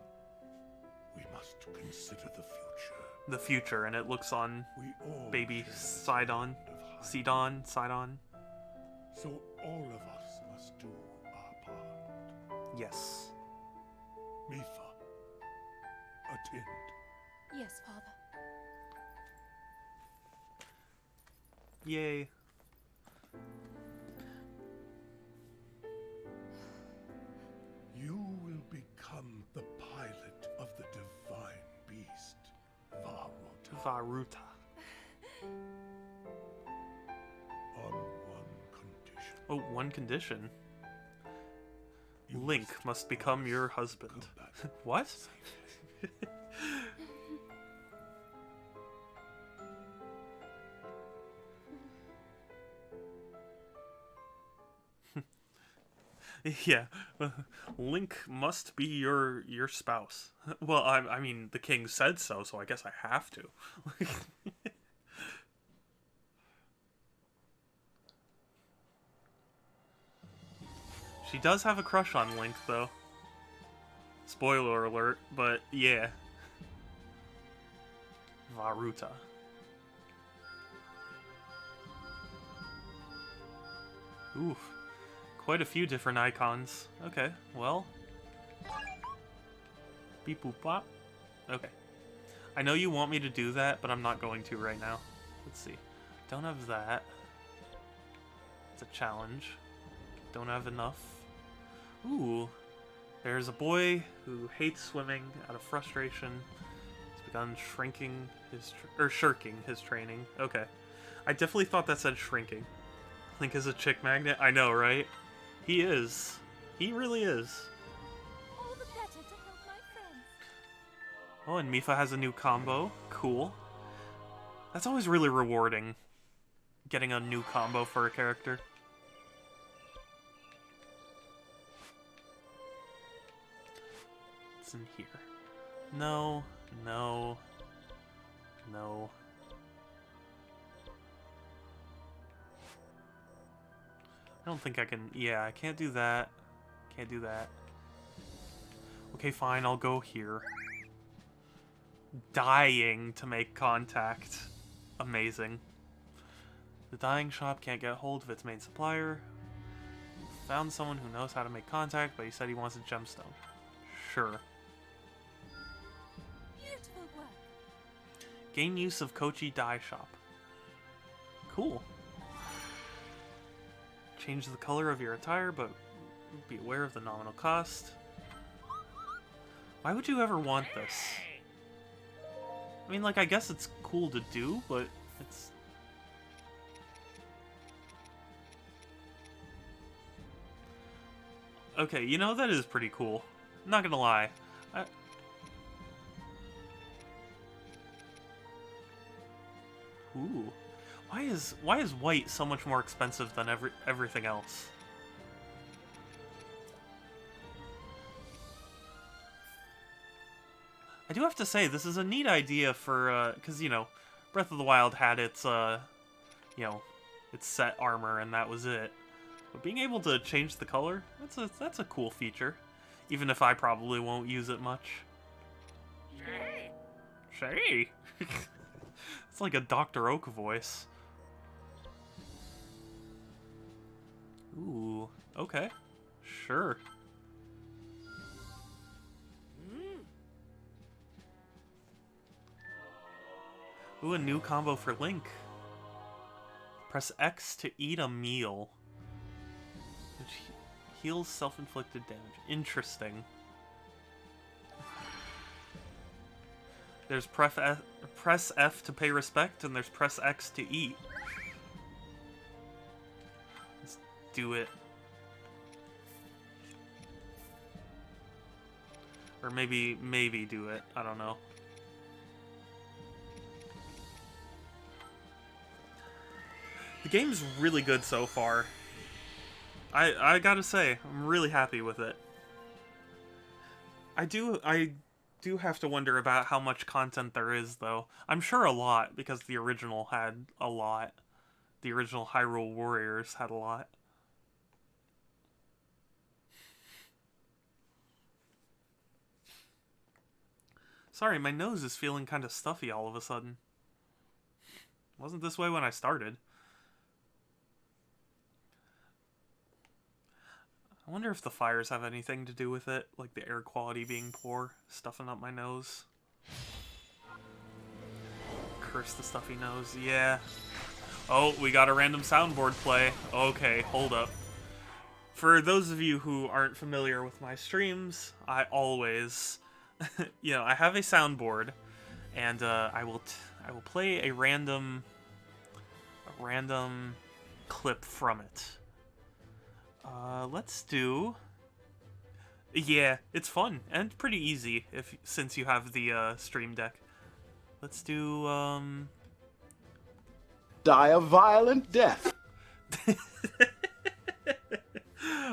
F: We must consider the future.
A: The future, and it looks on
F: We all
A: baby
F: share
A: Sidon.
F: the bond of
A: Sidon.
F: So all of us must do our part.
A: Yes.
F: Mifa, attend.
D: Yes, Father.
A: Yay. Varuta.
F: On one condition.
A: Oh, one condition.
F: You
A: Link must become your husband.
F: come back.
A: What? Yeah, Link must be your spouse. Well, I mean, the king said so, so I guess I have to. She does have a crush on Link, though. Spoiler alert, but yeah. Varuta. Oof. Quite a few different icons. Okay, well. Beep boop bop. Okay. I know you want me to do that, but I'm not going to right now. Let's see. Don't have that. It's a challenge. Don't have enough. Ooh. There's a boy who hates swimming out of frustration. He's begun shrinking his shirking his training. Okay. I definitely thought that said shrinking. Link is a chick magnet. I know, right? He is. He really is.
B: All the better to help my friends.
A: Oh, and Mifa has a new combo. Cool. That's always really rewarding. Getting a new combo for a character. What's in here? No, no, no. I don't think I can... Yeah, I can't do that. Can't do that. Okay, fine, I'll go here. Dying to make contact. Amazing. The dyeing shop can't get hold of its main supplier. Found someone who knows how to make contact, but he said he wants a gemstone. Sure.
B: Beautiful work.
A: Gain use of Kochi dye shop. Cool. Change the color of your attire, but be aware of the nominal cost. Why would you ever want this? I mean, like, I guess it's cool to do, but it's... Okay, you know, that is pretty cool. Not gonna lie. Ooh. Why is white so much more expensive than everything else? I do have to say, this is a neat idea for, because, you know, Breath of the Wild had its, you know, its set armor, and that was it. But being able to change the color, that's a cool feature. Even if I probably won't use it much. Shay! It's like a Dr. Oak voice. Ooh, okay. Sure. Ooh, a new combo for Link. Press X to eat a meal, which heals self-inflicted damage. Interesting. There's press F to pay respect, and there's press X to eat. Let's do it. Or maybe do it. I don't know. The game's really good so far. I gotta say, I'm really happy with it. I do have to wonder about how much content there is, though. I'm sure a lot, because the original had a lot. The original Hyrule Warriors had a lot. Sorry, my nose is feeling kind of stuffy all of a sudden. Wasn't this way when I started. I wonder if the fires have anything to do with it, like the air quality being poor, stuffing up my nose. Curse the stuffy nose, yeah. Oh, we got a random soundboard play. Okay, hold up. For those of you who aren't familiar with my streams, I always, you know, I have a soundboard, and I I will play a random clip from it. Let's do. Yeah, it's fun and pretty easy since you have the Stream Deck. Let's do
C: Die a violent death.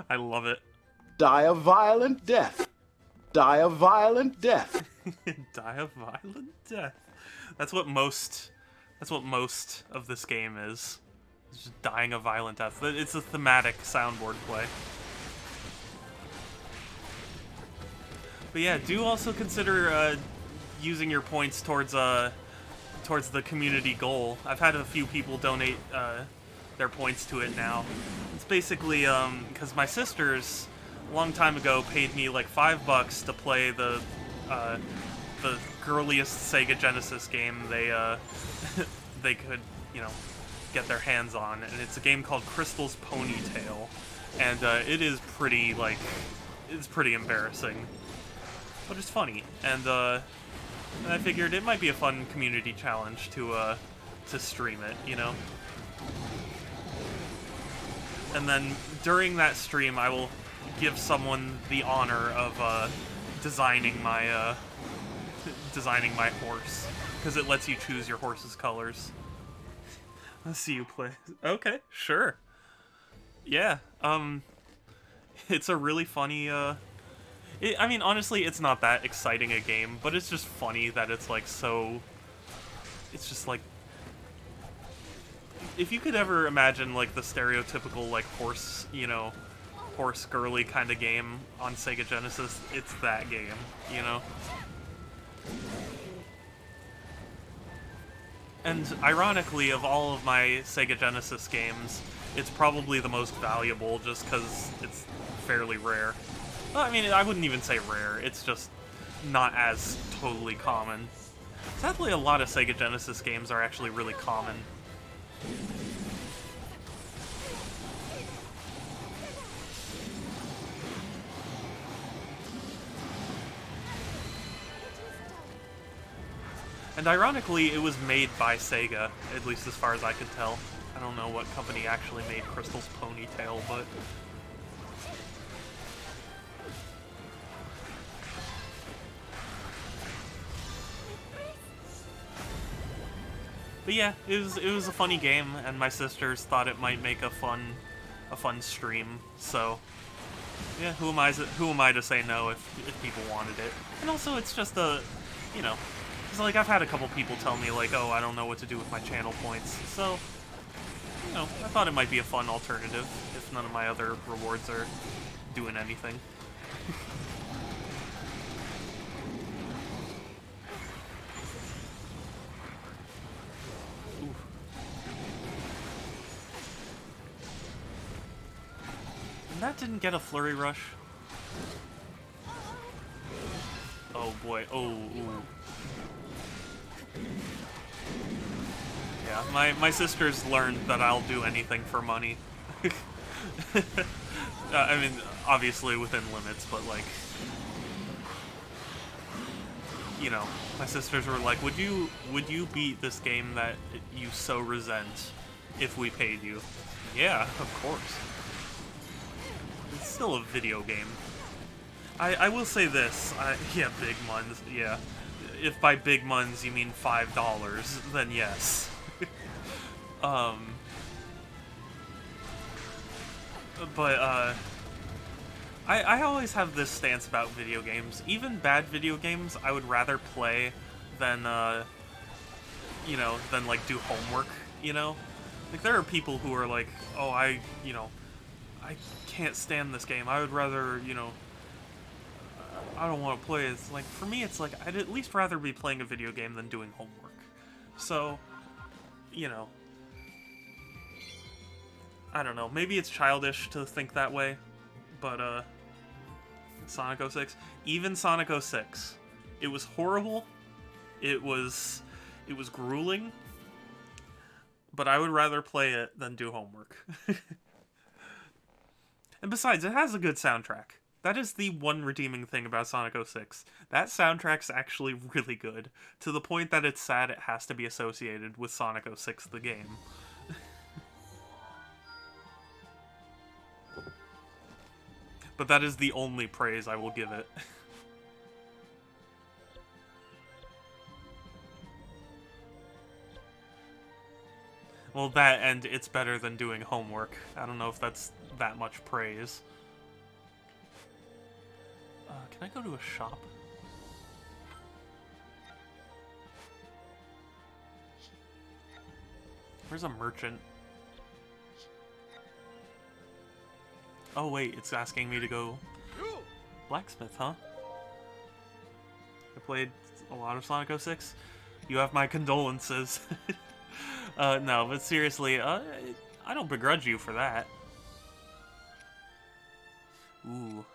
A: I love it.
C: Die a violent death. Die a violent death.
A: Die a violent death. That's what most of this game is. It's just dying a violent death. It's a thematic soundboard play. But yeah, do also consider using your points towards the community goal. I've had a few people donate their points to it now. It's basically because my sisters a long time ago paid me like $5 to play the girliest Sega Genesis game they could, you know, get their hands on, and it's a game called Crystal's Ponytail, and it is pretty it's pretty embarrassing, but it's funny, and I figured it might be a fun community challenge to stream it, you know. And then during that stream, I will give someone the honor of designing my horse, because it lets you choose your horse's colors. Let's see you play. Okay, sure. Yeah, it's a really funny, I mean, honestly, it's not that exciting a game, but it's just funny that it's like so, it's just like, if you could ever imagine like the stereotypical like horse, you know, horse girly kind of game on Sega Genesis, it's that game, you know? And ironically, of all of my Sega Genesis games, it's probably the most valuable just because it's fairly rare. Well, I mean, I wouldn't even say rare, it's just not as totally common. Sadly, a lot of Sega Genesis games are actually really common. And ironically, it was made by Sega, at least as far as I could tell. I don't know what company actually made Crystal's Ponytail, but... But yeah, it was a funny game, and my sisters thought it might make a fun stream. So yeah, who am I to say no if people wanted it? And also, it's just a, you know, it's like I've had a couple people tell me like, oh, I don't know what to do with my channel points. So, you know, I thought it might be a fun alternative if none of my other rewards are doing anything. That didn't get a flurry rush. Oh boy. Oh. Ooh. Yeah, my sisters learned that I'll do anything for money. I mean, obviously within limits, but like, you know, my sisters were like, would you beat this game that you so resent if we paid you? Yeah, of course. It's still a video game. I will say this. Yeah, big muns. Yeah. If by big muns you mean $5, then yes. But, I always have this stance about video games. Even bad video games, I would rather play than, you know, than, like, do homework, you know? Like, there are people who are like, oh, I can't stand this game. I would rather, you know, I don't want to play it. It's like, for me, it's like, I'd at least rather be playing a video game than doing homework. So, you know, I don't know. Maybe it's childish to think that way, but, Sonic 06. Even Sonic 06. It was horrible. It was grueling. But I would rather play it than do homework. And besides, it has a good soundtrack. That is the one redeeming thing about Sonic 06. That soundtrack's actually really good, to the point that it's sad it has to be associated with Sonic 06, the game. But that is the only praise I will give it. Well, that and it's better than doing homework. I don't know if that's that much praise. Can I go to a shop? Where's a merchant? Oh wait, it's asking me to go blacksmith, huh? I played a lot of Sonic 06. You have my condolences. No, but seriously, I don't begrudge you for that. Ooh.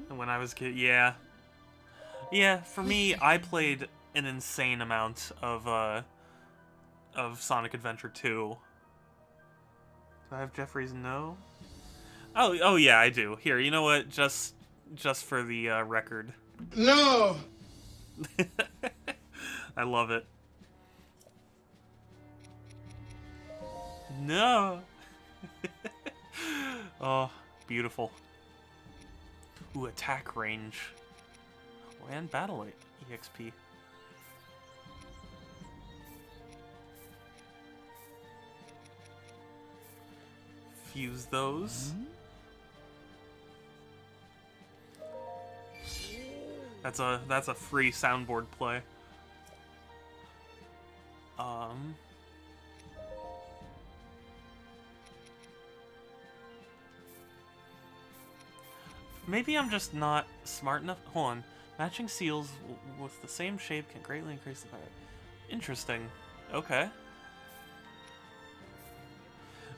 A: And when I was a kid, yeah. Yeah, for me, I played an insane amount of Sonic Adventure 2. Do I have Jeffrey's no? Oh yeah, I do. Here, you know what? Just for the record.
F: No!
A: I love it. No! Oh, beautiful. Ooh, attack range. Oh, and battle EXP. Fuse those. That's a free soundboard play. Maybe I'm just not smart enough. Hold on. Matching seals with the same shape can greatly increase the power. Interesting. Okay.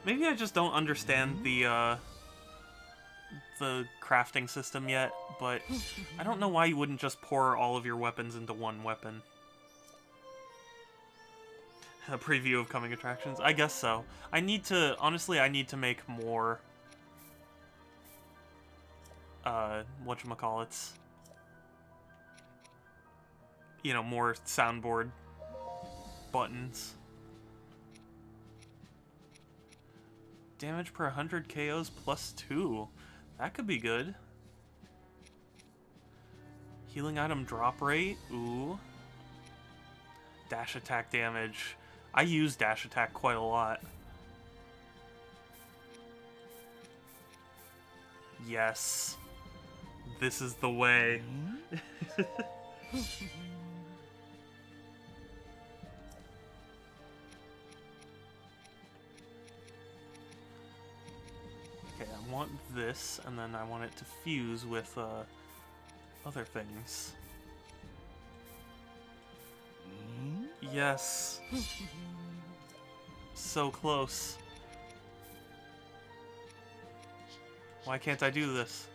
A: Maybe I just don't understand the crafting system yet, but I don't know why you wouldn't just pour all of your weapons into one weapon. A preview of coming attractions? I guess so. Honestly, I need to make more, whatchamacallits. You know, more soundboard buttons. Damage per 100 KOs plus 2. That could be good. Healing item drop rate. Ooh. Dash attack damage. I use dash attack quite a lot. Yes. This is the way. Okay, I want this, and then I want it to fuse with other things. Yes. So close. Why can't I do this?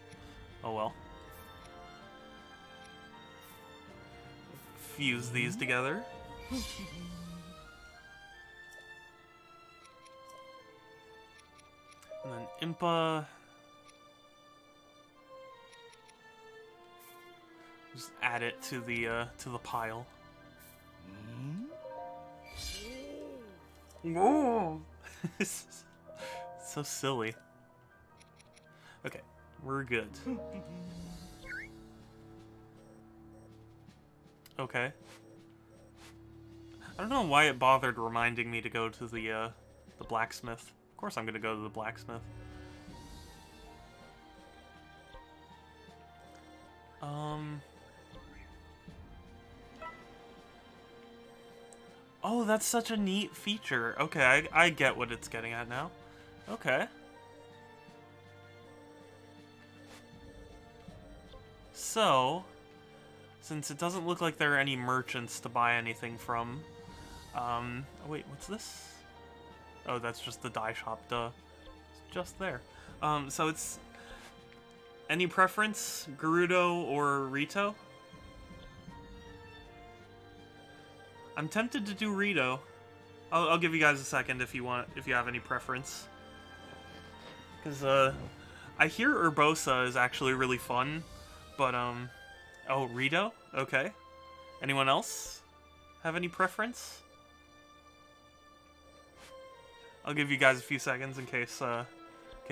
A: Oh well. Fuse these together. And then Impa. Just add it to the pile. Whoa! So silly. Okay, we're good. Okay. I don't know why it bothered reminding me to go to the blacksmith. Of course I'm gonna go to the blacksmith. Oh, that's such a neat feature. Okay, I get what it's getting at now. Okay. So, since it doesn't look like there are any merchants to buy anything from, oh wait, what's this? Oh, that's just the dye shop, duh. It's just there. So it's any preference, Gerudo or Rito? I'm tempted to do Rito. I'll give you guys a second if you have any preference. Because, I hear Urbosa is actually really fun, but, oh, Rito? Okay. Anyone else have any preference? I'll give you guys a few seconds in case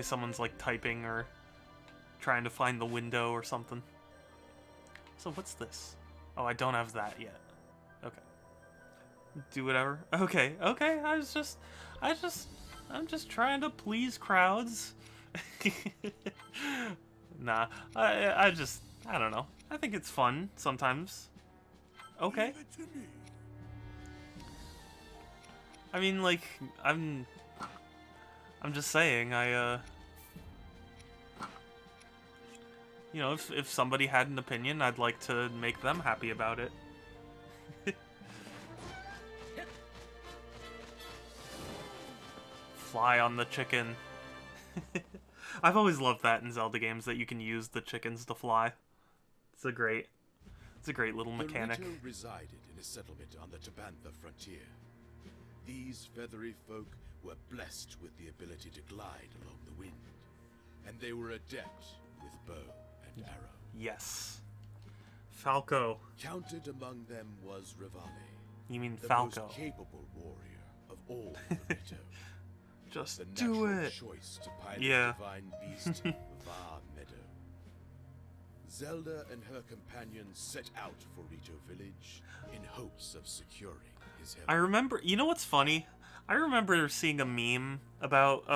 A: someone's, like, typing or trying to find the window or something. So what's this? Oh, I don't have that yet. Okay. Do whatever. Okay. I'm just trying to please crowds. Nah. I don't know. I think it's fun sometimes. Okay.
F: Leave it to me.
A: I mean, like, I'm just saying, you know, if somebody had an opinion, I'd like to make them happy about it. Fly on the chicken. I've always loved that in Zelda games, that you can use the chickens to fly. It's a great little mechanic.
C: The Rito resided in a settlement on the Tabantha frontier. These feathery folk were blessed with the ability to glide along the wind, and they were adept with bow and arrow.
A: Yes. Falco.
C: Counted among them was Rivale,
A: You mean
C: the
A: Falco.
C: most capable warrior of all the Rito.
A: Just
C: The
A: do
C: natural
A: it.
C: choice to pilot
A: Yeah.
C: divine beast Va Meadow. Zelda and her companions set out for Rito Village in hopes of securing his
A: I
C: heaven.
A: remember, you know what's funny? I remember seeing a meme about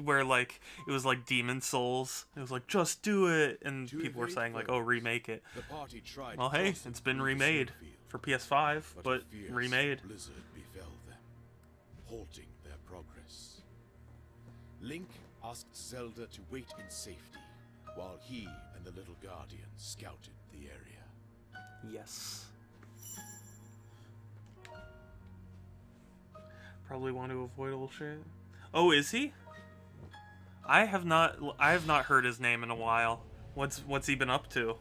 A: where like it was like Demon Souls. It was like just do it, and
C: To
A: people were
C: evade
A: saying like, oh,
C: foes,
A: remake it.
C: The party tried
A: Well,
C: to
A: hey,
C: cross
A: it's
C: it
A: been
C: through the
A: remade
C: snowfield,
A: for PS5, but
C: a fierce
A: remade.
C: blizzard befell them, halting their progress. Link asked Zelda to wait in safety while he and the little guardian scouted the area.
A: Yes. Probably want to avoid all shit. Oh, is he? I have not heard his name in a while. What's he been up to?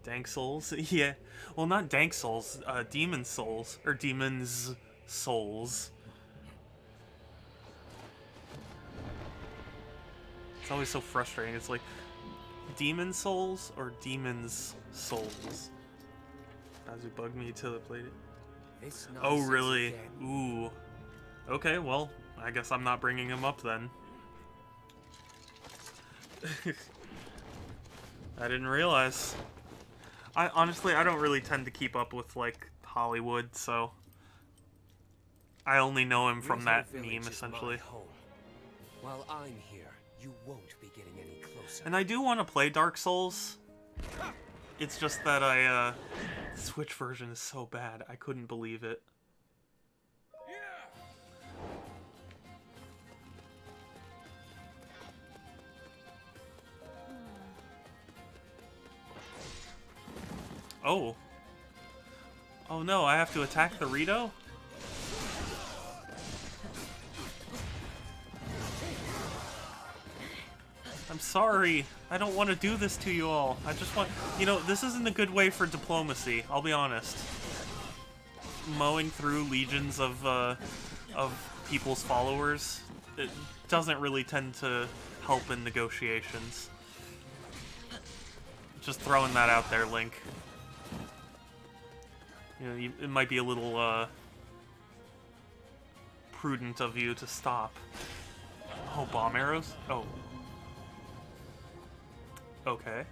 A: Dank Souls? Yeah. Well, not Dank Souls, Demon Souls or Demon's Souls. It's always so frustrating. It's like Demon Souls or Demon's Souls. Bazu bugged me till it played it.
E: This
A: Oh,
E: nonsense
A: really?
E: again.
A: Ooh. Okay, well, I guess I'm not bringing him up then. I didn't realize. Honestly, I don't really tend to keep up with, like, Hollywood, so I only know him from
E: Rito
A: that
E: Village
A: meme,
E: is
A: essentially.
E: my home. While I'm here, you won't be getting any closer.
A: And I do want to play Dark Souls. It's just that the Switch version is so bad, I couldn't believe it. Oh. Oh no, I have to attack the Rito? I'm sorry. I don't want to do this to you all. I just want... You know, this isn't a good way for diplomacy, I'll be honest. Mowing through legions of people's followers, it doesn't really tend to help in negotiations. Just throwing that out there, Link. You know, it might be a little, prudent of you to stop. Oh, bomb arrows? Oh. Okay.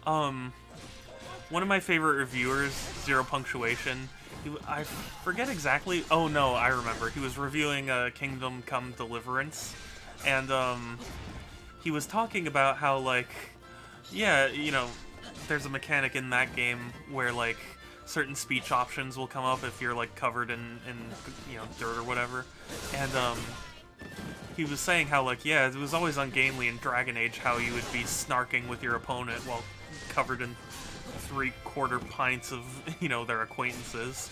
A: One of my favorite reviewers, Zero Punctuation, I forget exactly... Oh, no, I remember. He was reviewing Kingdom Come Deliverance, and, he was talking about how, like, yeah, you know, there's a mechanic in that game where, like, certain speech options will come up if you're, like, covered in you know, dirt or whatever, and, he was saying how, like, yeah, it was always ungainly in Dragon Age how you would be snarking with your opponent while covered in 3/4 pints of, you know, their acquaintances.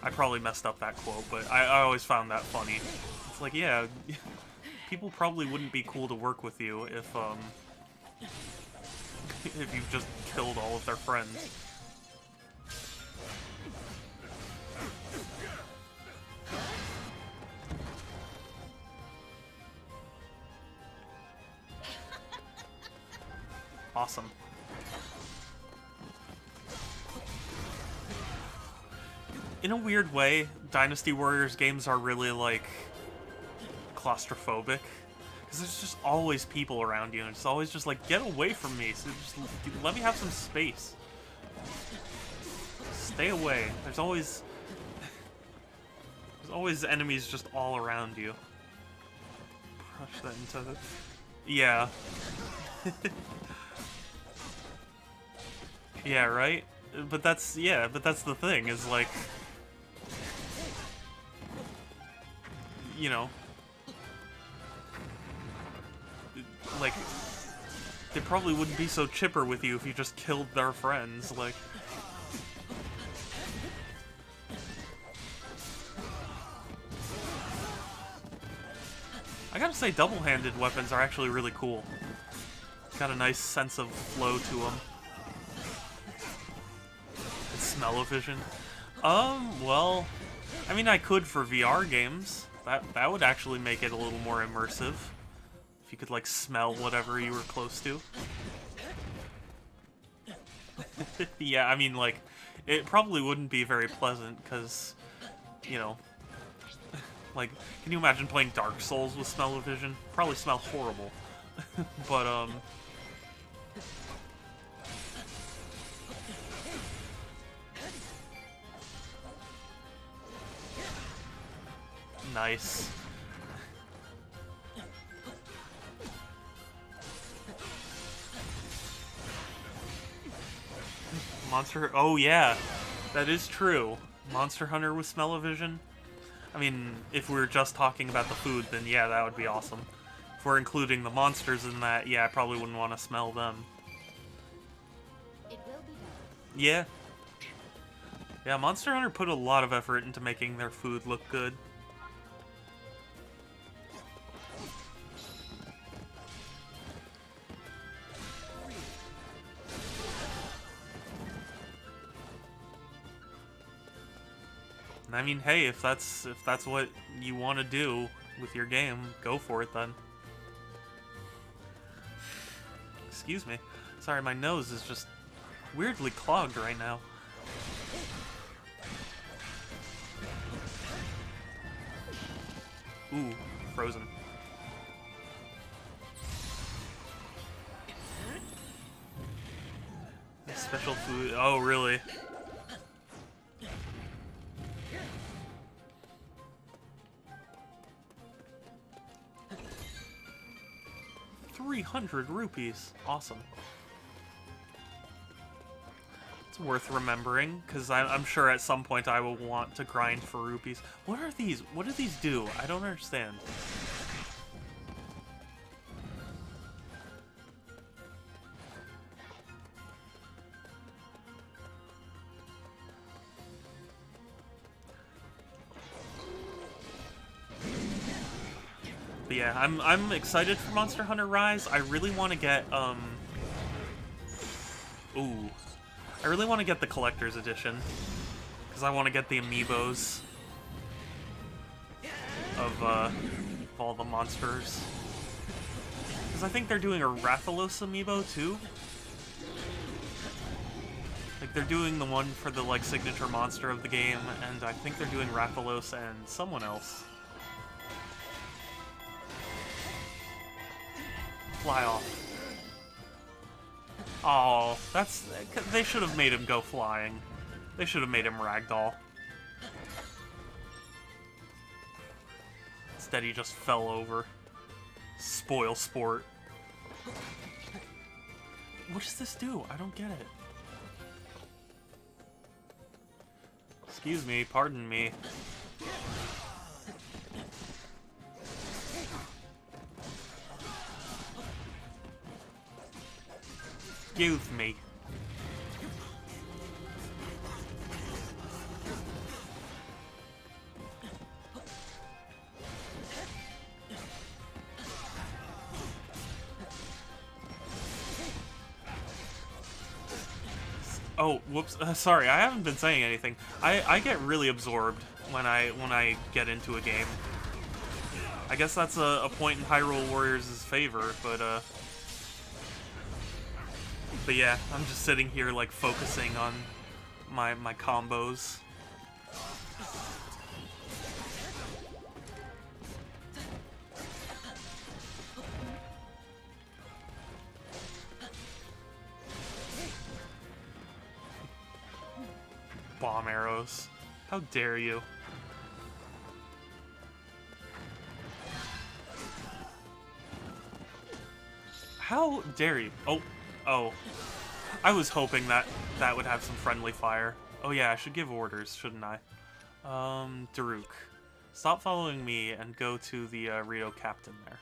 A: I probably messed up that quote, but I always found that funny. It's like, yeah, people probably wouldn't be cool to work with you if you've just killed all of their friends. Awesome. In a weird way, Dynasty Warriors games are really, like, claustrophobic. Because there's just always people around you, and it's always just like, get away from me, so just let me have some space. Stay away. There's always enemies just all around you. Push that into the... Yeah. Yeah, right? But that's the thing, is like... You know... Like, they probably wouldn't be so chipper with you if you just killed their friends, like... I gotta say, double-handed weapons are actually really cool. Got a nice sense of flow to them. And smell-o-vision. Well... I mean, I could for VR games. That would actually make it a little more immersive. If you could, like, smell whatever you were close to. Yeah, I mean, like, it probably wouldn't be very pleasant, because, you know... Like, can you imagine playing Dark Souls with smell-o-vision? Probably smell horrible. But, nice. Monster... Oh, yeah. That is true. Monster Hunter with smell-o-vision. I mean, if we were just talking about the food, then yeah, that would be awesome. If we're including the monsters in that, yeah, I probably wouldn't want to smell them.
B: It will be done.
A: Yeah. Yeah, Monster Hunter put a lot of effort into making their food look good. I mean, hey, if that's what you want to do with your game, go for it then. Excuse me. Sorry, my nose is just weirdly clogged right now. Ooh, frozen. Special food. Oh, really? 300 rupees. Awesome. It's worth remembering, because I'm sure at some point I will want to grind for rupees. What are these? What do these do? I don't understand. But yeah, I'm excited for Monster Hunter Rise. I really want to get ooh. I really want to get the collector's edition, because I want to get the amiibos of all the monsters. Because I think they're doing a Rathalos amiibo too. Like, they're doing the one for the, like, signature monster of the game, and I think they're doing Rathalos and someone else. Fly off. Oh, that's... They should have made him go flying. They should have made him ragdoll. Instead, he just fell over. Spoil sport. What does this do? I don't get it. Excuse me, pardon me. Excuse me. Oh, whoops. Sorry, I haven't been saying anything. I get really absorbed when I get into a game. I guess that's a point in Hyrule Warriors' favor, but yeah, I'm just sitting here like focusing on my combos. Bomb arrows. How dare you? How dare you? Oh. I was hoping that that would have some friendly fire. Oh yeah, I should give orders, shouldn't I? Daruk. Stop following me and go to the Rio captain there.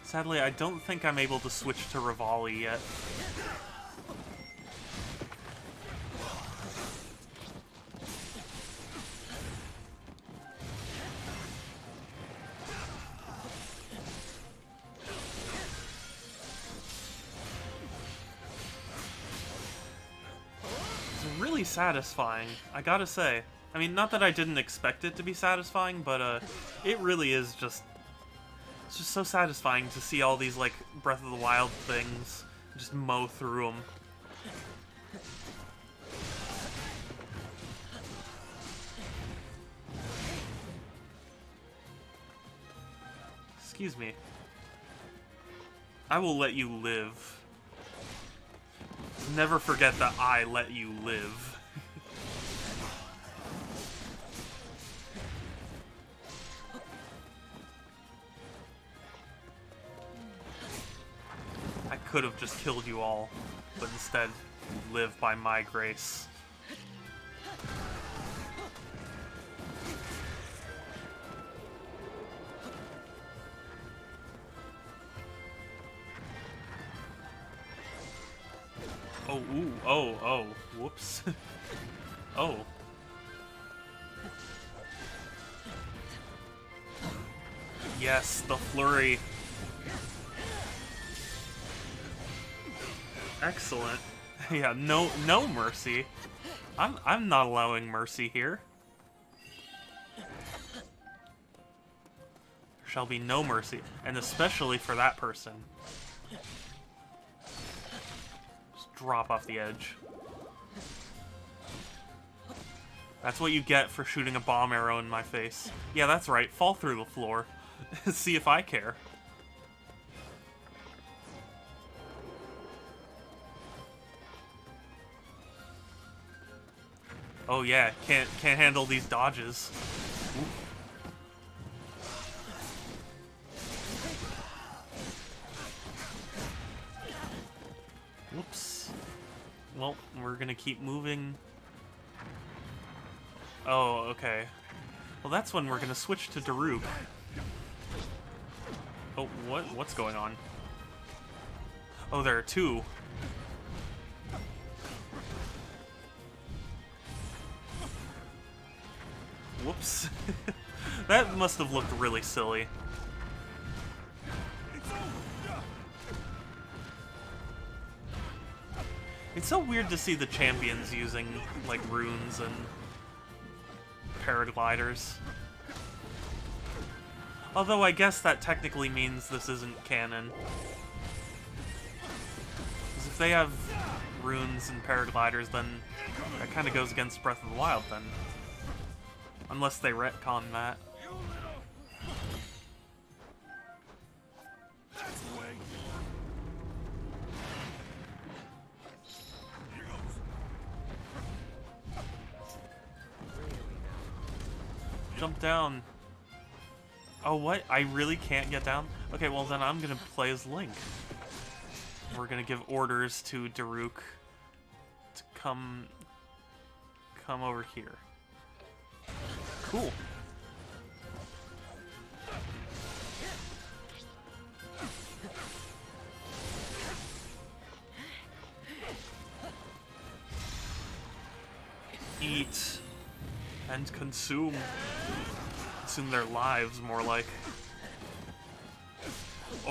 A: Sadly, I don't think I'm able to switch to Rivali yet. It's really satisfying, I gotta say. I mean, not that I didn't expect it to be satisfying, but it really is just... It's just so satisfying to see all these, like, Breath of the Wild things. Just mow through them. Excuse me. I will let you live. Never forget that I let you live. I could have just killed you all, but instead, you live by my grace. Oh, ooh, oh, whoops. Oh. Yes, the flurry. Excellent. Yeah, no mercy. I'm not allowing mercy here. There shall be no mercy, and especially for that person. Just drop off the edge. That's what you get for shooting a bomb arrow in my face. Yeah, that's right. Fall through the floor. See if I care. Oh yeah, can't handle these dodges. Ooh. Whoops. Well, we're gonna keep moving. Oh, okay. Well, that's when we're gonna switch to Daruk. Oh, what's going on? Oh, there are two. Whoops. That must have looked really silly. It's so weird to see the champions using, like, runes and paragliders. Although I guess that technically means this isn't canon. Because if they have runes and paragliders, then that kind of goes against Breath of the Wild, then. Unless they retcon that. Jump down. Oh, what? I really can't get down? Okay, well then I'm gonna play as Link. We're gonna give orders to Daruk to come over here. Cool. Eat and consume. Consume their lives, more like.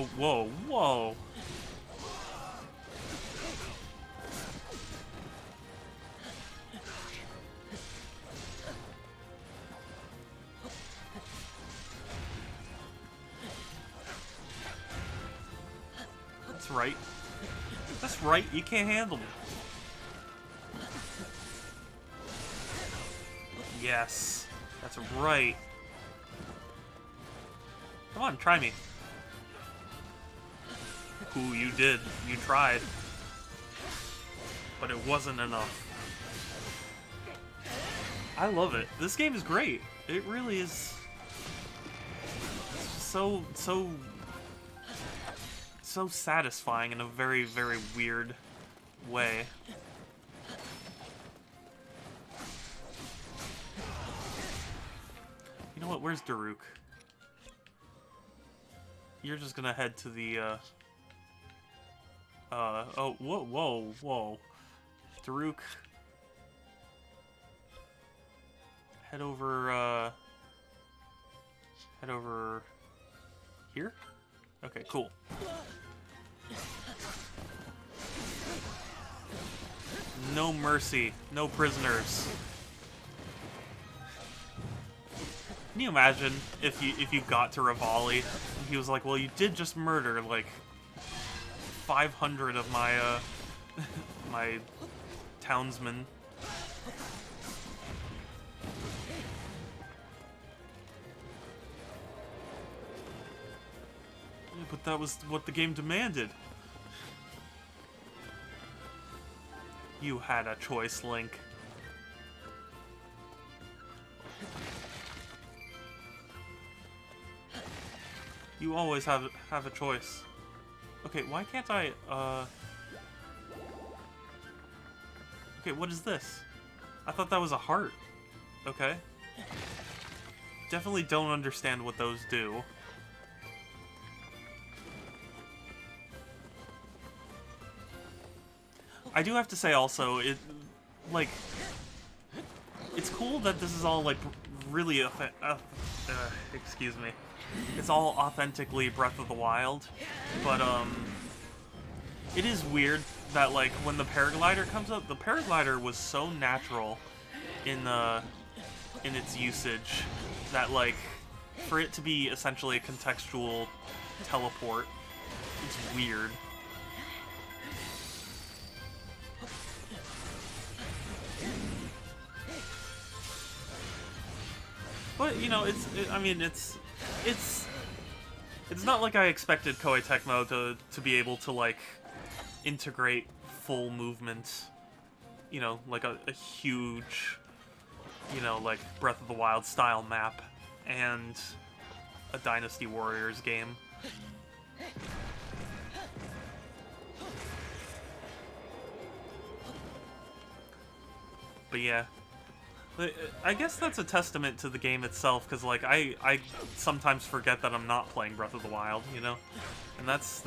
A: Oh, whoa, whoa. That's right. That's right, you can't handle me. Yes, that's right. Come on, try me. Ooh, you did. You tried. But it wasn't enough. I love it. This game is great. It really is so satisfying in a very, very weird way. You know what? Where's Daruk? You're just gonna head to the, oh, whoa. Daruk. Head over here? Okay, cool. No mercy, no prisoners. Can you imagine if you got to Rivali and he was like, well, you did just murder like 500 of my my townsmen. Yeah, but that was what the game demanded. You had a choice, Link. You always have a choice. Okay, why can't I, Okay, what is this? I thought that was a heart. Okay. Definitely don't understand what those do. I do have to say also, it's cool that this is all, like, really, excuse me. It's all authentically Breath of the Wild, but, it is weird that, like, when the paraglider comes up, the paraglider was so natural in its usage that, like, for it to be essentially a contextual teleport, it's weird. But, you know, it's not like I expected Koei Tecmo to be able to, like, integrate full movement, you know, like a huge, you know, like Breath of the Wild style map and a Dynasty Warriors game. But yeah. I guess that's a testament to the game itself, because, like, I sometimes forget that I'm not playing Breath of the Wild, you know? And that's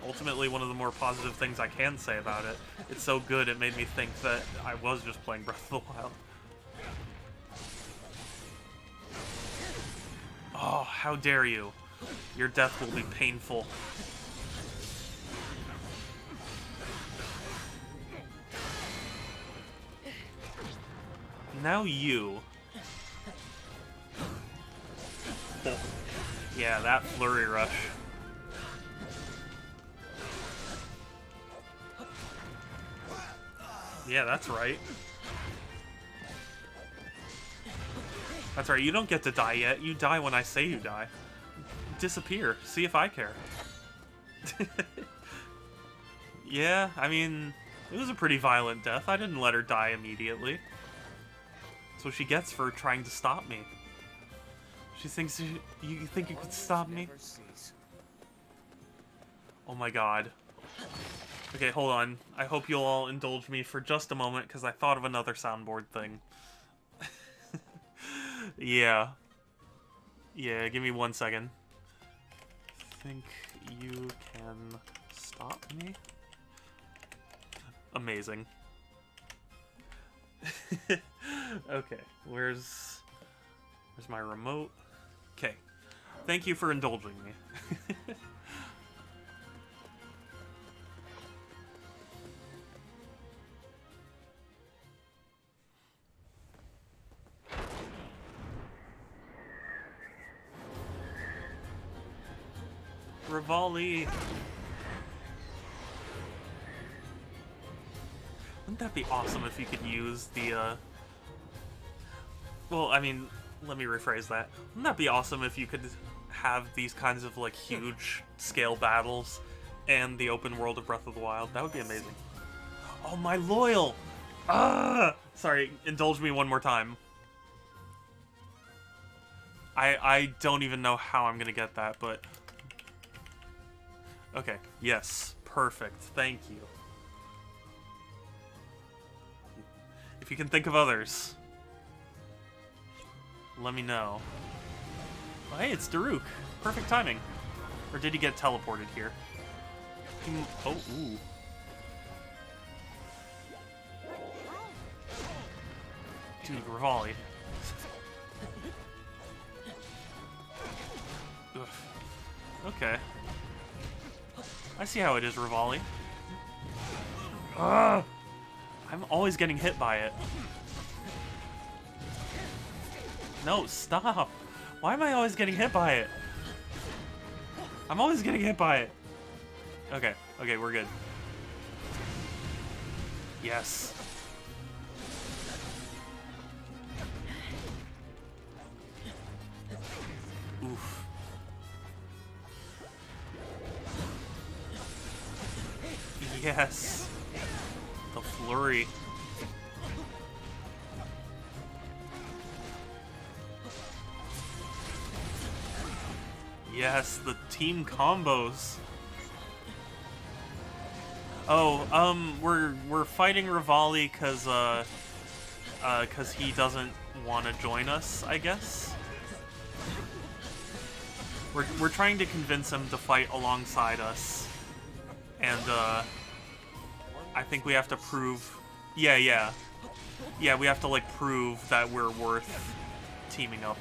A: ultimately one of the more positive things I can say about it. It's so good, it made me think that I was just playing Breath of the Wild. Oh, how dare you. Your death will be painful. Now you. Oh. Yeah, that flurry rush. Yeah, that's right. That's right, you don't get to die yet. You die when I say you die. Disappear. See if I care. Yeah, I mean, it was a pretty violent death. I didn't let her die immediately. That's what she gets for trying to stop me. She thinks you think you could stop me? Oh my god. Okay, hold on. I hope you'll all indulge me for just a moment, because I thought of another soundboard thing. Yeah. Yeah, give me 1 second. Think you can stop me? Amazing. Okay, where's my remote? Okay. Thank you for indulging me. Rivali. Wouldn't that be awesome if you could use the, well, I mean, let me rephrase that. Wouldn't that be awesome if you could have these kinds of, like, huge scale battles and the open world of Breath of the Wild? That would be amazing. Oh, my loyal! Ah! Sorry, indulge me one more time. I don't even know how I'm gonna get that, but... Okay, yes, perfect, thank you. If you can think of others, let me know. Oh, hey, it's Daruk. Perfect timing. Or did he get teleported here? Oh, ooh. Dude, Rivali. Okay. I see how it is, Rivali. Ugh! I'm always getting hit by it. No, stop! Why am I always getting hit by it? I'm always getting hit by it. Okay, okay, we're good. Yes. Oof. Yes. The flurry. Yes, the team combos. Oh, we're fighting Rivali cause he doesn't want to join us, I guess. We're trying to convince him to fight alongside us, and I think we have to prove. Yeah, we have to like prove that we're worth teaming up.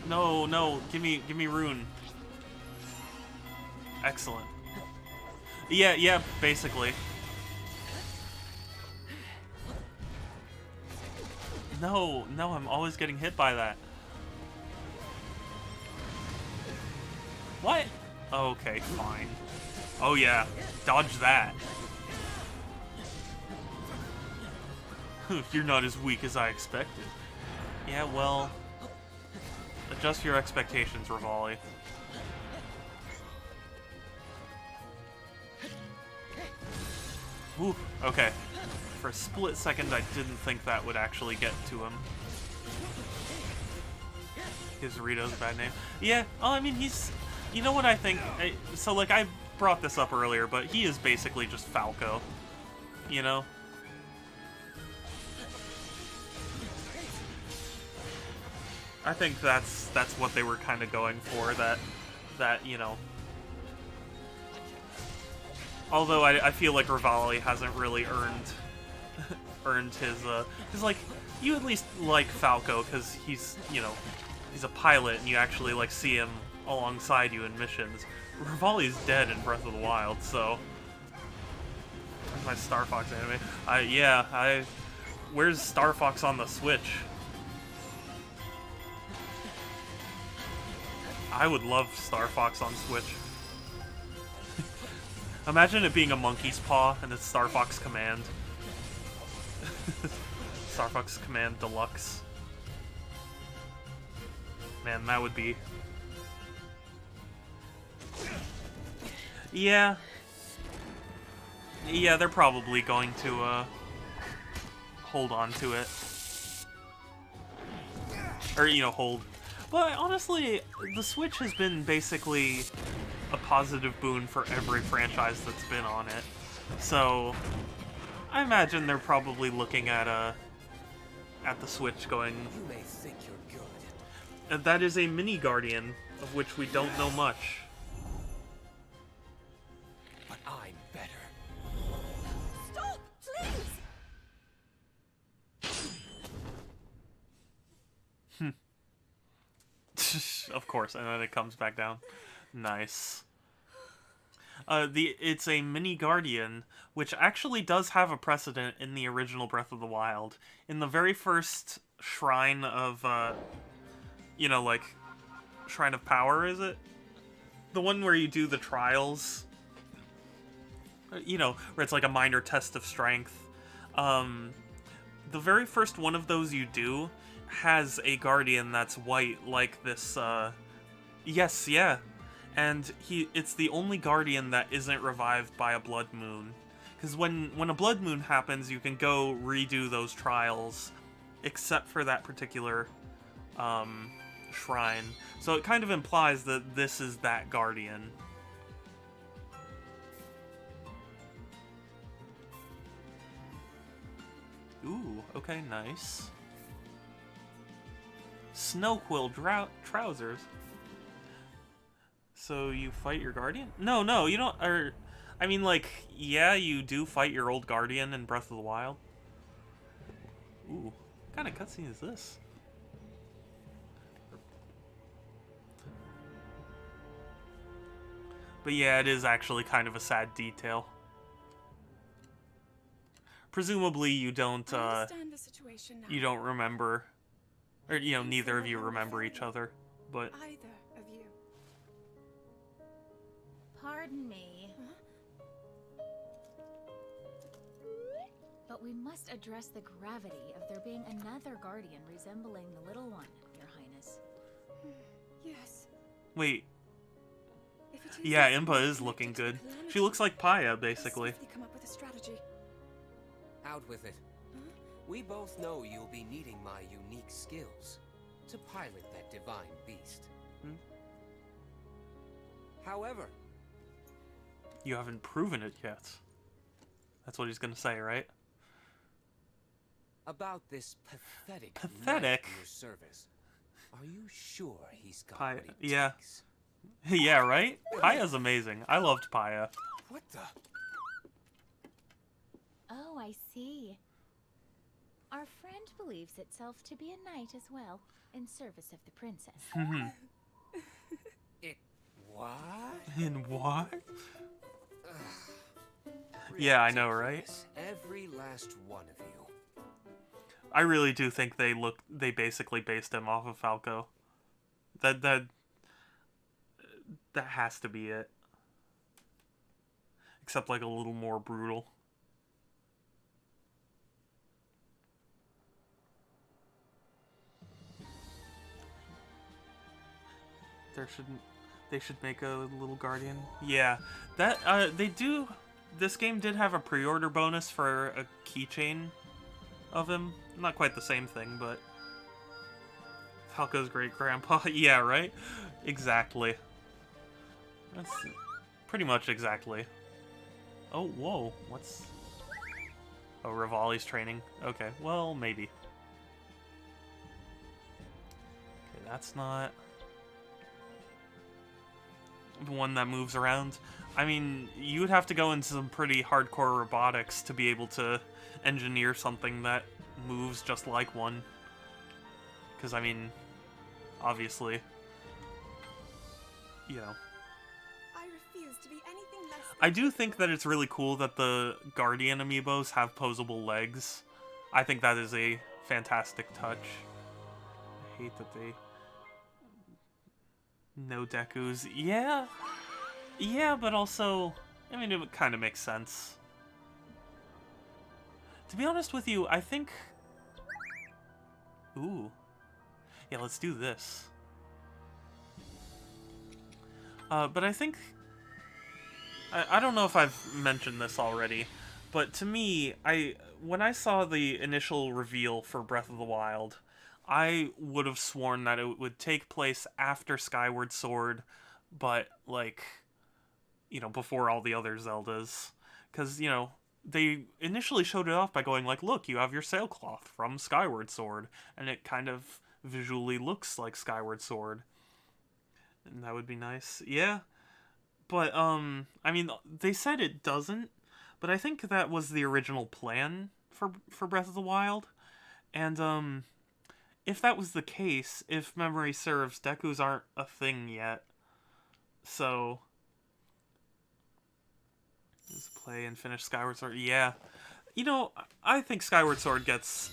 A: No, no, give me rune. Excellent. Yeah, basically. No, I'm always getting hit by that. What? Okay, fine. Oh yeah, dodge that. You're not as weak as I expected. Yeah, well... Adjust your expectations, Rivali. Whew, okay. For a split second, I didn't think that would actually get to him. Hizurito's a bad name. Yeah, oh, I mean, he's... You know what I think? So, like, I brought this up earlier, but he is basically just Falco. You know? I think that's what they were kind of going for, that, you know... Although I feel like Rivali hasn't really earned his, because, like, you at least like Falco, because he's, you know, he's a pilot, and you actually, like, see him alongside you in missions. Rivali's dead in Breath of the Wild, so... Where's my Star Fox anime? Where's Star Fox on the Switch? I would love Star Fox on Switch. Imagine it being a monkey's paw and it's Star Fox Command. Star Fox Command Deluxe. Man, that would be... Yeah. Yeah, they're probably going to, hold on to it. Or, you know, hold. But honestly, the Switch has been basically a positive boon for every franchise that's been on it. So, I imagine they're probably looking at the Switch going...
E: You may think you're good.
A: That is a mini Guardian, of which we don't know much.
E: But I'm better.
D: Stop, please!
A: Of course, and then it comes back down. Nice. It's a mini guardian, which actually does have a precedent in the original Breath of the Wild. In the very first shrine of, like, Shrine of Power, is it? The one where you do the trials. Where it's like a minor test of strength. The very first one of those you do has a guardian that's white, like this, Yes, yeah. And it's the only guardian that isn't revived by a blood moon. Because when a blood moon happens, you can go redo those trials, except for that particular shrine. So it kind of implies that this is that guardian. Ooh, okay, nice. Snow quill trousers. So you fight your guardian? No, you don't. I mean, like, yeah, you do fight your old guardian in Breath of the Wild. Ooh, what kind of cutscene is this? But yeah, it is actually kind of a sad detail. Presumably, you don't.
D: I understand the situation now.
A: You don't remember, or neither of you remember each other. But
D: Either of you.
B: Pardon me. But we must address the gravity of there being another guardian resembling the little one, Your Highness.
D: Yes.
A: wait,
D: If it is
A: yeah,
D: something
A: Impa is
D: connected
A: looking
D: to
A: good.
D: Calamity,
A: She looks like Paya,
D: let's
A: basically.
D: swiftly come up with a strategy.
E: Out with it. We both know you'll be needing my unique skills to pilot that divine beast. However,
A: You haven't proven it yet. That's what he's gonna say, right?
E: about this pathetic
A: Pathetic?
E: knight in your service, are you sure he's got
A: Paya,
E: what it
A: yeah.
E: takes?
A: Yeah, right? Paya's amazing. I loved Paya.
E: What the?
B: Oh, I see. Our friend believes itself to be a knight as well, in service of the princess.
E: It what?
A: In what? Yeah, I know, right?
E: Ridiculous. Every last one of you.
A: I really do think they basically based him off of Falco. That has to be it. Except like a little more brutal. They should make a little guardian. Yeah. This game did have a pre-order bonus for a keychain of him. Not quite the same thing, but Falco's great grandpa. Yeah, right? Exactly. That's pretty much exactly. Oh, whoa. What's... Oh, Rivali's training. Okay, well, maybe. Okay, that's not... one that moves around. I mean, you would have to go into some pretty hardcore robotics to be able to engineer something that moves just like one. Because, I mean, obviously,
D: I refuse to be anything less than
A: I do think that it's really cool that the Guardian amiibos have posable legs. I think that is a fantastic touch. I hate that they... No Dekus. Yeah, but also, I mean, it kind of makes sense. To be honest with you, I think... Ooh. Yeah, let's do this. But I think... I don't know if I've mentioned this already, but to me, when I saw the initial reveal for Breath of the Wild, I would have sworn that it would take place after Skyward Sword, but, like, before all the other Zeldas. Because, they initially showed it off by going like, look, you have your sailcloth from Skyward Sword, and it kind of visually looks like Skyward Sword. And that would be nice. Yeah. But, I mean, they said it doesn't, but I think that was the original plan for Breath of the Wild. And, if that was the case, if memory serves, Dekus aren't a thing yet. So, just play and finish Skyward Sword. Yeah. You know, I think Skyward Sword gets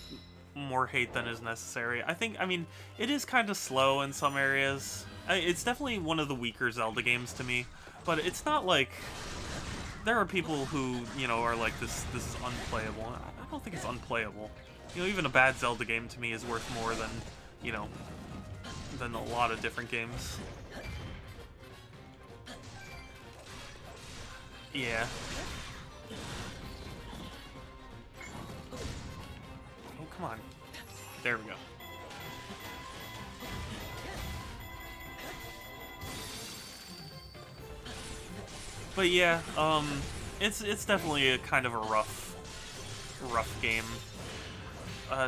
A: more hate than is necessary. I mean, it is kind of slow in some areas. It's definitely one of the weaker Zelda games to me, but it's not like... There are people who, you know, are like, this is unplayable. I don't think it's unplayable. You know, even a bad Zelda game to me is worth more than, you know, than a lot of different games. Yeah. Oh, come on. There we go. But yeah, it's definitely a kind of a rough game.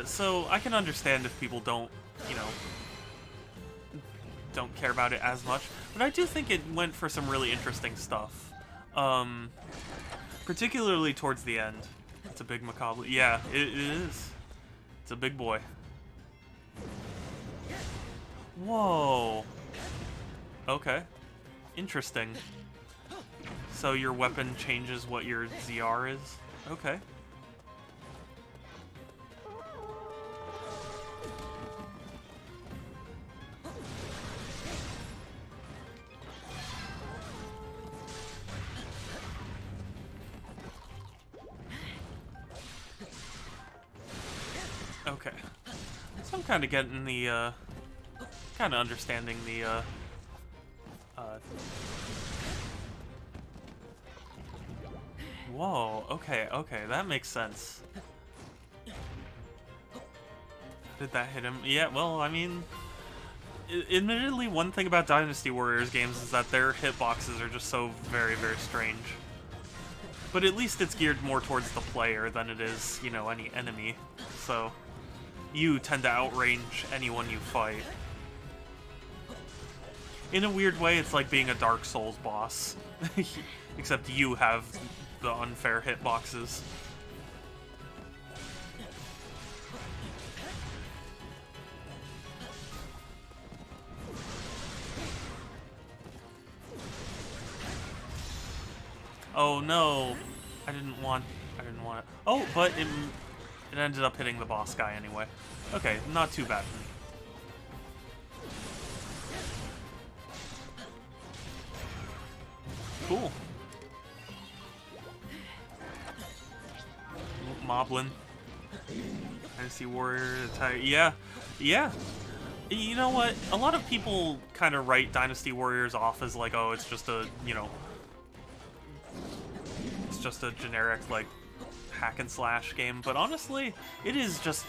A: So I can understand if people don't, you know, don't care about it as much. But I do think it went for some really interesting stuff. Particularly towards the end. It's a big macabre. Yeah, it is. It's a big boy. Whoa. Okay. Interesting. So your weapon changes what your ZR is? Okay. Okay. So I'm kind of getting the, kind of understanding the, Whoa, okay, that makes sense. Did that hit him? Yeah, well, I mean... Admittedly, one thing about Dynasty Warriors games is that their hitboxes are just so very, very strange. But at least it's geared more towards the player than it is, you know, any enemy. So, you tend to outrange anyone you fight. In a weird way, it's like being a Dark Souls boss. Except you have the unfair hitboxes. Oh no, I didn't want it. Oh, but it ended up hitting the boss guy anyway. Okay, not too bad. Cool. Moblin. Dynasty Warrior, yeah. You know what? A lot of people kind of write Dynasty Warriors off as like, oh, it's just a, you know, it's just a generic, like, hack and slash game. But honestly, it is just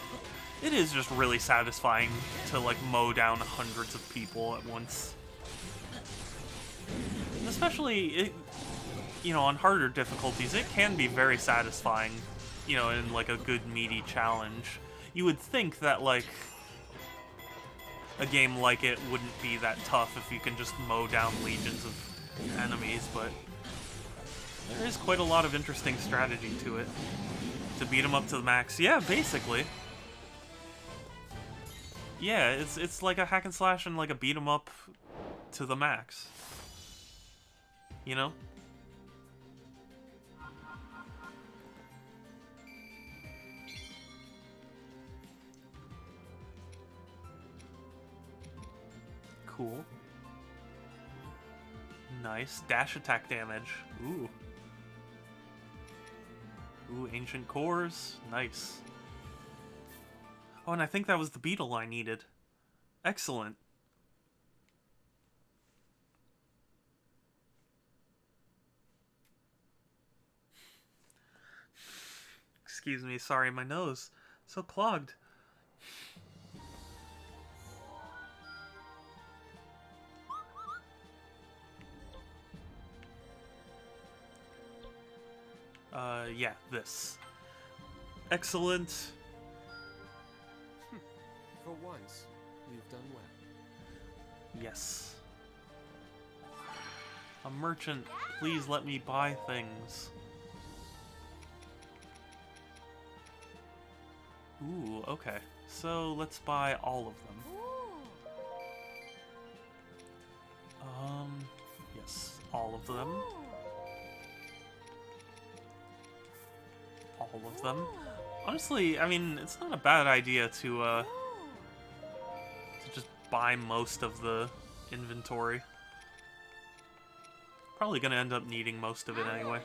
A: really satisfying to, like, mow down hundreds of people at once. Especially, you know, on harder difficulties, it can be very satisfying, you know, in, like, a good, meaty challenge. You would think that, like, a game like it wouldn't be that tough if you can just mow down legions of enemies, but there is quite a lot of interesting strategy to it. To beat them up to the max. Yeah, basically. Yeah, it's like a hack and slash and like a beat 'em up to the max. You know? Cool. Nice. Dash attack damage. Ooh. Ooh, ancient cores. Nice. Oh, and I think that was the beetle I needed. Excellent. Excuse me, sorry, my nose. So clogged. Yeah, this. Excellent.
H: For once, you've done well.
A: Yes. A merchant, please let me buy things. Ooh, okay. So let's buy all of them. Yes, all of them. All of them. Honestly, I mean, it's not a bad idea to just buy most of the inventory. Probably gonna end up needing most of it anyway.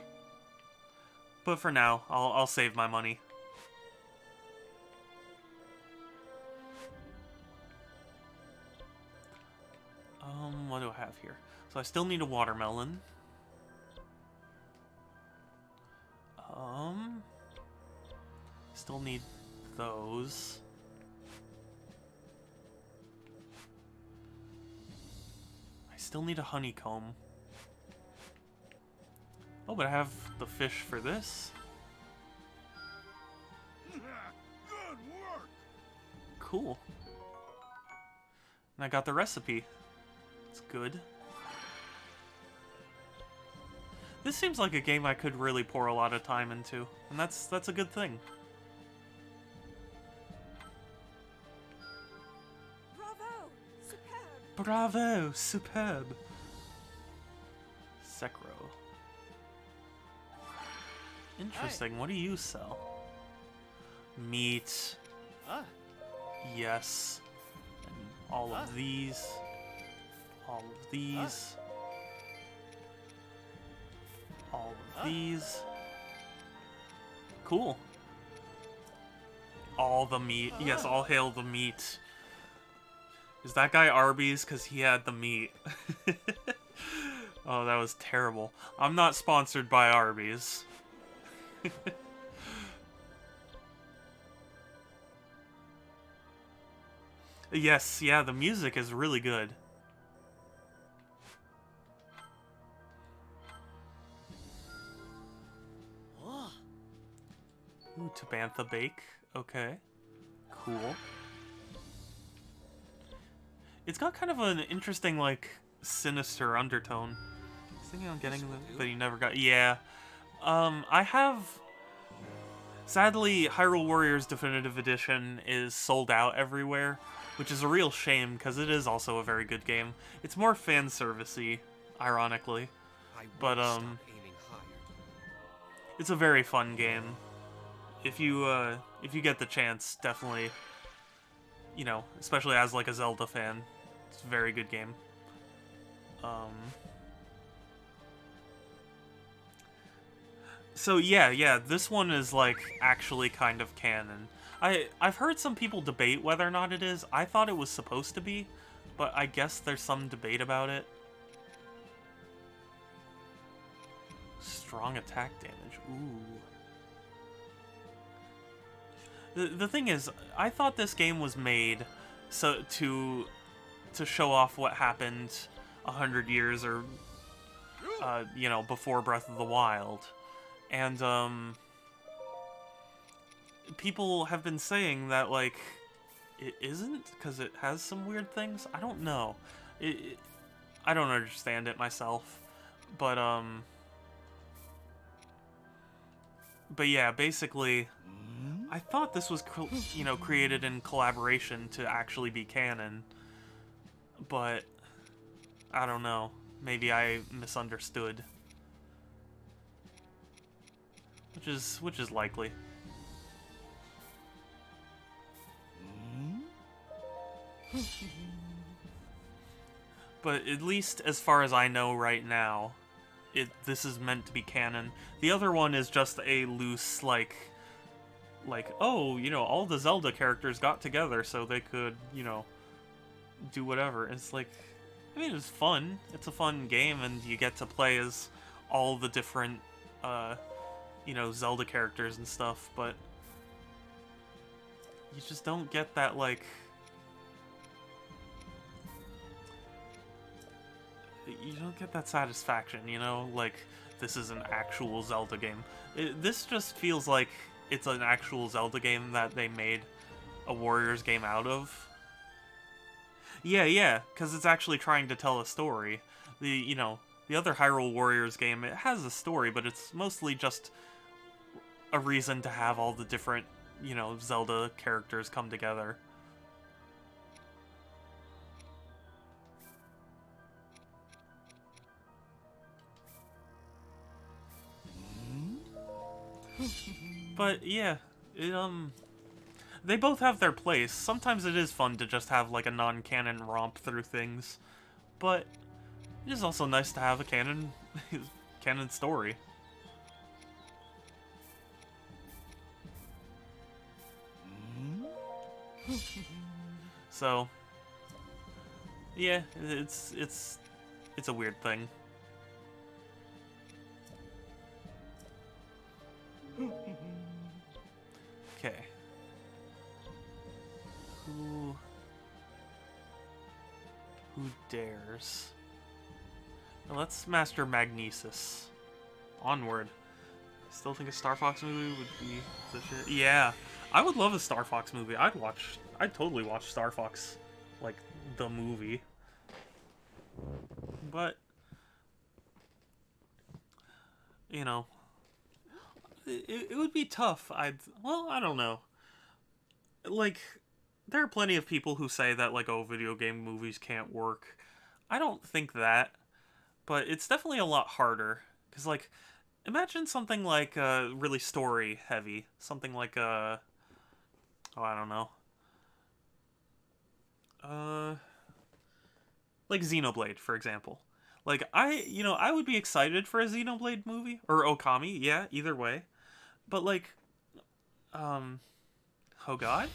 A: But for now, I'll save my money. What do I have here? So I still need a watermelon. Still need those. I still need a honeycomb. Oh, but I have the fish for this.
F: Good work!
A: Cool. And I got the recipe. It's good. This seems like a game I could really pour a lot of time into, and that's a good thing.
D: Bravo! Superb!
A: Bravo! Superb! Sekro. Interesting. What do you sell? Meat. Yes. And all of these. All of these. All of these. Cool. All the meat. Yes, all hail the meat. Is that guy Arby's? Because he had the meat. Oh, that was terrible. I'm not sponsored by Arby's. Yes, yeah, the music is really good. Ooh, Tabantha Bake. Okay. Cool. It's got kind of an interesting, like, sinister undertone. I was thinking of getting the, but you never got. Yeah. I have. Sadly, Hyrule Warriors Definitive Edition is sold out everywhere, which is a real shame because it is also a very good game. It's more fan servicey, ironically, but it's a very fun game. If you get the chance, definitely, you know, especially as like a Zelda fan, it's a very good game. So yeah, this one is like actually kind of canon. I've heard some people debate whether or not it is. I thought it was supposed to be, but I guess there's some debate about it. Strong attack damage. Ooh. The thing is, I thought this game was made so to show off what happened 100 years or you know, before Breath of the Wild. And people have been saying that like it isn't because it has some weird things. I don't know. I don't understand it myself, but yeah, basically, I thought this was you know, created in collaboration to actually be canon, but I don't know. Maybe I misunderstood. Which is likely. But at least as far as I know right now, this is meant to be canon. The other one is just a loose like oh, you know, all the Zelda characters got together so they could, you know, do whatever. It's like, I mean, it's fun. It's a fun game, and you get to play as all the different you know, Zelda characters and stuff, but you just don't get that, like, you don't get that satisfaction, you know, like, this is an actual Zelda game. This just feels like it's an actual Zelda game that they made a Warriors game out of. Yeah, because it's actually trying to tell a story. You know, the other Hyrule Warriors game, it has a story, but it's mostly just a reason to have all the different you know, Zelda characters come together. But yeah, it, they both have their place. Sometimes it is fun to just have like a non-canon romp through things, but it is also nice to have a canon canon story. So yeah, it's a weird thing. Okay. Who dares? Now let's master Magnesis. Onward. Still think a Star Fox movie would be the shit? Yeah. I would love a Star Fox movie. I'd totally watch Star Fox, like, the movie. But, you know, it would be tough. Well, I don't know. Like, there are plenty of people who say that, like, oh, video game movies can't work. I don't think that, but it's definitely a lot harder. Because, like, imagine something like really story heavy. Something like, oh, I don't know. Like Xenoblade, for example. Like, I would be excited for a Xenoblade movie. Or Okami, yeah, either way. But, like, oh god?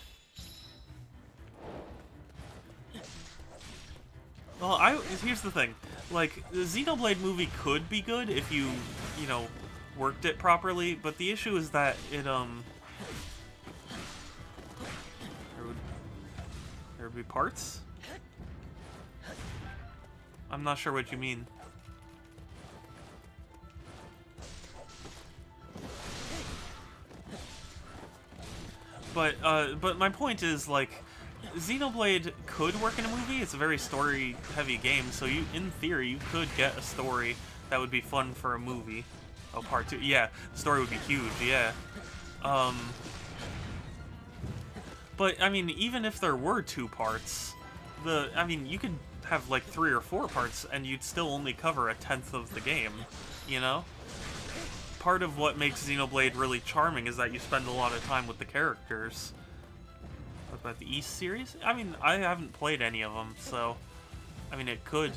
A: Well, here's the thing. Like, the Xenoblade movie could be good if you know, worked it properly, but the issue is that it, there would be parts? I'm not sure what you mean. But my point is, like, Xenoblade could work in a movie. It's a very story-heavy game, so in theory, you could get a story that would be fun for a movie. Oh, part 2. Yeah, the story would be huge, yeah. But, I mean, even if there were 2 parts, I mean, you could have, like, 3 or 4 parts, and you'd still only cover 1/10 of the game, you know? Part of what makes Xenoblade really charming is that you spend a lot of time with the characters. What about the East series? I mean, I haven't played any of them, so I mean, it could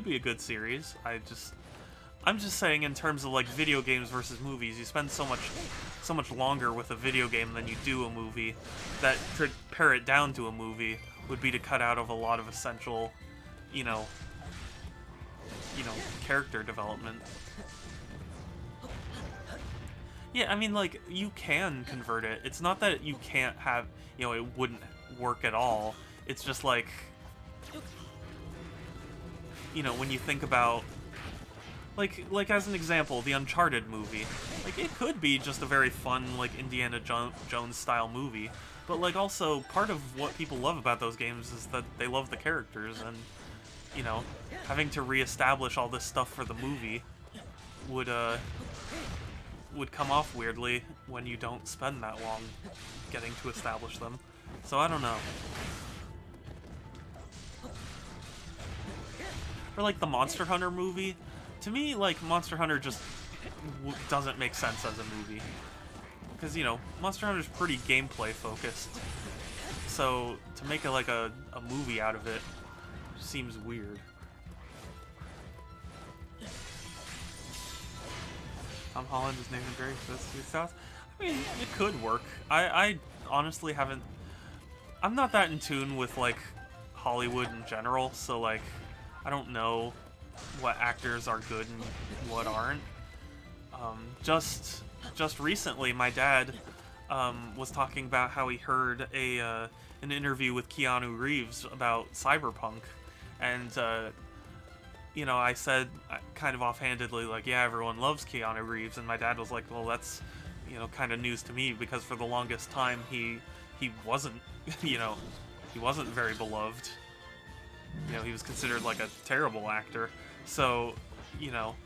A: be a good series. I'm just saying, in terms of like video games versus movies, you spend so much longer with a video game than you do a movie, that to pare it down to a movie would be to cut out of a lot of essential, you know, character development. Yeah, I mean, like, you can convert it. It's not that you can't have, you know, it wouldn't work at all. It's just like, you know, when you think about, like as an example, the Uncharted movie. Like, it could be just a very fun, like, Indiana Jones style movie. But, like, also, part of what people love about those games is that they love the characters, and, you know, having to reestablish all this stuff for the movie would come off weirdly when you don't spend that long getting to establish them. So I don't know. Or like the Monster Hunter movie. To me, like, Monster Hunter just doesn't make sense as a movie. Because, you know, Monster Hunter's pretty gameplay focused. So to make a movie out of it seems weird. Tom Holland is Nathan Drake. That's his thoughts. I mean, it could work. I honestly haven't. I'm not that in tune with like Hollywood in general, so like I don't know what actors are good and what aren't. Just recently, my dad was talking about how he heard an interview with Keanu Reeves about Cyberpunk, and you know, I said kind of offhandedly, like, yeah, everyone loves Keanu Reeves, and my dad was like, well, that's, you know, kind of news to me, because for the longest time he wasn't, you know, he wasn't very beloved. You know, he was considered like a terrible actor. So, you know,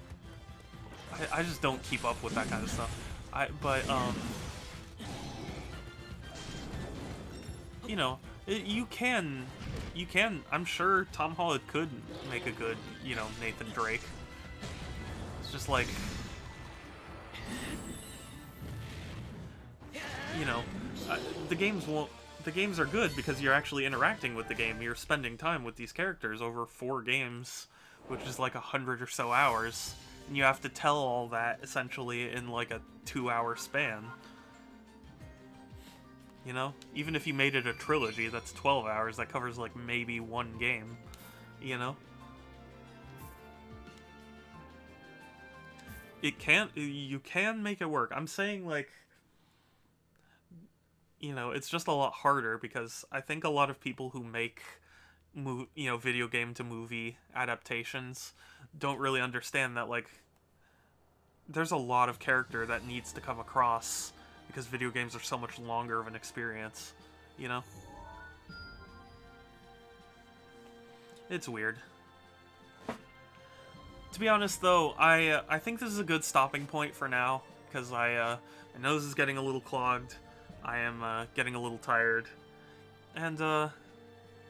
A: I just don't keep up with that kind of stuff. you know, I'm sure Tom Holland could make a good, you know, Nathan Drake. It's just like, you know, the games are good because you're actually interacting with the game. You're spending time with these characters over 4 games, which is like 100 or so hours, and you have to tell all that essentially in like a 2-hour span. You know, even if you made it a trilogy, that's 12 hours. That covers like maybe 1 game. You know, you can make it work. I'm saying, like, you know, it's just a lot harder because I think a lot of people who make video game to movie adaptations don't really understand that, like, there's a lot of character that needs to come across because video games are so much longer of an experience, you know? It's weird. To be honest, though, I think this is a good stopping point for now, because my nose is getting a little clogged. I am getting a little tired. And,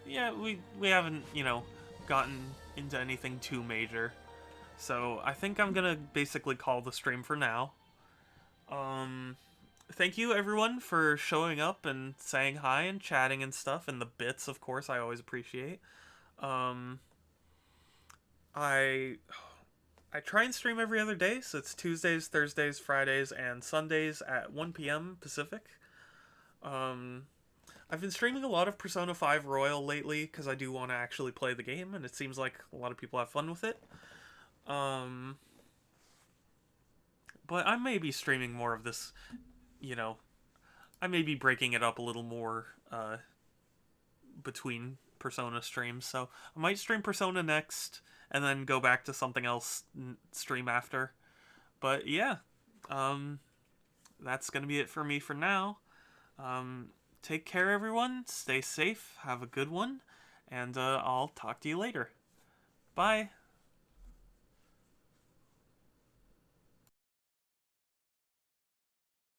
A: yeah, we haven't, you know, gotten into anything too major. So I think I'm gonna basically call the stream for now. Thank you, everyone, for showing up and saying hi and chatting and stuff, and the bits, of course, I always appreciate. I try and stream every other day, so it's Tuesdays, Thursdays, Fridays, and Sundays at 1 p.m. Pacific. I've been streaming a lot of Persona 5 Royal lately, because I do want to actually play the game, and it seems like a lot of people have fun with it. But I may be streaming more of this, you know, I may be breaking it up a little more, between Persona streams, so I might stream Persona next, and then go back to something else stream after. But yeah, that's gonna be it for me for now. Take care, everyone, stay safe, have a good one, and I'll talk to you later. Bye!